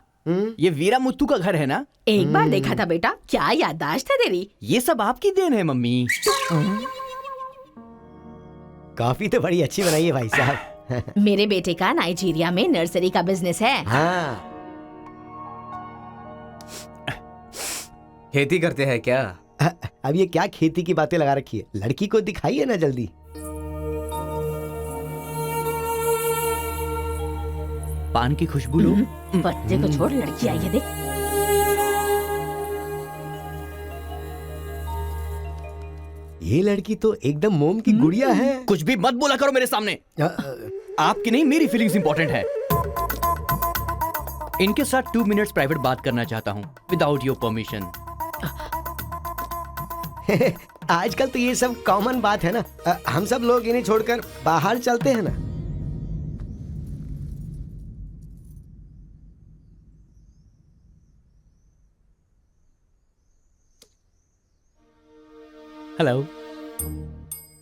ये वीरा मुत्तू का घर है ना? एक बार देखा था बेटा। क्या याददाश्त है तेरी। ये सब आपकी देन है मम्मी। काफी तो बड़ी अच्छी बनाई है भाई साहब। मेरे बेटे का नाइजीरिया में नर्सरी का बिजनेस है। हाँ। खेती करते हैं क्या? अब ये क्या खेती की बातें लगा रखी है? लड़की को दिखाइए ना जल्दी। पान की खुशबू लो। बच्चे को छोड़, लड़की आई है देख। ये लड़की तो एकदम मोम की गुड़िया है। कुछ भी मत बोला करो मेरे सामने। आपकी नहीं, मेरी फीलिंग्स इंपॉर्टेंट है। इनके साथ 2 मिनट्स प्राइवेट बात करना चाहता हूँ विदाउट योर परमिशन। आजकल तो ये सब कॉमन बात है ना। हम सब लोग इन्हें छोड़कर बाहर चलते हैं ना। हेलो।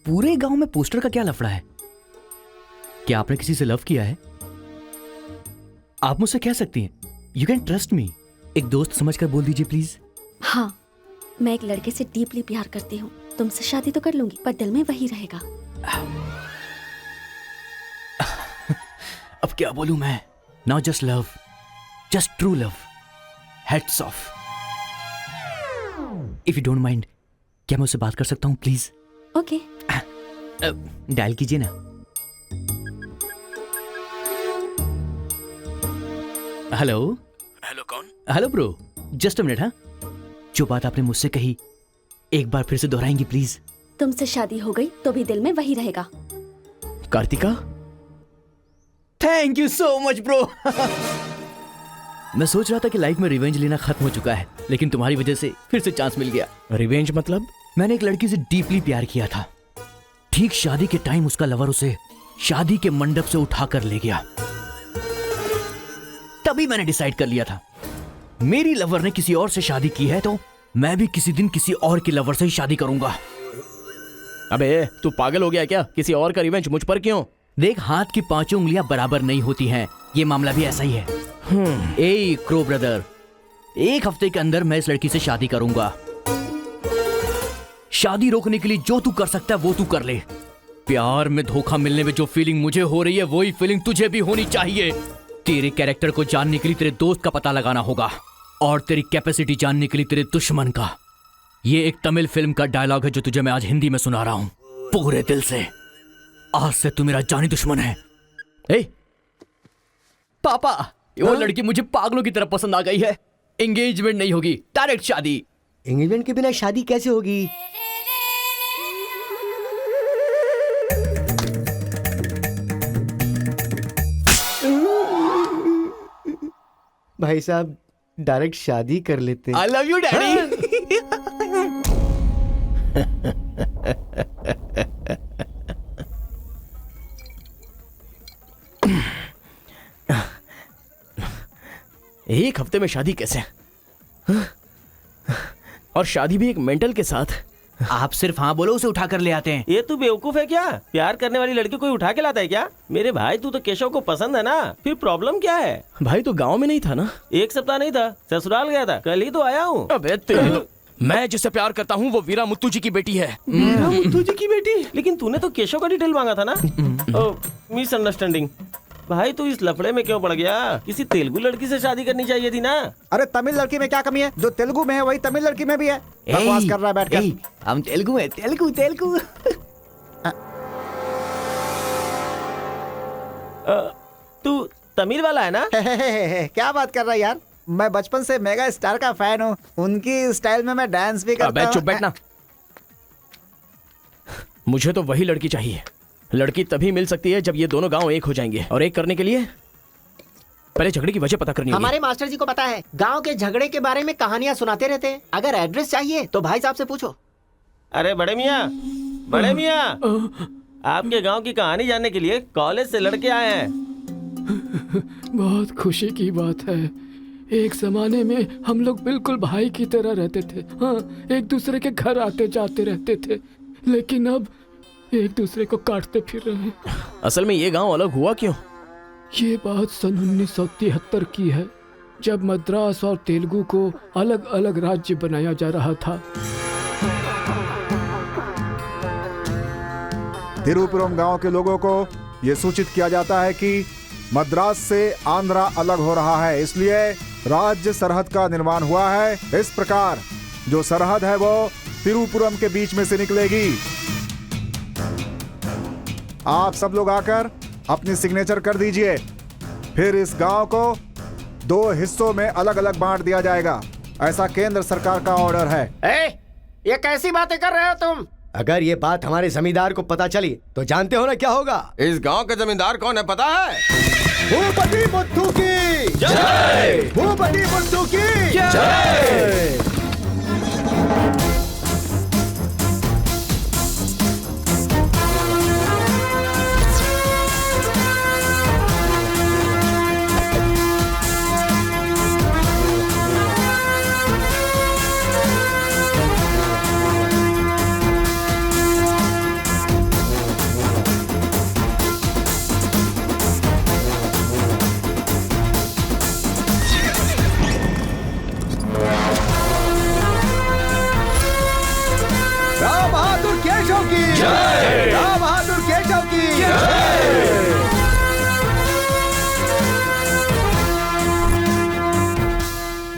पूरे गांव में पोस्टर का क्या लफड़ा है? क्या आपने किसी से लव किया है? आप मुझसे कह सकती हैं, यू कैन ट्रस्ट मी। एक दोस्त समझकर बोल दीजिए प्लीज। हाँ, मैं एक लड़के से डीपली प्यार करती हूँ। तुमसे शादी तो कर लूंगी, पर दिल में वही रहेगा। अब क्या बोलूं मैं? Not just love, just true love. Heads of. If you don't mind, क्या मैं उससे बात कर सकता हूँ प्लीज? ओके। डायल कीजिए ना। हेलो। हेलो, कौन? Hello bro, just a minute. हाँ, जो बात आपने मुझसे कही एक बार फिर से दोहराएंगी प्लीज? तुमसे शादी हो गई तो भी दिल में वही रहेगा। Karthika, thank you so much bro. मैं सोच रहा था कि लाइफ में रिवेंज लेना खत्म हो चुका है, लेकिन तुम्हारी वजह से फिर से चांस मिल गया। रिवेंज मतलब? मैंने एक लड़की से डीपली प्यार किया था। ठीक शादी के टाइम उसका लवर उसे शादी के मंडप से उठाकर ले गया। तभी मैंने डिसाइड कर लिया था, मेरी लवर ने किसी और से शादी की है तो मैं भी किसी दिन किसी और की लवर से ही शादी करूंगा। अबे तू पागल हो गया क्या? किसी और का रिवेंज मुझ पर क्यों? देख, हाथ की 5 उंगलियां बराबर नहीं होती हैं। ये मामला भी ऐसा ही है। ए क्रो ब्रदर, 1 हफ्ते के अंदर मैं इस लड़की से शादी करूंगा। शादी रोकने के लिए जो तू कर सकता है वो तू कर ले। प्यार में धोखा मिलने में जो फीलिंग मुझे हो रही है वही फीलिंग तुझे भी होनी चाहिए। तेरे कैरेक्टर को जानने के लिए तेरे दोस्त का पता लगाना होगा और तेरी कैपेसिटी जानने के लिए तेरे दुश्मन का। ये एक तमिल फिल्म का डायलॉग है जो तुझे मैं आज हिंदी में सुना रहा हूं पूरे दिल से। आज से तू मेरा जानी दुश्मन है। ए पापा, वो लड़की मुझे पागलों की तरह पसंद आ गई है। एंगेजमेंट नहीं होगी, डायरेक्ट शादी। एंगेजमेंट के बिना शादी कैसे होगी? भाई साहब, डायरेक्ट शादी कर लेते। आई लव यू डैडी। एक हफ्ते में शादी कैसे? और शादी भी एक मेंटल के साथ। आप सिर्फ हाँ बोलो, उसे उठा कर ले आते हैं। ये तू बेवकूफ है क्या? प्यार करने वाली लड़की कोई उठा के लाता है क्या? मेरे भाई, तू तो केशव को पसंद है ना, फिर प्रॉब्लम क्या है? भाई तो गांव में नहीं था ना? 1 सप्ताह नहीं था, ससुराल गया था, कल ही तो आया हूँ। अबे तेरे, मैं जिससे प्यार करता हूँ वो वीरा मुत्तू जी की बेटी है। वीरा मुत्तू जी की बेटी? लेकिन तूने तो केशव का डिटेल मांगा था ना। मिसअंडरस्टैंडिंग। भाई तू इस लफड़े में क्यों पड़ गया? किसी तेलुगु लड़की से शादी करनी चाहिए थी ना। अरे तमिल लड़की में क्या कमी है? जो तेलुगु में है वही तमिल लड़की में भी है। बकवास कर रहा है बैठकर। हम तेलुगु है, तेलुगु तेलुगु। तू तमिल वाला है ना? क्या बात कर रहा है यार? मैं बचपन से मेगा स्टार का फैन हूँ। उनकी स्टाइल में मैं डांस भी करता हूँ। चुप बैठना। मुझे तो वही लड़की चाहिए। लड़की तभी मिल सकती है जब ये दोनों गांव एक हो जाएंगे, और एक करने के लिए पहले झगड़े की वजह पता करनी होगी। हमारे मास्टर जी को पता है, गांव के झगड़े के बारे में कहानियां सुनाते रहते हैं। अगर एड्रेस चाहिए तो भाई साहब से पूछो। अरे बड़े मियाँ, बड़े मियाँ, आपके गांव की कहानी जानने के लिए कॉलेज से लड़के आए हैं। बहुत खुशी की बात है। एक जमाने में हम लोग बिल्कुल भाई की तरह रहते थे। हाँ, एक दूसरे के घर आते जाते रहते थे, लेकिन अब एक दूसरे को काटते फिर रहे हैं। असल में ये गांव अलग हुआ क्यों? ये बात सन 1973 की है, जब मद्रास और तेलुगु को अलग अलग राज्य बनाया जा रहा था। तिरुपुरम गांव के लोगों को ये सूचित किया जाता है कि मद्रास से आंध्रा अलग हो रहा है, इसलिए राज्य सरहद का निर्माण हुआ है। इस प्रकार जो सरहद है वो तिरुपुरम के बीच में से निकलेगी। आप सब लोग आकर अपनी सिग्नेचर कर दीजिए। फिर इस गांव को 2 हिस्सों में अलग अलग बांट दिया जाएगा। ऐसा केंद्र सरकार का ऑर्डर है। ये कैसी बातें कर रहे हो तुम? अगर ये बात हमारे जमींदार को पता चली तो जानते हो ना क्या होगा? इस गांव के जमींदार कौन है पता है? भूपति बुद्धू की जय! भूपति बुद्धू की जय! राव बहादुर केशव की जय! राव बहादुर केशव की जय!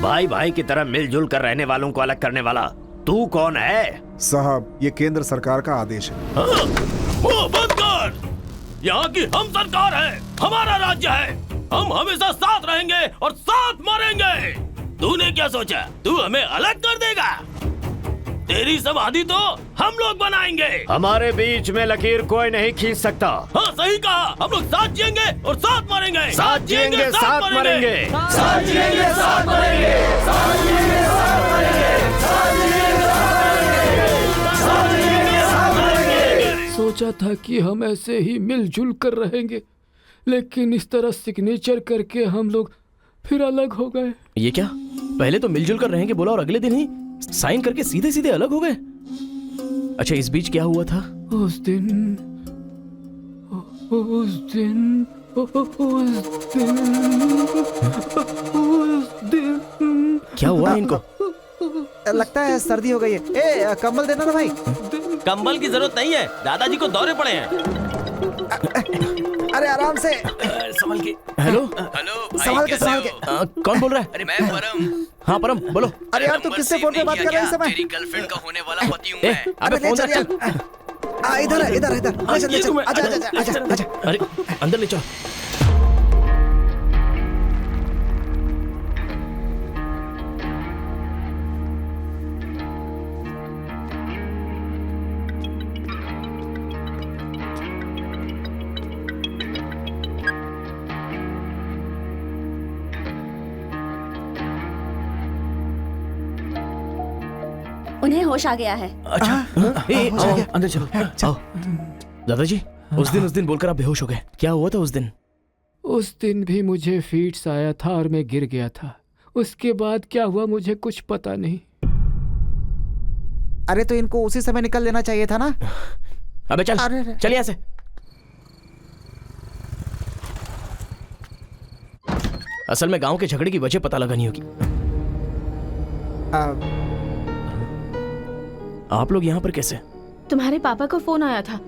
भाई भाई की तरह मिलजुल कर रहने वालों को अलग करने वाला तू कौन है? साहब, ये केंद्र सरकार का आदेश है। वो बंद कर। यहाँ की हम सरकार है, हमारा राज्य है। हम हमेशा साथ रहेंगे और साथ मरेंगे। तूने क्या सोचा तू हमें अलग कर देगा? तेरी समाधि तो हम लोग बनाएंगे। हमारे बीच में लकीर कोई नहीं खींच सकता। हाँ सही कहा, हम लोग साथ जिएंगे और साथ मरेंगे। साथ जिएंगे साथ मरेंगे। साथ जिएंगे साथ मरेंगे। साथ जिएंगे साथ मरेंगे। साथ जिएंगे साथ मरेंगे। सोचा था कि हम ऐसे ही मिलजुल कर रहेंगे, लेकिन इस तरह सिग्नेचर करके हम लोग फिर अलग हो गए। ये क्या? पहले तो मिलजुल कर रहेंगे बोला और अगले दिन ही साइन करके सीधे सीधे अलग हो गए। अच्छा, इस बीच क्या हुआ था? उस दिन क्या हुआ इनको? लगता है सर्दी हो गई है। ए, कंबल देना ना भाई। कंबल की जरूरत नहीं है, दादाजी को दौरे पड़े हैं। अरे आराम से संभल के। हेलो हेलो संभाल के संभाल के। कौन बोल रहा है? अरे मैं परम। हाँ परम बोलो। अरे यार, तू किससे फोन पे बात कर रहा है इस समय? तेरी गर्लफ्रेंड का होने वाला पति हूँ मैं। अबे फोन चल चल। इधर है, इधर इधर। आजा। अरे अंदर ले चलो। उन्हें होश आ गया है। अच्छा आओ अंदर चलो। आओ दादाजी, उस दिन बोलकर आप बेहोश हो गए। क्या हुआ था उस दिन? उस दिन भी मुझे फीट्स आया था और मैं गिर गया था। उसके बाद क्या हुआ मुझे कुछ पता नहीं। अरे तो इनको उसी समय निकल लेना चाहिए था ना। अबे चल चल यहाँ से। असल में गांव के झगड़े की वजह पता लगानी होगी। आप लोग यहाँ पर कैसे? तुम्हारे पापा का फोन आया था।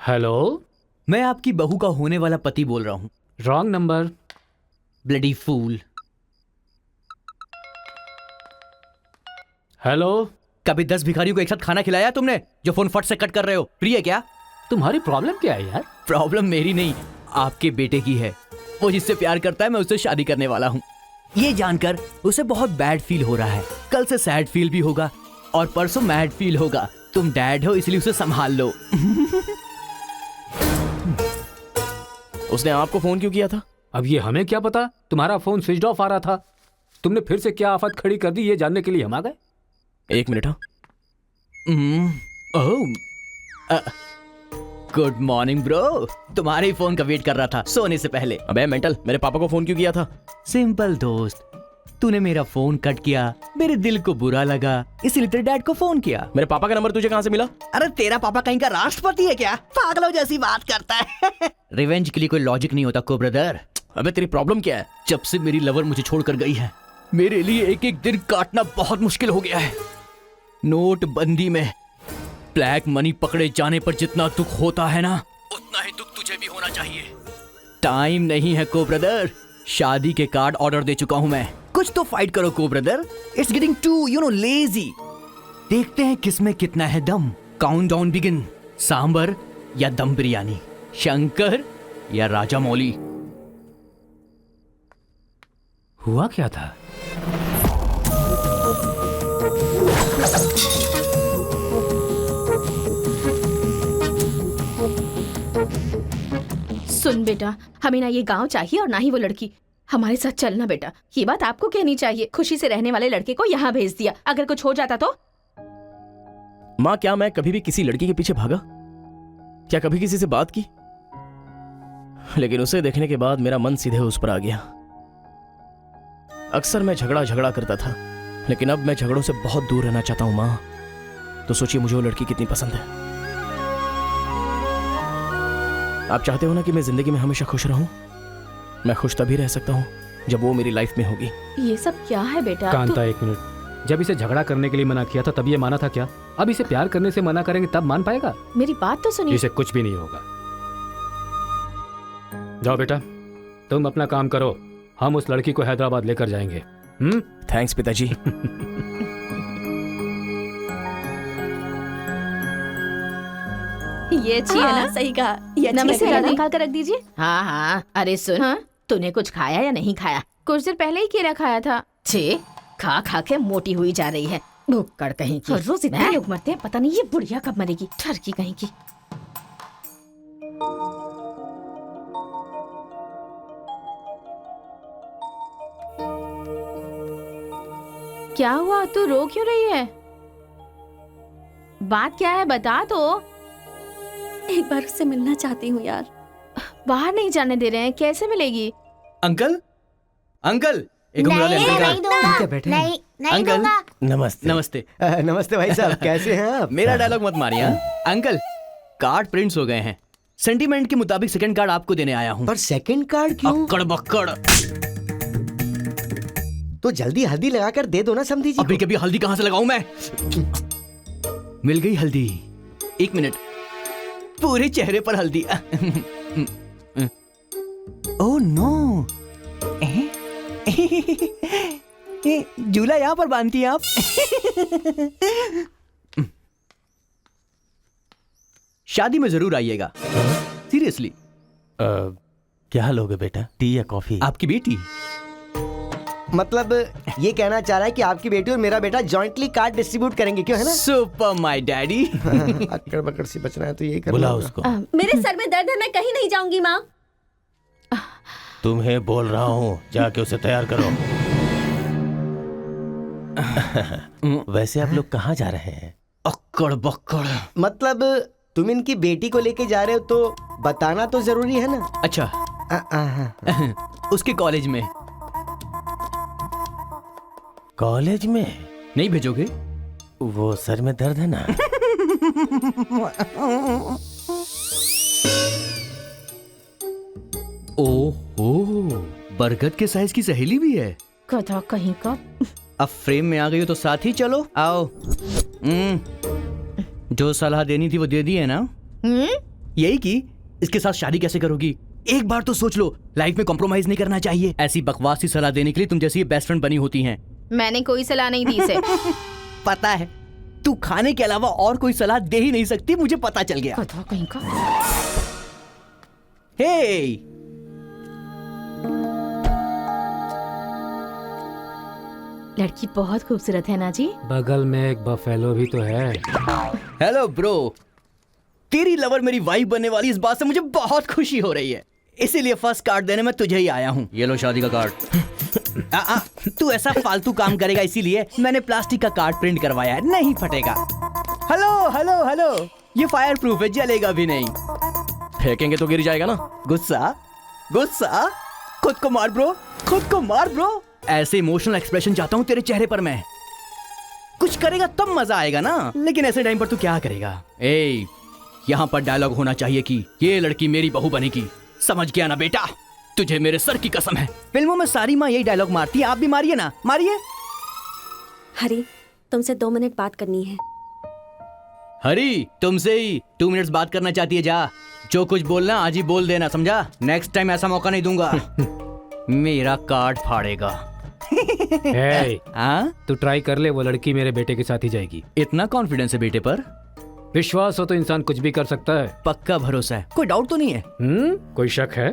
हेलो, मैं आपकी बहू का होने वाला पति बोल रहा हूँ। Wrong number. Bloody fool. Hello, कभी 10 भिखारियों को एक साथ खाना खिलाया तुमने जो फोन फट से कट कर रहे हो? प्रिय क्या? तुम्हारी प्रॉब्लम क्या है यार? प्रॉब्लम मेरी नहीं, आपके बेटे की है। वो जिससे प्यार करता है, मैं उससे शादी करने वाला हूँ। ये जानकर उसे बहुत बैड फील हो रहा है। कल से सैड फील भी होगा और परसों मैड फील होगा। तुम डैड हो इसलिए उसे संभाल लो। उसने आपको फोन क्यों किया था? अब ये हमें क्या पता? तुम्हारा फोन स्विच ऑफ आ रहा था। तुमने फिर से क्या आफत खड़ी कर दी ये जानने के लिए हम आ गए। एक मिनट। हाँ गुड मॉर्निंग ब्रो। तुम्हारे ही फोन का वेट कर रहा था सोने से पहले। अबे मेंटल, मेरे पापा को फोन क्यों किया था? सिंपल दोस्त, तूने मेरा फोन कट किया, मेरे दिल को बुरा लगा, इसलिए तेरे डैड को फोन किया। मेरे पापा का नंबर तुझे कहाँ से मिला? अरे तेरा पापा कहीं का राष्ट्रपति है क्या? पागलों जैसी बात करता है। रिवेंज के लिए कोई लॉजिक नहीं होता को ब्रदर। अबे तेरी प्रॉब्लम क्या है? जब से मेरी लवर मुझे छोड़कर गई है, मेरे लिए एक एक दिन काटना बहुत मुश्किल हो गया है। नोटबंदी में ब्लैक मनी पकड़े जाने पर जितना दुख होता है ना, उतना ही दुख तुझे भी होना चाहिए। टाइम नहीं है को ब्रदर, शादी के कार्ड ऑर्डर दे चुका हूं मैं। कुछ तो फाइट करो को brother, it's getting to you know lazy. देखते हैं किसमें कितना है दम। Count down begin. सांबर या दम बिरयानी, शंकर या राजा मौली। हुआ क्या था? सुन बेटा, हमें ना ये गांव चाहिए और ना ही वो लड़की। हमारे साथ चलना बेटा। ये बात आपको कहनी चाहिए। खुशी से रहने वाले लड़के को यहाँ भेज दिया, अगर कुछ हो जाता तो। माँ, क्या मैं कभी भी किसी लड़की के पीछे भागा? क्या कभी किसी से बात की? लेकिन उसे देखने के बाद मेरा मन सीधे उस पर आ गया। अक्सर मैं झगड़ा करता था, लेकिन अब मैं झगड़ों से बहुत दूर रहना चाहता हूँ माँ। तो सोचिए मुझे वो लड़की कितनी पसंद है। आप चाहते हो ना कि मैं जिंदगी में हमेशा खुश रहूं? मैं खुश तभी रह सकता हूं जब वो मेरी लाइफ में होगी। ये सब क्या है बेटा? कांता, एक मिनट। जब इसे झगड़ा करने के लिए मना किया था तब ये माना था क्या? अब इसे प्यार करने से मना करेंगे तब मान पाएगा? मेरी बात तो सुनिए। इसे कुछ भी नहीं होगा। जाओ बेटा, तुम अपना काम करो, हम उस लड़की को हैदराबाद लेकर जाएंगे। थैंक्स पिताजी। ये अच्छी है ना? सही कहा। ये अच्छी नमस्ते लग रही है। निकाल कर रख दीजिए। हाँ हाँ, अरे सुन, तूने कुछ खाया या नहीं खाया? कुछ देर पहले ही केला खाया था। छे, खा खा के मोटी हुई जा रही है, भुक्कड़ कहीं की। हर रोज इतने लोग मरते हैं, पता नहीं ये बुढ़िया कब मरेगी। ठरकी कहीं की। क्या हुआ? तू रो क्यों रही है? बात क्या है, बता तो। एक बार उससे मिलना चाहती हूँ यार। बाहर नहीं जाने दे रहे हैं, कैसे मिलेगी? अंकल, अंकल, एक उंगली वाले अंकल का। नहीं अंकल, नमस्ते। नमस्ते। नमस्ते भाई साहब, कैसे हैं आप? मेरा डायलॉग मत मारिए। अंकल, कार्ड प्रिंट्स हो गए हैं। सेंटीमेंट के मुताबिक सेकंड कार्ड आपको देने आया हूँ। पर सेकंड कार्ड क्यों? अक्कड़ बक्कड़। तो जल्दी हल्दी लगाकर दे दो ना समधी जी। अभी कभी हल्दी कहाँ से लगाऊं मैं? मिल गई हल्दी। एक मिनट, पूरे चेहरे पर हल्दी। ओह नो, झूला यहाँ पर बांधती हैं आप? शादी में जरूर आइएगा, सीरियसली। क्या लोगे बेटा, टी या कॉफी? आपकी बेटी। मतलब ये कहना चाह रहा है कि आपकी बेटी और मेरा बेटा जॉइंटली कार्ड डिस्ट्रीब्यूट करेंगे, क्यों है ना? Super my daddy. अक्कड़ बक्कड़ से बचना है तो यही करना बुला होगा। उसको। मेरे सर में दर्द है, मैं कहीं नहीं जाऊंगी माँ। तुम्हें बोल रहा हूँ, जाके उसे तैयार करो। वैसे आप लोग कहाँ जा रहे हैं? अक्कड़ बक्कड़। मतलब तुम इनकी बेटी को लेके जा रहे हो तो बताना तो जरूरी है ना? अच्छा, उसके कॉलेज में। कॉलेज में नहीं भेजोगे? वो सर में दर्द है ना। ओहो, बरगद के साइज की सहेली भी है। गधा कहीं का। अब फ्रेम में आ गई हो तो साथ ही चलो। आओ। जो सलाह देनी थी वो दे दी है ना? यही कि इसके साथ शादी कैसे करोगी? एक बार तो सोच लो, लाइफ में कॉम्प्रोमाइज नहीं करना चाहिए। ऐसी बकवास सी सलाह देने के लिए तुम जैसी बेस्ट फ्रेंड बनी होती हैं। मैंने कोई सलाह नहीं दी इसे। पता है, तू खाने के अलावा और कोई सलाह दे ही नहीं सकती, मुझे पता चल गया। गधा कहीं का। हे, लड़की बहुत खूबसूरत है ना जी? बगल में एक बफेलो भी तो है। हेलो ब्रो, तेरी लवर मेरी वाइफ बनने वाली इस बात से मुझे बहुत खुशी हो रही है, इसीलिए फर्स्ट कार्ड देने में तुझे ही आया हूँ। ये लो शादी का कार्ड। तू ऐसा फालतू काम करेगा इसीलिए मैंने प्लास्टिक का कार्ड प्रिंट करवाया है, नहीं फटेगा। हेलो हेलो हेलो, ये फायर प्रूफ है, जलेगा भी नहीं। फेंकेंगे तो गिर जाएगा ना। गुस्सा गुस्सा, खुद को मार ब्रो, खुद को मार ब्रो। ऐसे इमोशनल एक्सप्रेशन चाहता हूँ तेरे चेहरे पर मैं। कुछ करेगा तब मजा आएगा ना, लेकिन ऐसे टाइम पर तू क्या करेगा? ए, यहाँ पर डायलॉग होना चाहिए कि ये लड़की मेरी बहू बनेगी। समझ गया ना बेटा? तुझे मेरे सर की कसम है, फिल्मों में सारी माँ यही डायलॉग मारती है, आप भी मारिए ना, मारिए। हरी, तुमसे 2 मिनट बात करनी है। हरी, तुमसे ही 2 मिनट्स बात करना चाहती है? जा, जो कुछ बोलना आज ही बोल देना, समझा? नेक्स्ट टाइम ऐसा मौका नहीं दूंगा। मेरा कार्ड फाड़ेगा। तू ट्राई कर ले, वो लड़की मेरे बेटे के साथ ही जाएगी। इतना कॉन्फिडेंस है बेटे पर? विश्वास हो तो इंसान कुछ भी कर सकता है। पक्का भरोसा है, कोई डाउट तो नहीं है? कोई शक है?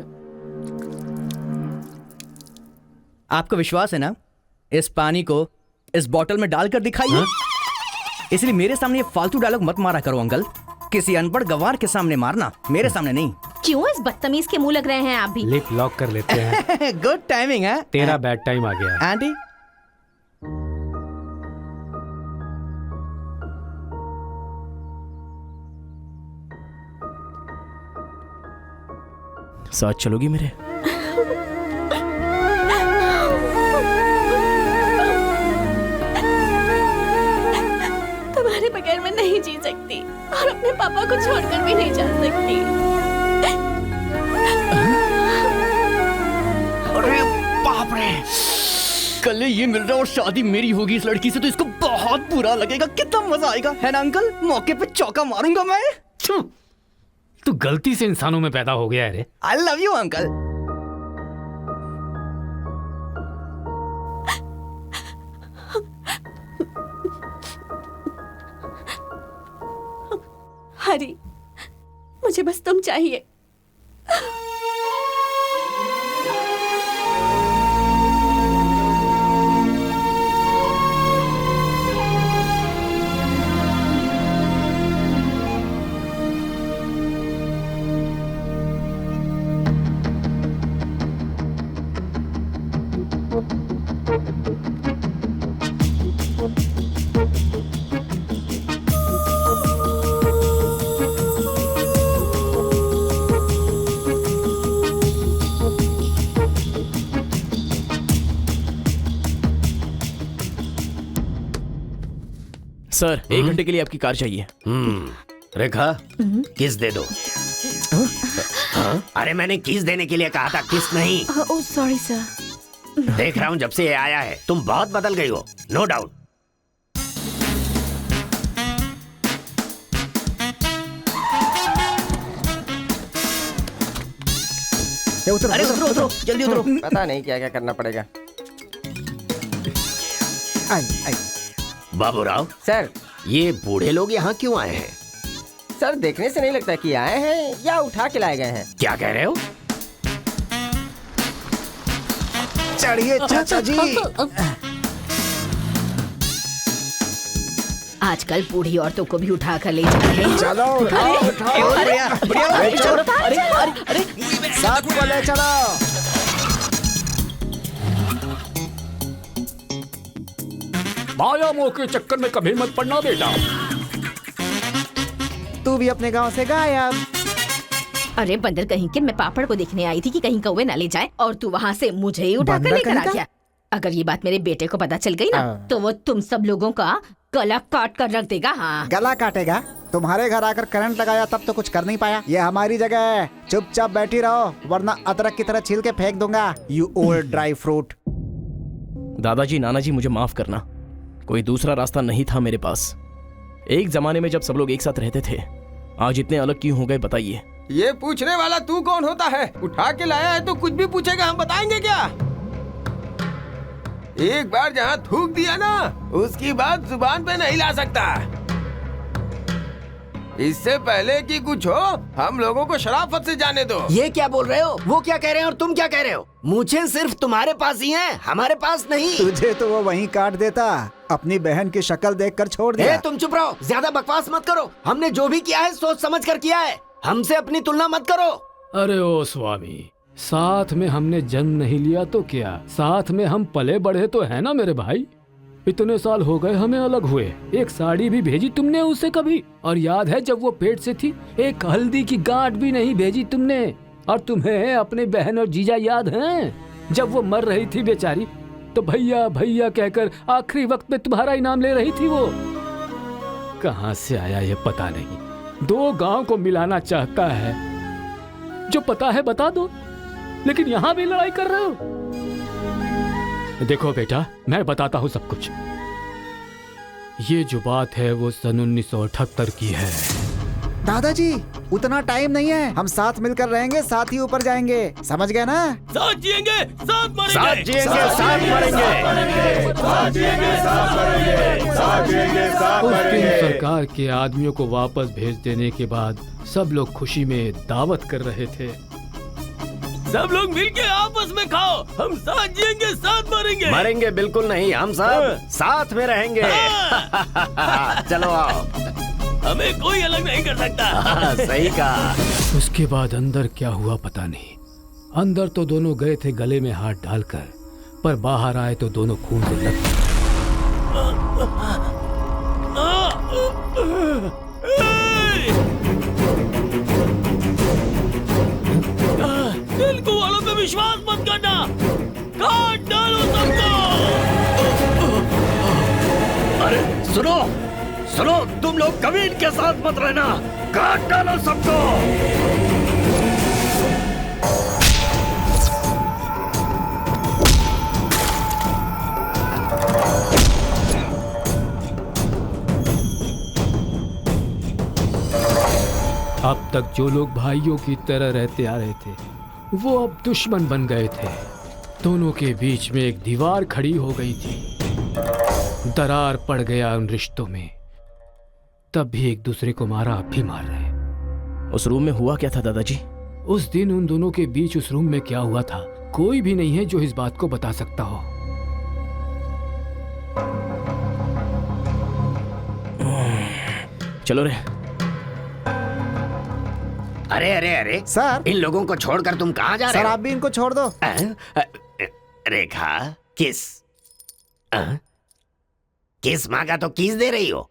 आपको विश्वास है ना? इस पानी को इस बोतल में डालकर दिखाइए। इसलिए मेरे सामने ये फालतू डायलॉग मत मारा करो अंकल। किसी अनपढ़ गवार के सामने मारना, मेरे सामने नहीं। क्यों इस बदतमीज के मुंह लग रहे हैं आप भी? लिप लॉक कर लेते हैं। गुड टाइमिंग है। तेरा बैड टाइम आ गया। आंटी साथ चलोगी मेरे? तुम्हारे बगैर मैं नहीं जी सकती और अपने पापा को छोड़कर भी नहीं जा सकती। अरे बाप रे, कल ये मिल रहा और शादी मेरी होगी इस लड़की से, तो इसको बहुत बुरा लगेगा। कितना मजा आएगा, है ना अंकल? मौके पे चौका मारूंगा मैं। तू गलती से इंसानों में पैदा हो गया है रे। I love you uncle. Hari, मुझे बस तुम चाहिए। सर, 1 घंटे के लिए आपकी कार चाहिए। रेखा, किस दे दो। अरे मैंने किस देने के लिए कहा था, किस नहीं। Oh sorry sir. देख रहा हूँ जब से ये आया है तुम बहुत बदल गई हो, नो डाउट। अरे उतरो उतरो, जल्दी उतरो। पता नहीं क्या क्या करना पड़ेगा। बाबूराव सर, ये बूढ़े लोग यहाँ क्यों आए हैं? सर देखने से नहीं लगता कि आए हैं या उठा के लाए गए हैं। क्या कह रहे हो? चढ़िए चाचा जी। आजकल बूढ़ी औरतों को भी उठा कर ले जा रहे हैं। चलो उठाओ उठाओ। अरे साथ को ले चलो। माया मोह के चक्कर में कभी मत पड़ना बेटा। तू भी अपने गांव से गायब। अरे बंदर कहीं के, मैं पापड़ को देखने आई थी कि कहीं कौवे ना ले जाए और तू वहाँ से मुझे ही उठा कर बंदर लेकर आ कहीं गया। अगर ये बात मेरे बेटे को पता चल गई ना तो वो तुम सब लोगों का गला काट कर रख देगा। हाँ, गला काटेगा? तुम्हारे घर आकर करंट लगाया तब तो कुछ कर नहीं पाया। ये हमारी जगह है, चुपचाप बैठी रहो वरना अदरक की तरह छील के फेंक दूंगा। You old dry fruit. दादाजी, नानाजी, मुझे माफ करना, कोई दूसरा रास्ता नहीं था मेरे पास। एक जमाने में जब सब लोग एक साथ रहते थे, आज इतने अलग क्यों हो गए बताइए? ये पूछने वाला तू कौन होता है? उठा के लाया है तो कुछ भी पूछेगा, हम बताएंगे क्या? एक बार जहाँ थूक दिया ना, उसकी बात जुबान पे नहीं ला सकता। इससे पहले कि कुछ हो, हम लोगों को शराफत से जाने दो। ये क्या बोल रहे हो? वो क्या कह रहे हैं और तुम क्या कह रहे हो? मुझे सिर्फ तुम्हारे पास ही है, हमारे पास नहीं। तुझे तो वो वहीं काट देता, अपनी बहन की शक्ल देखकर छोड़ दिया। तुम चुप रहो, ज्यादा बकवास मत करो। हमने जो भी किया है सोच समझ कर किया है, हमसे अपनी तुलना मत करो। अरे ओ स्वामी, साथ में हमने जन्म नहीं लिया तो क्या, साथ में हम पले बढ़े तो है ना मेरे भाई। इतने साल हो गए हमें अलग हुए, एक साड़ी भी भेजी तुमने उसे कभी? और याद है जब वो पेट से थी, एक हल्दी की गांठ भी नहीं भेजी तुमने। और तुम्हें अपने बहन और जीजा याद हैं? जब वो मर रही थी बेचारी, तो भैया भैया कहकर आखिरी वक्त में तुम्हारा ही नाम ले रही थी। वो कहाँ से आया ये पता नहीं। 2 गांव को मिलाना चाहता है, जो पता है बता दो, लेकिन यहाँ भी लड़ाई कर रहे हो। देखो बेटा, मैं बताता हूँ सब कुछ। ये जो बात है वो सन 1978 की है। दादाजी, उतना टाइम नहीं है। हम साथ मिलकर रहेंगे, साथ ही ऊपर जाएंगे, समझ गए ना? साथ जिएंगे, साथ मरेंगे, साथ जिएंगे, साथ मरेंगे, साथ जिएंगे, साथ मरेंगे, साथ जिएंगे, साथ उस दिन मरेंगे। सरकार के आदमियों को वापस भेज देने के बाद सब लोग खुशी में दावत कर रहे थे। सब लोग मिलके आपस में खाओ, हम साथ जिएंगे, साथ मरेंगे। मरेंगे बिल्कुल नहीं, हम सब साथ में रहेंगे। चलो आओ। हमें कोई अलग नहीं कर सकता। सही कहा। उसके बाद अंदर क्या हुआ पता नहीं। अंदर तो दोनों गए थे गले में हाथ डालकर, पर बाहर आए तो दोनों खून से लथपथ। तेलुगु वालों पे विश्वास मत करना, काट डालो सबको। अरे सुनो सुनो, तुम लोग कभी इनके साथ मत रहना, काट डालो सबको। अब तक जो लोग भाइयों की तरह रहते आ रहे थे वो अब दुश्मन बन गए थे। दोनों के बीच में एक दीवार खड़ी हो गई थी। दरार पड़ गया उन रिश्तों में। तब भी एक दूसरे को मारा, अब भी मार रहे। उस रूम में हुआ क्या था दादाजी? उस दिन उन दोनों के बीच उस रूम में क्या हुआ था कोई भी नहीं है जो इस बात को बता सकता हो। चलो रे। अरे अरे अरे सर, इन लोगों को छोड़कर तुम कहाँ जा रहे सर हो? आप भी इनको छोड़ दो। रेखा, किस किस मांगा तो किस दे रही हो?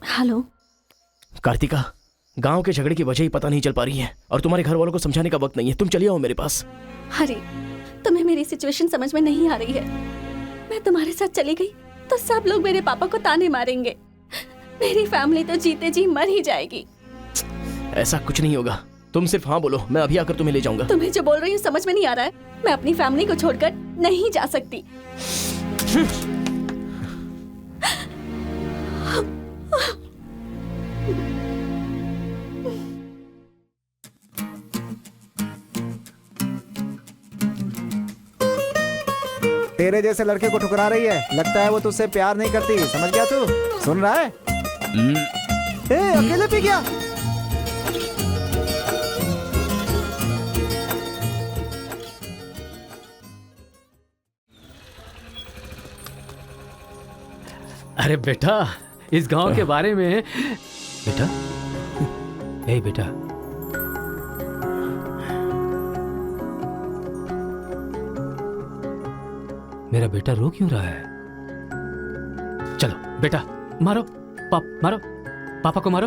हेलो कार्तिका, गांव के झगड़े की वजह ही पता नहीं चल पा रही है और तुम्हारे घर वालों को समझाने का वक्त नहीं है। तुम चलिए आओ मेरे पास। हरी, तुम्हें मेरी सिचुएशन समझ में नहीं आ रही है। मैं तुम्हारे साथ चली गई तो सब लोग मेरे पापा को ताने मारेंगे। मेरी फैमिली तो जीते जी मर ही जाएगी। ऐसा कुछ नहीं होगा, तुम सिर्फ हाँ बोलो, मैं अभी आकर तुम्हें ले जाऊंगा। तुम्हें जो बोल रही हूँ समझ में नहीं आ रहा है। मैं अपनी फैमिली को छोड़कर नहीं जा सकती। तेरे जैसे लड़के को ठुकरा रही है, लगता है वो तुझसे प्यार नहीं करती। समझ गया तू? सुन रहा है? अकेले पी गया? अरे बेटा, इस गांव के बारे में। बेटा, ए बेटा, मेरा बेटा रो क्यों रहा है? चलो बेटा, मारो मारो, पापा को मारो।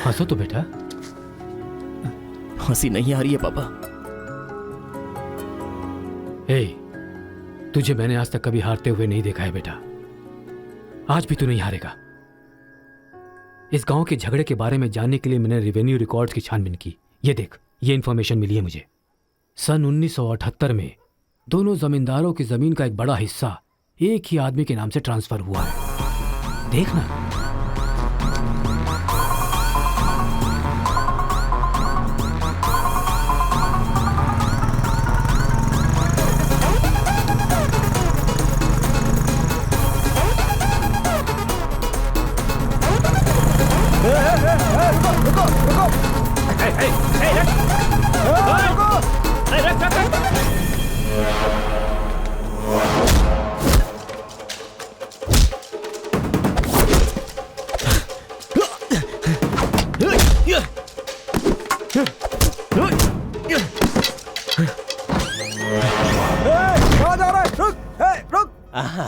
हंसो तो बेटा। हंसी नहीं आ रही है पापा। ए, तुझे मैंने आज तक कभी हारते हुए नहीं देखा है बेटा। आज भी तू नहीं हारेगा। इस गांव के झगड़े के बारे में जानने के लिए मैंने रेवेन्यू रिकॉर्ड्स की छानबीन की। ये देख, ये इंफॉर्मेशन मिली है मुझे। सन 1978 में दोनों जमींदारों की जमीन का एक बड़ा हिस्सा एक ही आदमी के नाम से ट्रांसफर हुआ है। देखना।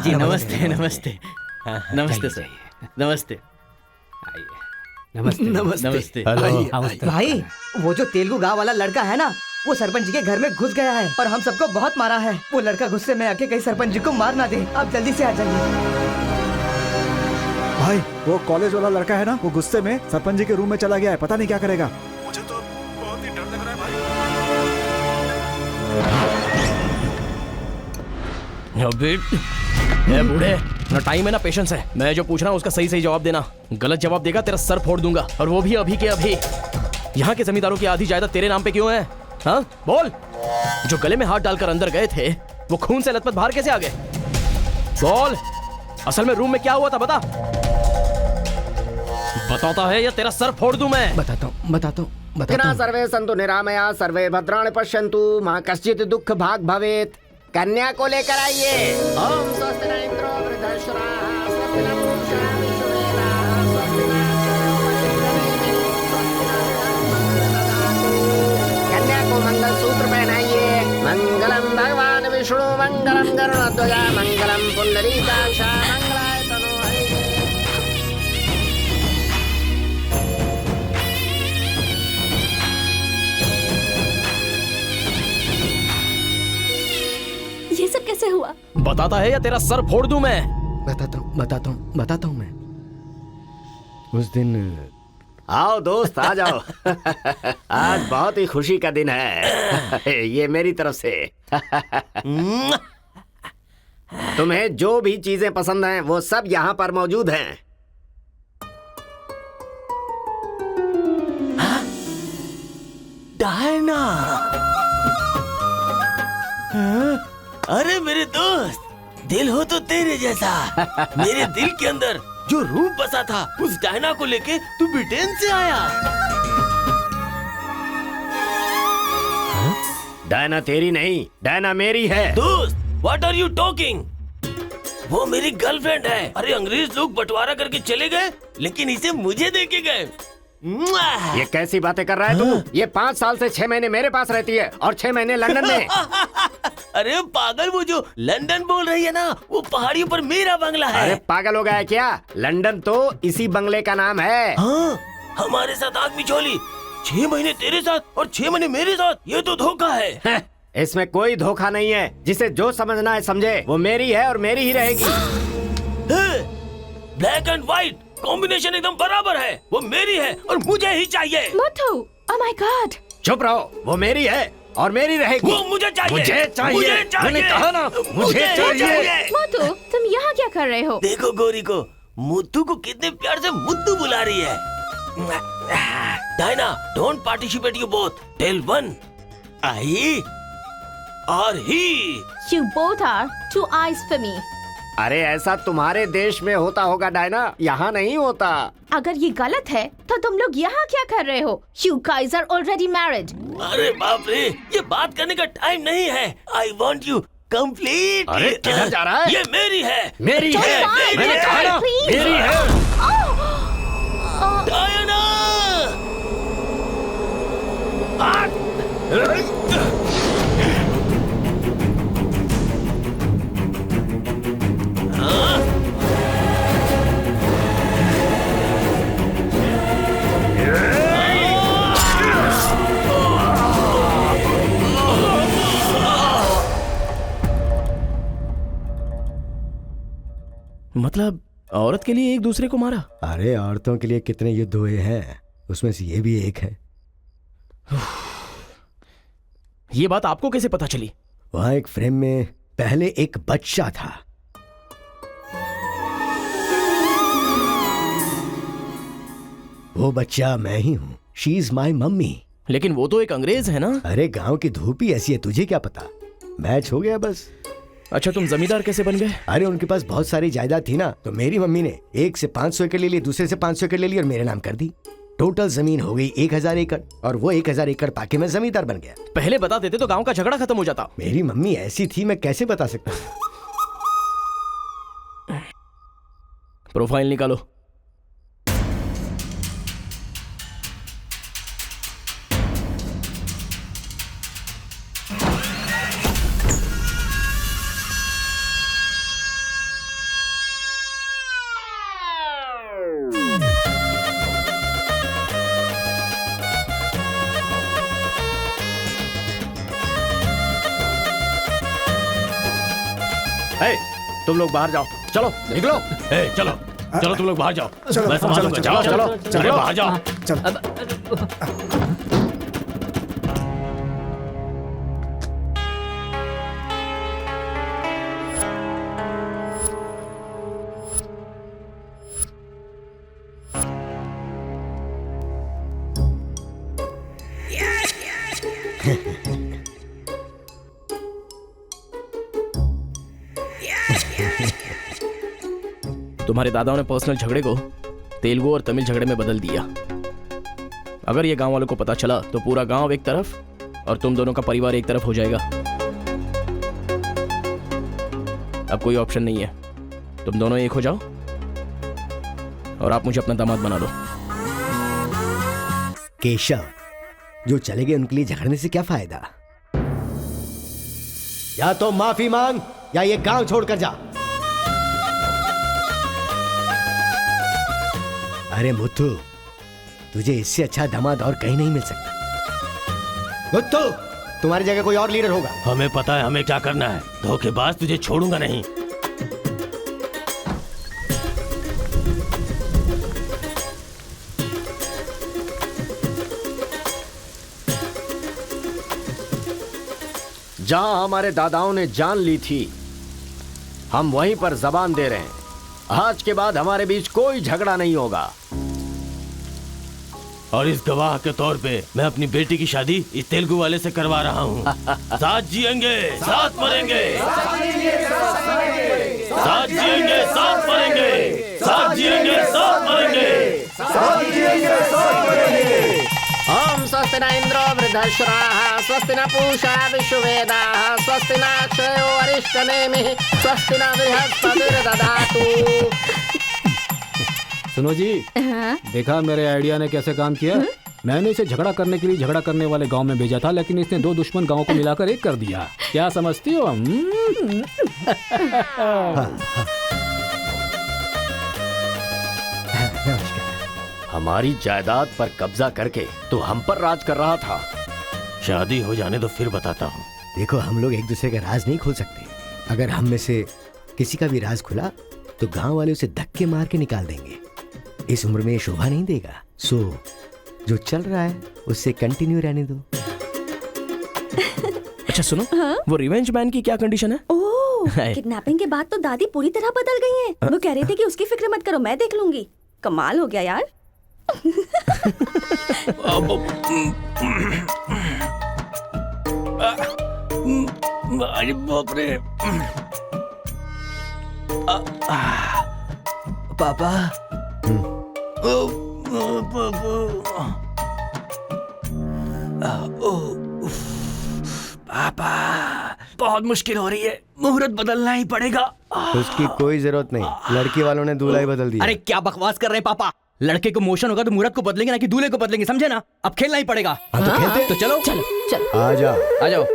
जी नमस्ते नमस्ते नमस्ते सर, नमस्ते नमस्ते नमस्ते। भाई, वो जो तेलुगु गांव वाला लड़का है ना, वो सरपंच जी के घर में घुस गया है और हम सबको बहुत मारा है। वो लड़का गुस्से में आके कहीं सरपंच जी को मार ना दे। आप जल्दी से आ जाइए। भाई, वो कॉलेज वाला लड़का है ना, वो गुस्से में सरपंच जी के रूम में चला गया है। पता नहीं क्या करेगा। मुझे तो अबे ए बूढ़े, ना टाइम है ना पेशेंस है। मैं जो पूछ रहा हूँ उसका सही सही जवाब देना। गलत जवाब देगा तेरा सर फोड़ दूंगा, और वो भी अभी के अभी। यहाँ के जमींदारों की आधी जायदाद तेरे नाम पे क्यों है? हाँ बोल। जो गले में हाथ डालकर अंदर गए थे वो खून से लथपथ बाहर कैसे आ गए? बोल, असल में रूम में क्या हुआ था बता। बताता है या तेरा सर फोड़ दूं मैं? बताता हूँ। सर्वे सन्तु निरामया सर्वे भद्राणि पश्यन्तु मां कश्चित् दुःख भाग भवेत्। कन्या को लेकर आइए। ओम स्वस्ति न इंद्रो वृद्धश्रवाः स्वस्ति न पूषा विश्ववेदाः स्वस्ति न कन्या को मंगल सूत्र पहनाइए। मंगलम भगवान विष्णु मंगलम गरुड़ध्वज मंगलम पुंडरीकाक्ष मंगलाय तनो हरिः। ये सब कैसे हुआ? बताता है या तेरा सर फोड़ दूं मैं? बताता हूँ मैं। उस दिन आओ दोस्त आ जाओ। आज बहुत ही खुशी का दिन है। ये मेरी तरफ से। तुम्हें जो भी चीजें पसंद हैं वो सब यहाँ पर मौजूद हैं। डायना, अरे मेरे दोस्त, दिल हो तो तेरे जैसा। मेरे दिल के अंदर जो रूप बसा था उस डायना को लेके तू ब्रिटेन से आया। डायना तेरी नहीं, डायना मेरी है। दोस्त, व्हाट आर यू टॉकिंग? वो मेरी गर्लफ्रेंड है। अरे अंग्रेज लोग बंटवारा करके चले गए, लेकिन इसे मुझे देके गए। ये कैसी बातें कर रहा है तू? ये 5 साल से 6 महीने मेरे पास रहती है और 6 महीने लंदन में। अरे पागल, वो जो लंदन बोल रही है ना, वो पहाड़ियों पर मेरा बंगला है। अरे पागल हो गया है क्या? लंदन तो इसी बंगले का नाम है। हाँ, हमारे साथ आग बिछोली। 6 महीने तेरे साथ और 6 महीने मेरे साथ, ये तो धोखा है। इसमें कोई धोखा नहीं है। जिसे जो समझना है समझे। वो मेरी है और मेरी ही रहेगी। ब्लैक एंड व्हाइट कॉम्बिनेशन एकदम बराबर है। वो मेरी है और मुझे ही चाहिए। मोटू, ओह माय गॉड। चुप रहो, वो मेरी है और मेरी रहेगी। वो मुझे चाहिए। मुझे चाहिए। मैंने कहा ना, मुझे चाहिए। मोटू, तुम यहाँ क्या कर रहे हो? देखो गोरी को, मुद्दू को कितने प्यार से मुद्दू बुला रही है। Diana, don't participate you both. Tell one, I और he. You both are two eyes for me. अरे ऐसा तुम्हारे देश में होता होगा डायना, यहाँ नहीं होता। अगर ये गलत है तो तुम लोग यहाँ क्या कर रहे हो? You guys are already married. अरे बाप रे, ये बात करने का टाइम नहीं है। I want you complete. अरे किधर जा रहा है? ये मेरी है। मेरी है। मैंने कहा ना, मेरी है। डायना! मतलब औरत के लिए एक दूसरे को मारा? अरे औरतों के लिए कितने युद्ध हुए हैं, उसमें से ये भी एक है। ये बात आपको कैसे पता चली? वहां एक फ्रेम में पहले एक बच्चा था। वो बच्चा मैं ही हूँ। She is my mummy. लेकिन वो तो एक अंग्रेज है ना? अरे गांव की धूप ही ऐसी है, तुझे क्या पता। मैच हो गया बस। अच्छा, तुम जमींदार कैसे बन गए? अरे उनके पास बहुत सारी जायदाद थी ना, तो मेरी मम्मी ने एक से 500 एकड़ ले ली, दूसरे से 500 एकड़ ले ली और मेरे नाम कर दी। टोटल जमीन हो गई 1000 एकड़ और वो 1000 एकड़ पाके मैं जमींदार बन गया। पहले बता देते तो गांव का झगड़ा खत्म हो जाता। मेरी मम्मी ऐसी थी, मैं कैसे बता सकता हूँ। प्रोफाइल निकालो। तुम लोग बाहर जाओ, चलो निकलो। चलो चलो, तुम लोग बाहर जाओ। मैं संभालूंगा। चलो चलो चलो बाहर जाओ। तुम्हारे दादाओं ने पर्सनल झगड़े को तेलुगु और तमिल झगड़े में बदल दिया। अगर ये गांव वालों को पता चला तो पूरा गांव एक तरफ और तुम दोनों का परिवार एक तरफ हो जाएगा। अब कोई ऑप्शन नहीं है, तुम दोनों एक हो जाओ और आप मुझे अपना दामाद बना लो। केशव, जो चले गए उनके लिए झगड़ने से क्या फायदा? या तो माफी मांग या ये गांव छोड़कर जा। अरे मुत्तू, तुझे इससे अच्छा दामाद और कहीं नहीं मिल सकता। मुत्तू, तुम्हारी जगह कोई और लीडर होगा। हमें पता है हमें क्या करना है। धोखेबाज, तुझे छोड़ूंगा नहीं। जहां हमारे दादाओं ने जान ली थी, हम वहीं पर जबान दे रहे हैं। आज के बाद हमारे बीच कोई झगड़ा नहीं होगा। और इस गवाह के तौर पे मैं अपनी बेटी की शादी इस तेलुगु वाले से करवा रहा हूँ। साथ जिएंगे, साथ मरेंगे, साथ जिएंगे, साथ मरेंगे, साथ जिएंगे, साथ मरेंगे, साथ जिएंगे, साथ मरेंगे। ओम स्वस्ति न इंद्रो वृद्धश्राः स्वस्ति न पूषा विश्ववेदाः स्वस्ति न अक्षयो अरिष्टनेमिः स्वस्ति न बृहस्पतिर्दधातु। सुनो जी, देखा मेरे आइडिया ने कैसे काम किया? मैंने इसे झगड़ा करने के लिए झगड़ा करने वाले गांव में भेजा था, लेकिन इसने दो दुश्मन गांवों को मिलाकर एक कर दिया। क्या समझती हो? हमारी जायदाद पर कब्जा करके तो हम पर राज कर रहा था। शादी हो जाने तो फिर बताता हूँ। देखो, हम लोग एक दूसरे का राज नहीं खोल सकते। अगर हम में से किसी का भी राज खुला तो गांव वाले उसे धक्के मार के निकाल देंगे। इस उम्र में ये शोभा नहीं देगा। सो जो चल रहा है उससे कंटिन्यू रहने दो। अच्छा सुनो, वो रिवेंज मैन की क्या कंडीशन है? ओह, किडनैपिंग के बाद तो दादी पूरी तरह बदल गई हैं। वो कह रही थी कि उसकी फिक्र मत करो, मैं देख लूंगी। कमाल हो गया यार। अरे बाप रे। पापा, पापा, बहुत मुश्किल हो रही है। मुहूर्त बदलना ही पड़ेगा। उसकी कोई जरूरत नहीं, लड़की वालों ने दूल्हा ही बदल दिया। अरे क्या बकवास कर रहे हैं पापा? लड़के को मोशन होगा तो मुहूर्त को बदलेंगे ना कि दूल्हे को बदलेंगे, समझे ना? अब खेलना ही पड़ेगा। हाँ, तो खेलते। तो चलो चलो चलो, आ जाओ, आ जाओ।